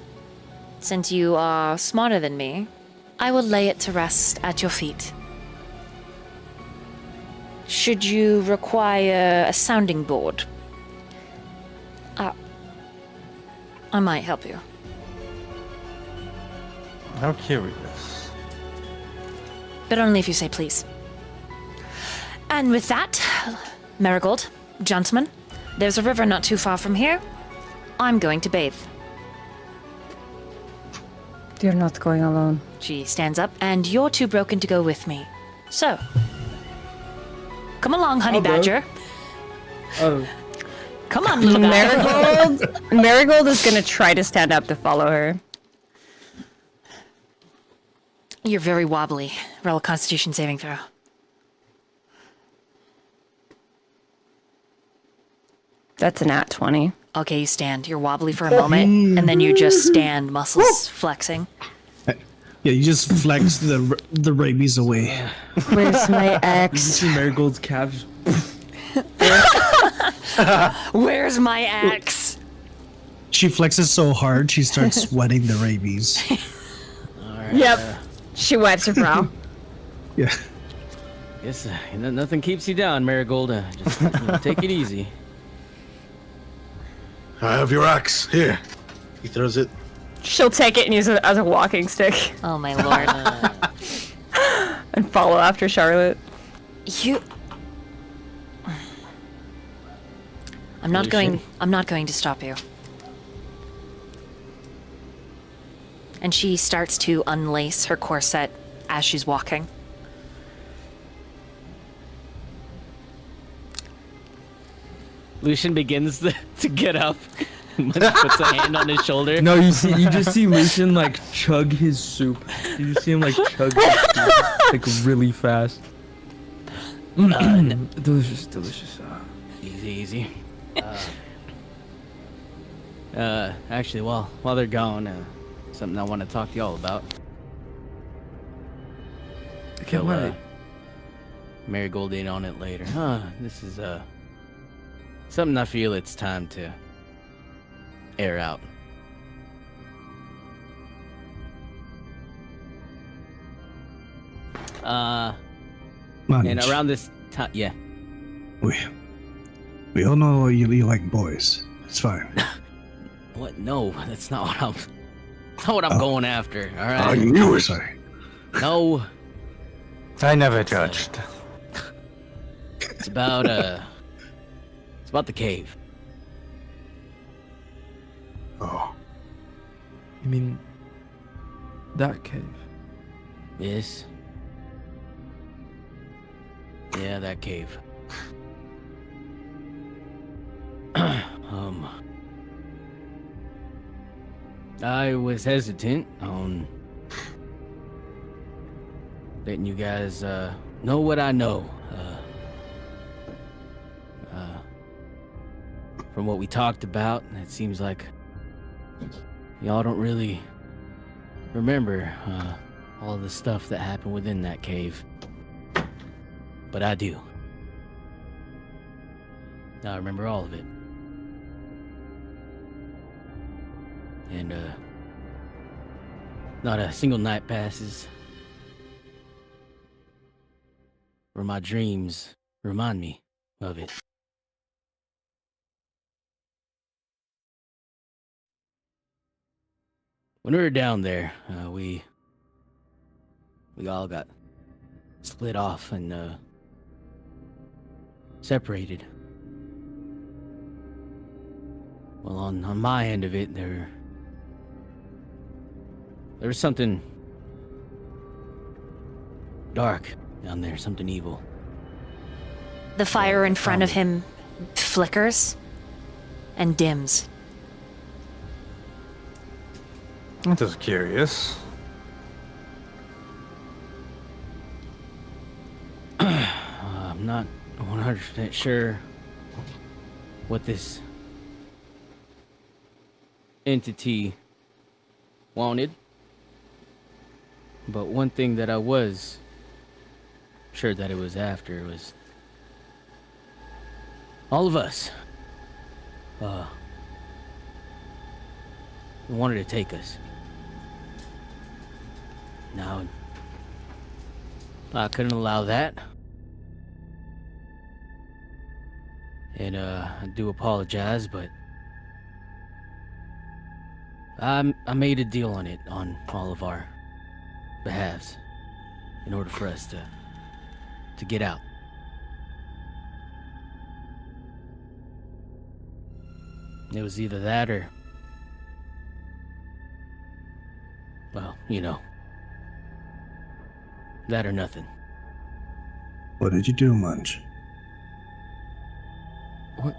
since you are smarter than me, I will lay it to rest at your feet. Should you require a sounding board, I might help you. How curious. But only if you say please. And with that, Marigold, gentlemen, there's a river not too far from here. I'm going to bathe. You're not going alone. She stands up, and you're too broken to go with me. So, come along, honey I'll go. badger. Oh, Come on, little guy. Marigold is gonna try to stand up to follow her. You're very wobbly. Roll a Constitution saving throw. That's a nat 20. Okay, you stand. You're wobbly for a moment, and then you just stand, muscles flexing. Yeah, you just flex the rabies away. Where's my you ex? see Marigold's calves. Where's my axe? She flexes so hard, she starts sweating the rabies. Yep. She wipes her brow. Yeah. Guess nothing keeps you down, Marigold. Just take it easy. I have your axe. Here. He throws it. She'll take it and use it as a walking stick Oh my lord. and follow after Charlotte. You... I'm not going to stop you. And she starts to unlace her corset as she's walking. Lucian begins to get up. Puts a hand on his shoulder. No, you just see Lucian like chug his soup. You just see him like chug his soup like really fast. Delicious, delicious. Easy. Actually, while they're gone, something I want to talk to y'all about. I can't wait. Marigold in on it later. This is something I feel it's time to air out. Munge, And around this time, yeah. we all know you like boys. It's fine. What? No, that's not what I'm going after. All I right. knew it. Sorry. No, I never judged. It's about the cave. Oh, You mean that cave? Yes. Yeah, that cave. I was hesitant on letting you guys know what I know. From what we talked about, it seems like y'all don't really remember all the stuff that happened within that cave. But I do. I remember all of it. And not a single night passes where my dreams remind me of it. When we were down there, we all got split off and separated. Well, on my end of it, there was something dark down there, something evil. The fire in front of him flickers and dims. I'm just curious. I'm not 100% sure what this entity wanted, but one thing that I was sure that it was after was all of us. It wanted to take us. Now, I couldn't allow that. And I do apologize, but I made a deal on it on all of our behalves in order for us to get out. It was either that or, well, you know, that or nothing. What did you do, Munge? What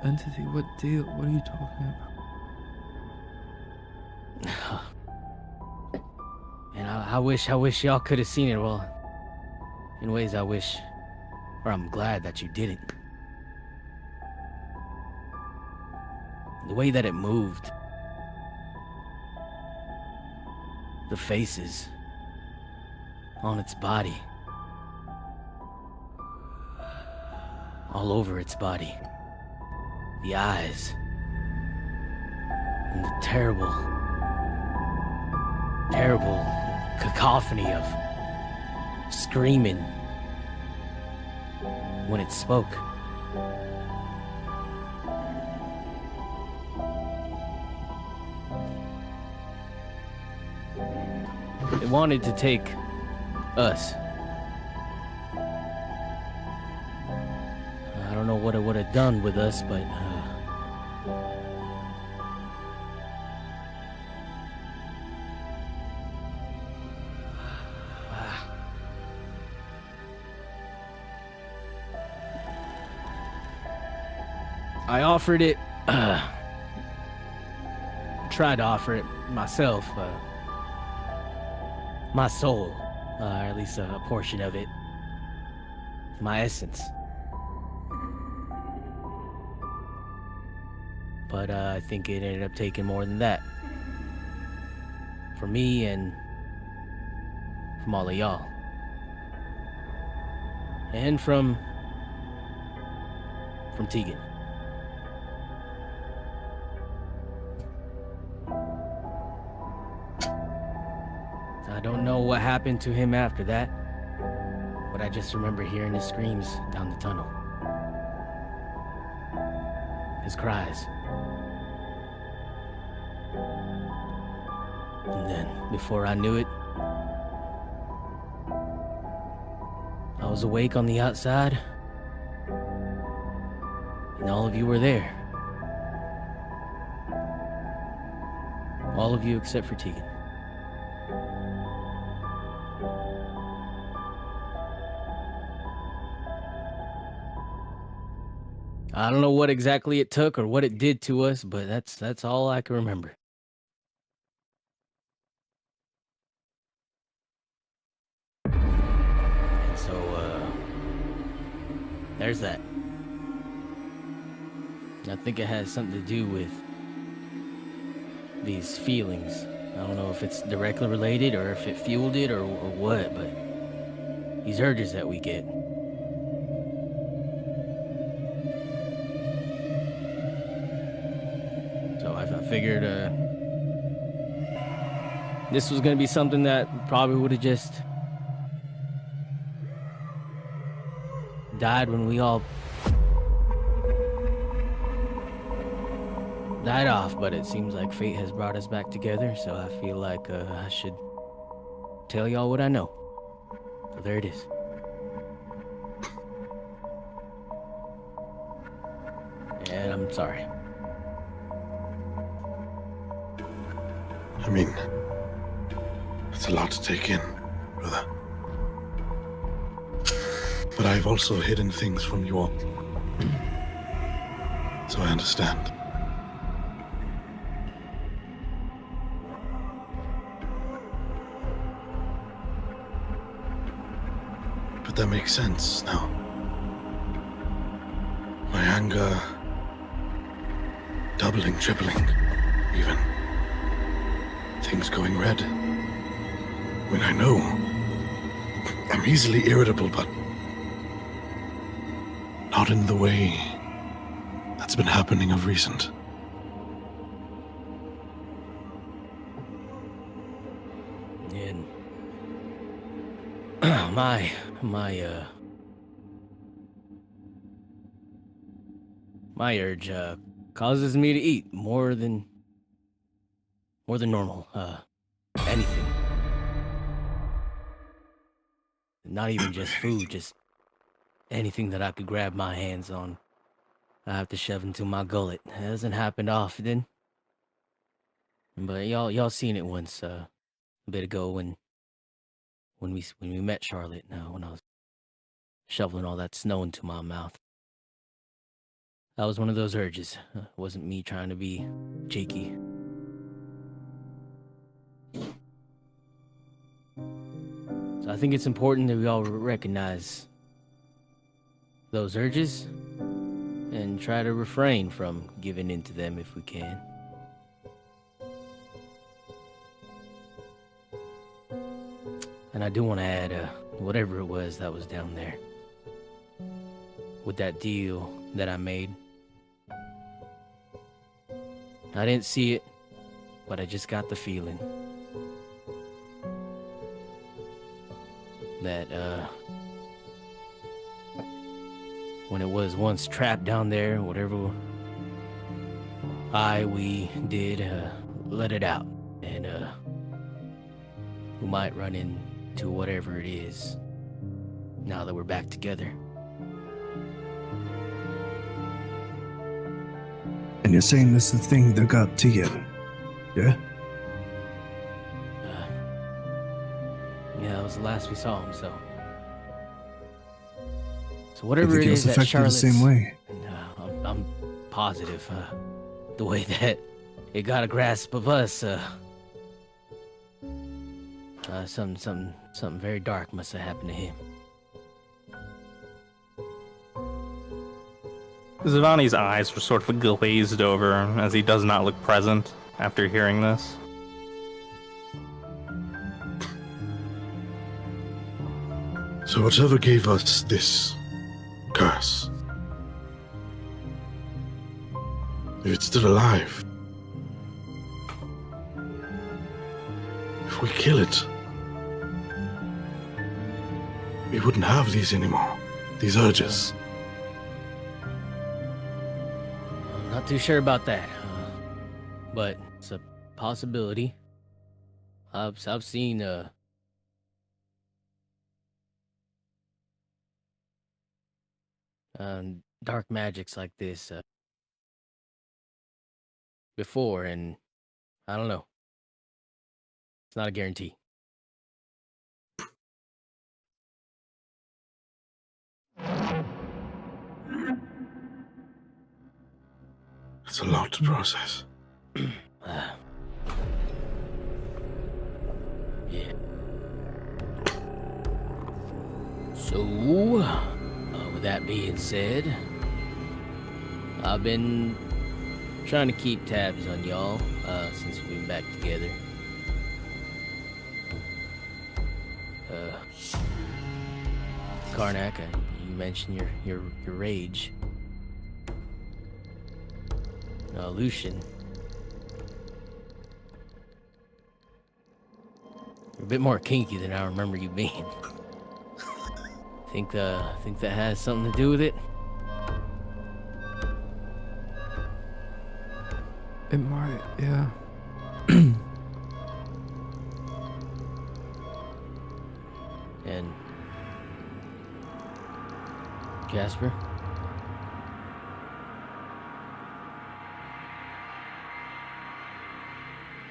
entity? What deal? What are you talking about? And I wish y'all could have seen it. Well, in ways I wish, or I'm glad that you didn't. The way that it moved. The faces on its body. All over its body. The eyes. And the terrible cacophony of screaming when it spoke. It wanted to take us. I don't know what it would have done with us, but I offered it, tried to offer it myself, my soul, or at least a portion of it, my essence. But I think it ended up taking more than that. From me and from all of y'all. And from Tegan. I don't know what happened to him after that, but I just remember hearing his screams down the tunnel. His cries. And then, before I knew it, was awake on the outside, and all of you were there. All of you except for Tegan. I don't know what exactly it took or what it did to us, but that's all I can remember. And so, there's that. I think it has something to do with these feelings. I don't know if it's directly related or if it fueled it or what, but these urges that we get. So I figured this was going to be something that probably would have just died when we all died off, but it seems like fate has brought us back together, so I feel like I should tell y'all what I know. So there it is. And I'm sorry. I mean, it's a lot to take in, brother. But I've also hidden things from you all. So I understand. But that makes sense now. My anger doubling, tripling, even. Things going red. I mean, I know I'm easily irritable, but not in the way that's been happening of recent. And my urge causes me to eat more than normal. Anything. Not even just food, just anything that I could grab my hands on. I have to shove into my gullet. It doesn't happen often. But y'all seen it once a bit ago when we met Charlotte, when I was shoveling all that snow into my mouth. That was one of those urges. It wasn't me trying to be cheeky. So I think it's important that we all recognize those urges and try to refrain from giving into them if we can. And I do want to add, whatever it was that was down there, with that deal that I made. I didn't see it, but I just got the feeling that when it was once trapped down there, whatever we did, let it out, and we might run into whatever it is now that we're back together. And you're saying this is the thing that got to you, yeah? Yeah, that was the last we saw him, so whatever I think it he is was that affected the Charlotte's... same way. And, I'm positive, the way that it got a grasp of us, something very dark must have happened to him. Zha'Vani's eyes were sort of glazed over as he does not look present after hearing this. So whatever gave us this curse, if it's still alive, if we kill it, we wouldn't have these anymore, these urges. I'm not too sure about that, but it's a possibility. I've seen dark magics like this before, and I don't know. It's not a guarantee. It's a lot to process. Yeah. So, with that being said, I've been trying to keep tabs on y'all since we've been back together. Karnak, you mentioned your rage. Lucian, you're a bit more kinky than I remember you being. Think that has something to do with it? It might, yeah. And Kasper?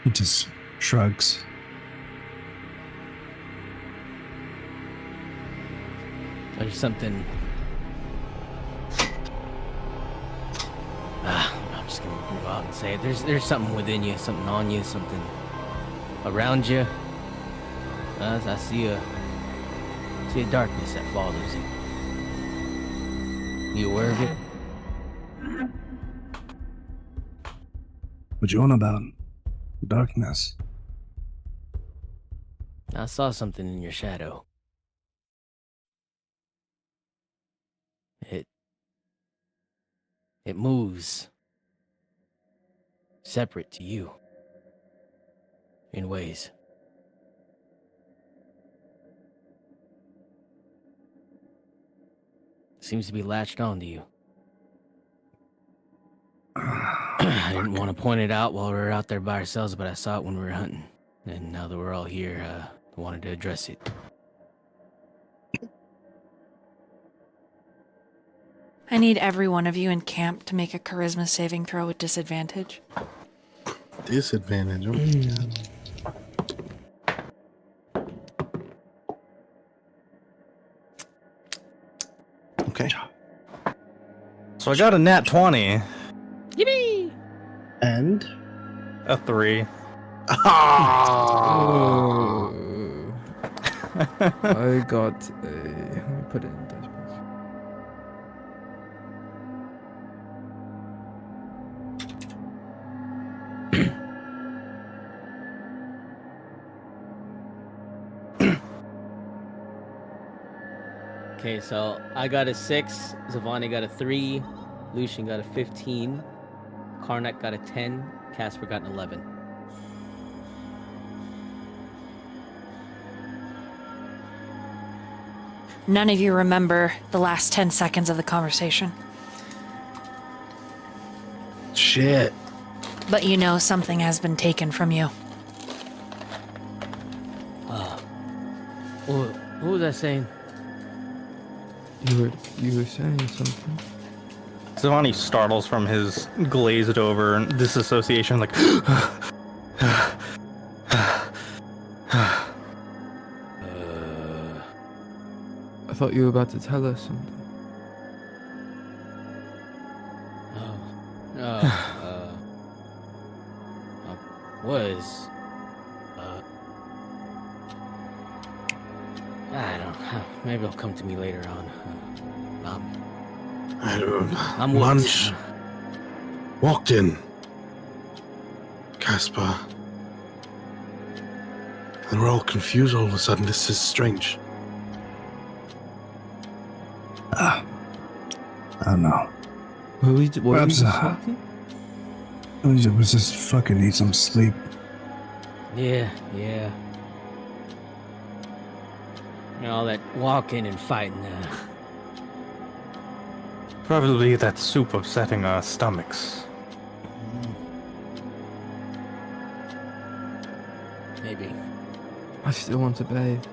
He just shrugs. There's something. I'm just gonna move out and say it. There's something within you, something on you, something around you. I see a darkness that follows you. You aware of it? What you on about? Darkness. I saw something in your shadow. It moves separate to you in ways. Seems to be latched onto you. I didn't want to point it out while we were out there by ourselves, but I saw it when we were hunting. And now that we're all here, I wanted to address it. I need every one of you in camp to make a charisma saving throw with disadvantage. Disadvantage. Oh my God. Okay. So I got a nat 20. Yippee! And? A 3. Oh. I got a. Let me put it in dice. Okay, so I got a 6, Zha'Vani got a 3, Lucian got a 15, Karnak got a 10, Kasper got an 11. None of you remember the last 10 seconds of the conversation, Shit. but you know something has been taken from you. What was I saying? You were saying something. Zha'Vani startles from his glazed over disassociation, like. I thought you were about to tell us something. I don't know. Maybe it'll come to me later on. I'm Munch walked in. Kasper. And we're all confused all of a sudden. This is strange. I don't know. Were we Perhaps, talking? I was just fucking need some sleep. Yeah. You know, all that walking and fighting. Probably that soup upsetting our stomachs. Maybe. I still want to bathe.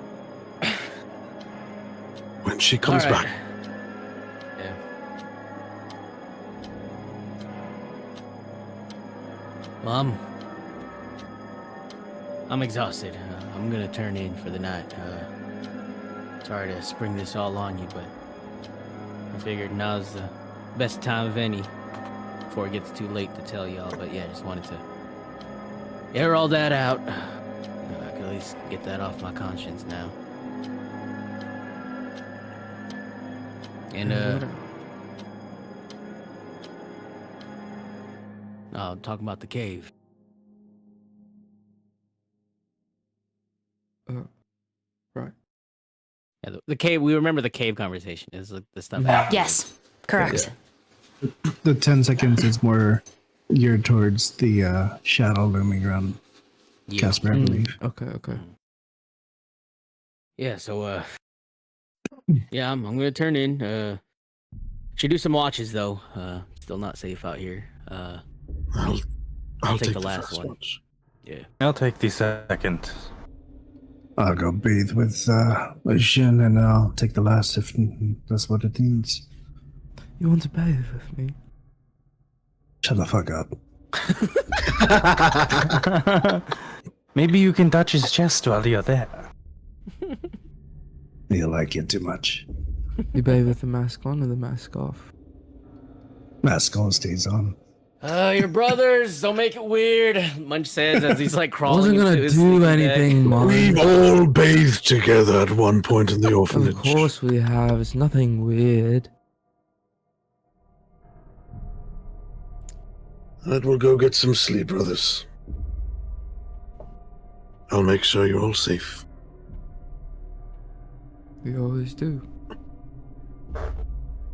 When she comes All right. back, Yeah. Well, I'm exhausted. I'm gonna turn in for the night. Sorry to spring this all on you, but I figured now's the best time of any before it gets too late to tell y'all. But yeah, just wanted to air all that out. I can at least get that off my conscience now. And I'll talk about the cave. Right. Yeah, the cave. We remember the cave conversation. Is the stuff. Yes, correct. The 10 seconds is more geared towards the shadow looming around Yeah. Kasper, I believe. Okay. Yeah. So yeah, I'm gonna turn in. Should do some watches though. Still not safe out here. I'll take take the the last first one. watch. Yeah. I'll take the second. I'll go bathe with Lucian and I'll take the last if that's what it needs. You want to bathe with me? Shut the fuck up. Maybe you can touch his chest while you're there. You like it too much. You bathe with the mask on or the mask off? Mask on stays on. Your brothers, don't make it weird. Munch says as he's like I crawling. wasn't gonna into his do sleeping anything, bag. Mom. We've all bathed together at one point in the orphanage. Of course we have. It's nothing weird. That will go get some sleep, brothers. I'll make sure you're all safe. We always do.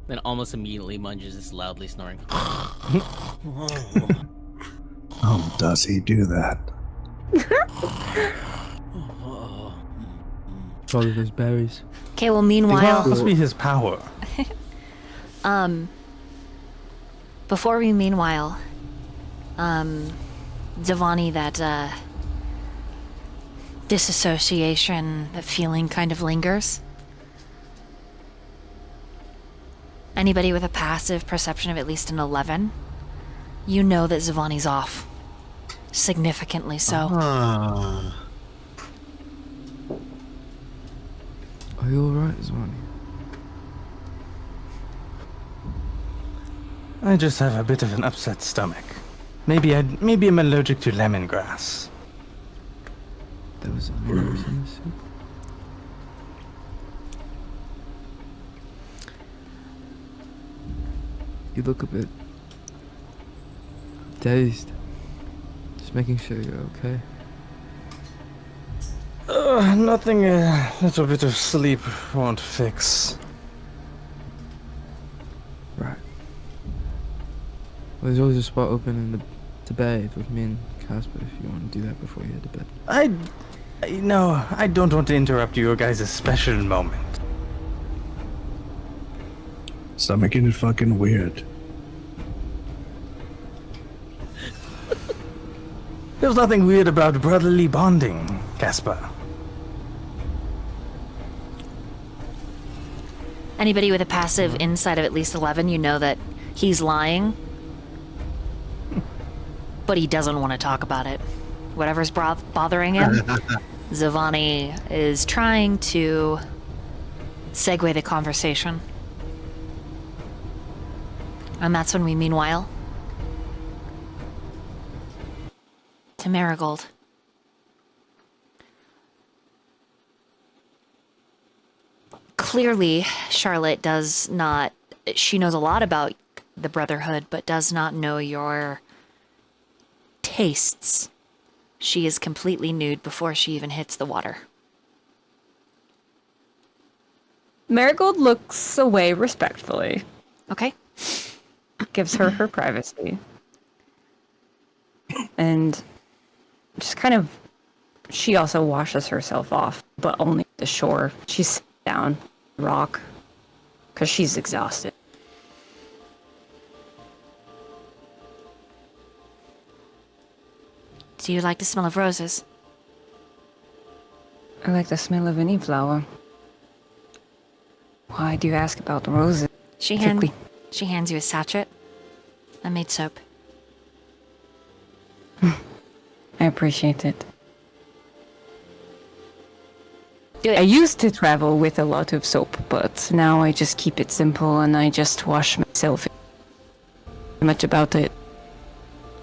Then almost immediately, Munch is just loudly snoring. Oh, does he do that? Follow those berries. Okay, well, Well, meanwhile, must be his power. before we meanwhile, Zha'Vani, that disassociation, that feeling kind of lingers. Anybody with a passive perception of at least an 11, you know that Zha'Vani's off. Significantly so. Ah. Are you alright, Zha'Vani? I just have a bit of an upset stomach. Maybe I'm allergic to lemongrass. There was onions in the soup. You look a bit dazed. Just making sure you're okay. Nothing a little bit of sleep won't fix. Right. Well, there's always a spot open in to bathe with me and Kasper if you want to do that before you head to bed. No, I don't want to interrupt your guys' special moment. Stop making it fucking weird. There's nothing weird about brotherly bonding, Kasper. Anybody with a passive inside of at least 11, you know that he's lying, but he doesn't want to talk about it. Whatever's bothering him, Zha'Vani is trying to segue the conversation. And that's when we, meanwhile, to Marigold. Clearly, Charlotte does not... She knows a lot about the Brotherhood, but does not know your tastes. She is completely nude before she even hits the water. Marigold looks away respectfully. Okay? Gives her her privacy. And just kind of... She also washes herself off, but only at the shore. She sits down, rock, because she's exhausted. Do you like the smell of roses? I like the smell of any flower. Why do you ask about the roses? She hands you a sachet. I made soap. I appreciate it. Good. I used to travel with a lot of soap, but now I just keep it simple and I just wash myself. Much about it.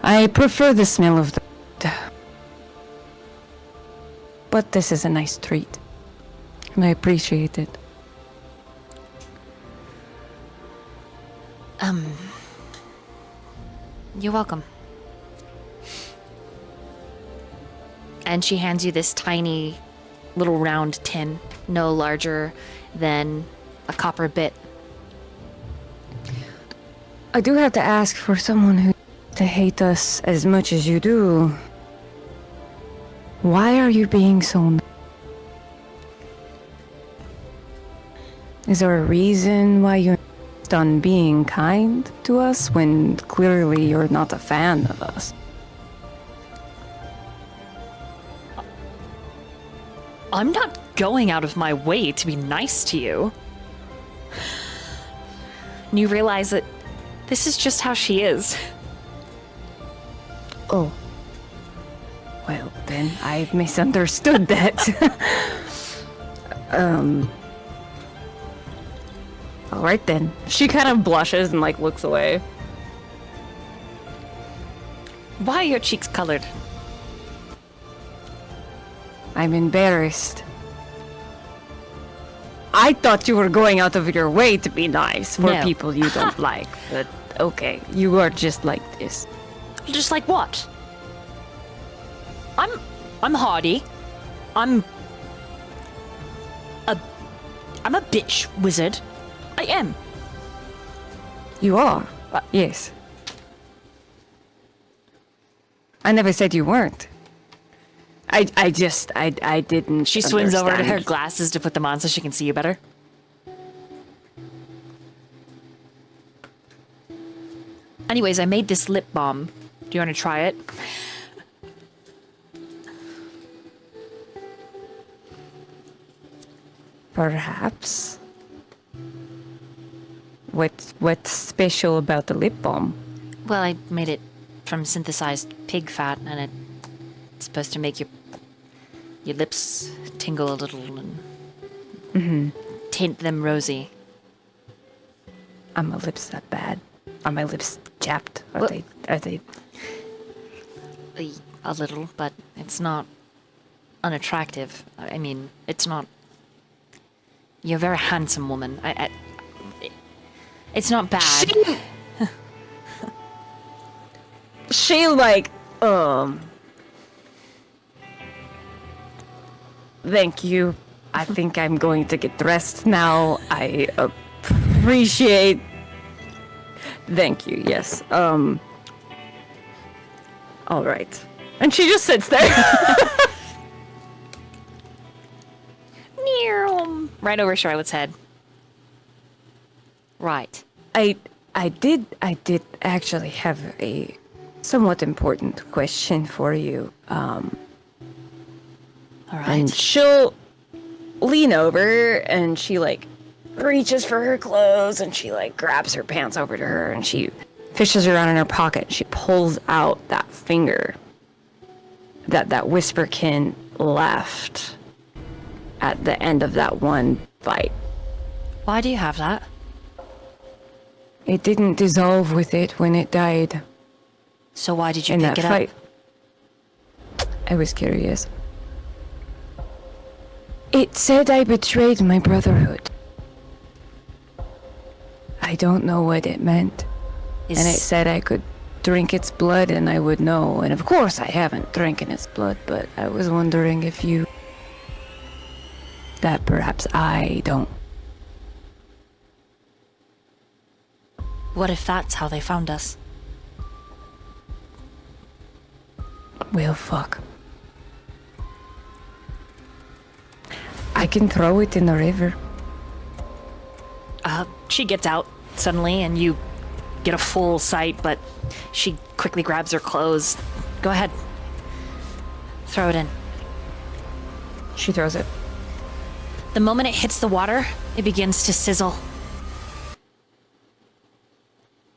I prefer the smell of the... But this is a nice treat. And I appreciate it. You're welcome. And she hands you this tiny little round tin, no larger than a copper bit. I do have to ask, for someone who to hate us as much as you do, why are you being so... Is there a reason why you're done being kind to us when clearly you're not a fan of us? I'm not going out of my way to be nice to you. And you realize that this is just how she is. Oh. Well, then I've misunderstood that. Alright then. She kind of blushes and, like, looks away. Why are your cheeks colored? I'm embarrassed. I thought you were going out of your way to be nice for No. people you don't like, but okay, you are just like this. Just like what? I'm hardy. I'm a bitch wizard. I am. You are, yes. I never said you weren't. I didn't. She swings over to her understand. glasses to put them on so she can see you better. Anyways, I made this lip balm. Do you want to try it? Perhaps. What's special about the lip balm? Well, I made it from synthesized pig fat, and it's supposed to make your lips tingle a little and tint them rosy. Are my lips that bad? Are my lips chapped? Are Well- they? A little, but it's not unattractive. I mean, it's not. You're a very handsome woman. It's not bad. She like, thank you. I think I'm going to get dressed now. I appreciate. Thank you. Yes. All right. And she just sits there. Right over Charlotte's head. Right. I did actually have a somewhat important question for you. All right. And she'll lean over and she like reaches for her clothes and she like grabs her pants over to her and she fishes around in her pocket and she pulls out that finger that Whisperkin left at the end of that one fight. Why do you have that? It didn't dissolve with it when it died So why did you in pick that it fight. up? I was curious. It said I betrayed my brotherhood. I don't know what it meant. And it said I could drink its blood and I would know. And of course I haven't drinking its blood, but I was wondering if you... that perhaps I don't. What if that's how they found us? Well, fuck. I can throw it in the river. She gets out suddenly and you get a full sight, but she quickly grabs her clothes. Go ahead. Throw it in. She throws it. The moment it hits the water, it begins to sizzle.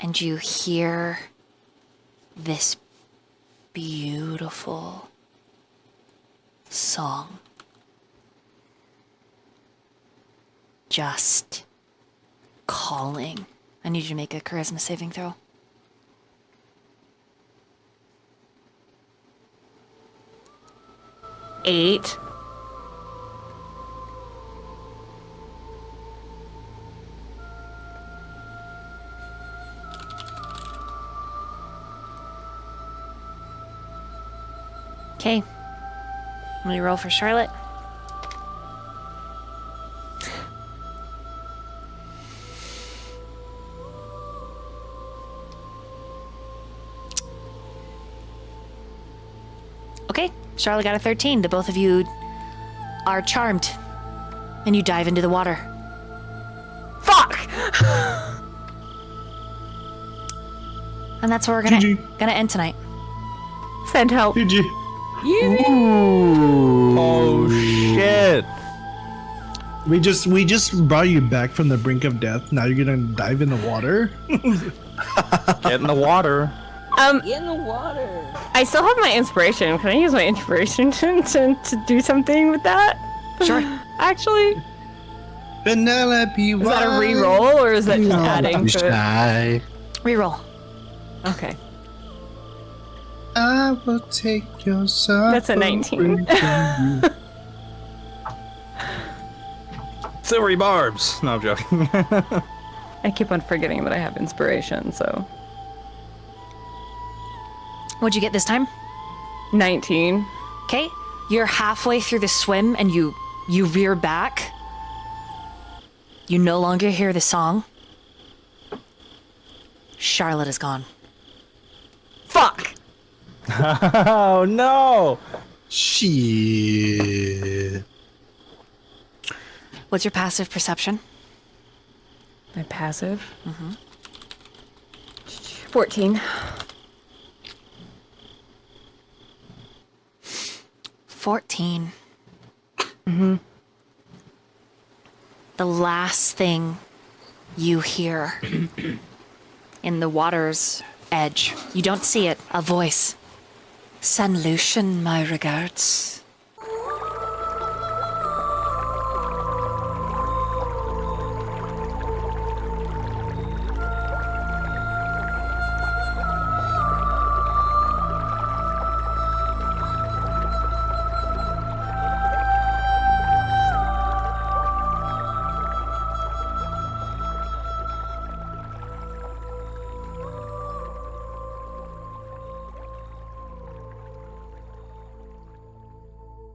And you hear this beautiful song. Just calling. I need you to make a charisma saving throw. Eight. Okay. Let me roll for Charlotte. Okay, Charlotte got a 13. The both of you are charmed. And you dive into the water. Fuck! And that's where we're gonna end tonight. Send help. GG. Oh shit! We just brought you back from the brink of death. Now you're gonna dive in the water. Get in the water. In the water. I still have my inspiration. Can I use my inspiration to do something with that? Sure. Actually, Penelope, is that a re-roll or is that just adding to it? Shy. Reroll. Okay. I will take your son. That's a 19. Silvery barbs. No, I'm joking. I keep on forgetting that I have inspiration, so. What'd you get this time? 19. Okay. You're halfway through the swim and you rear back. You no longer hear the song. Charlotte is gone. Fuck! Oh no! Shit. What's your passive perception? My passive? 14. 14. The last thing you hear in the water's edge, you don't see it, a voice. Send Lucian my regards.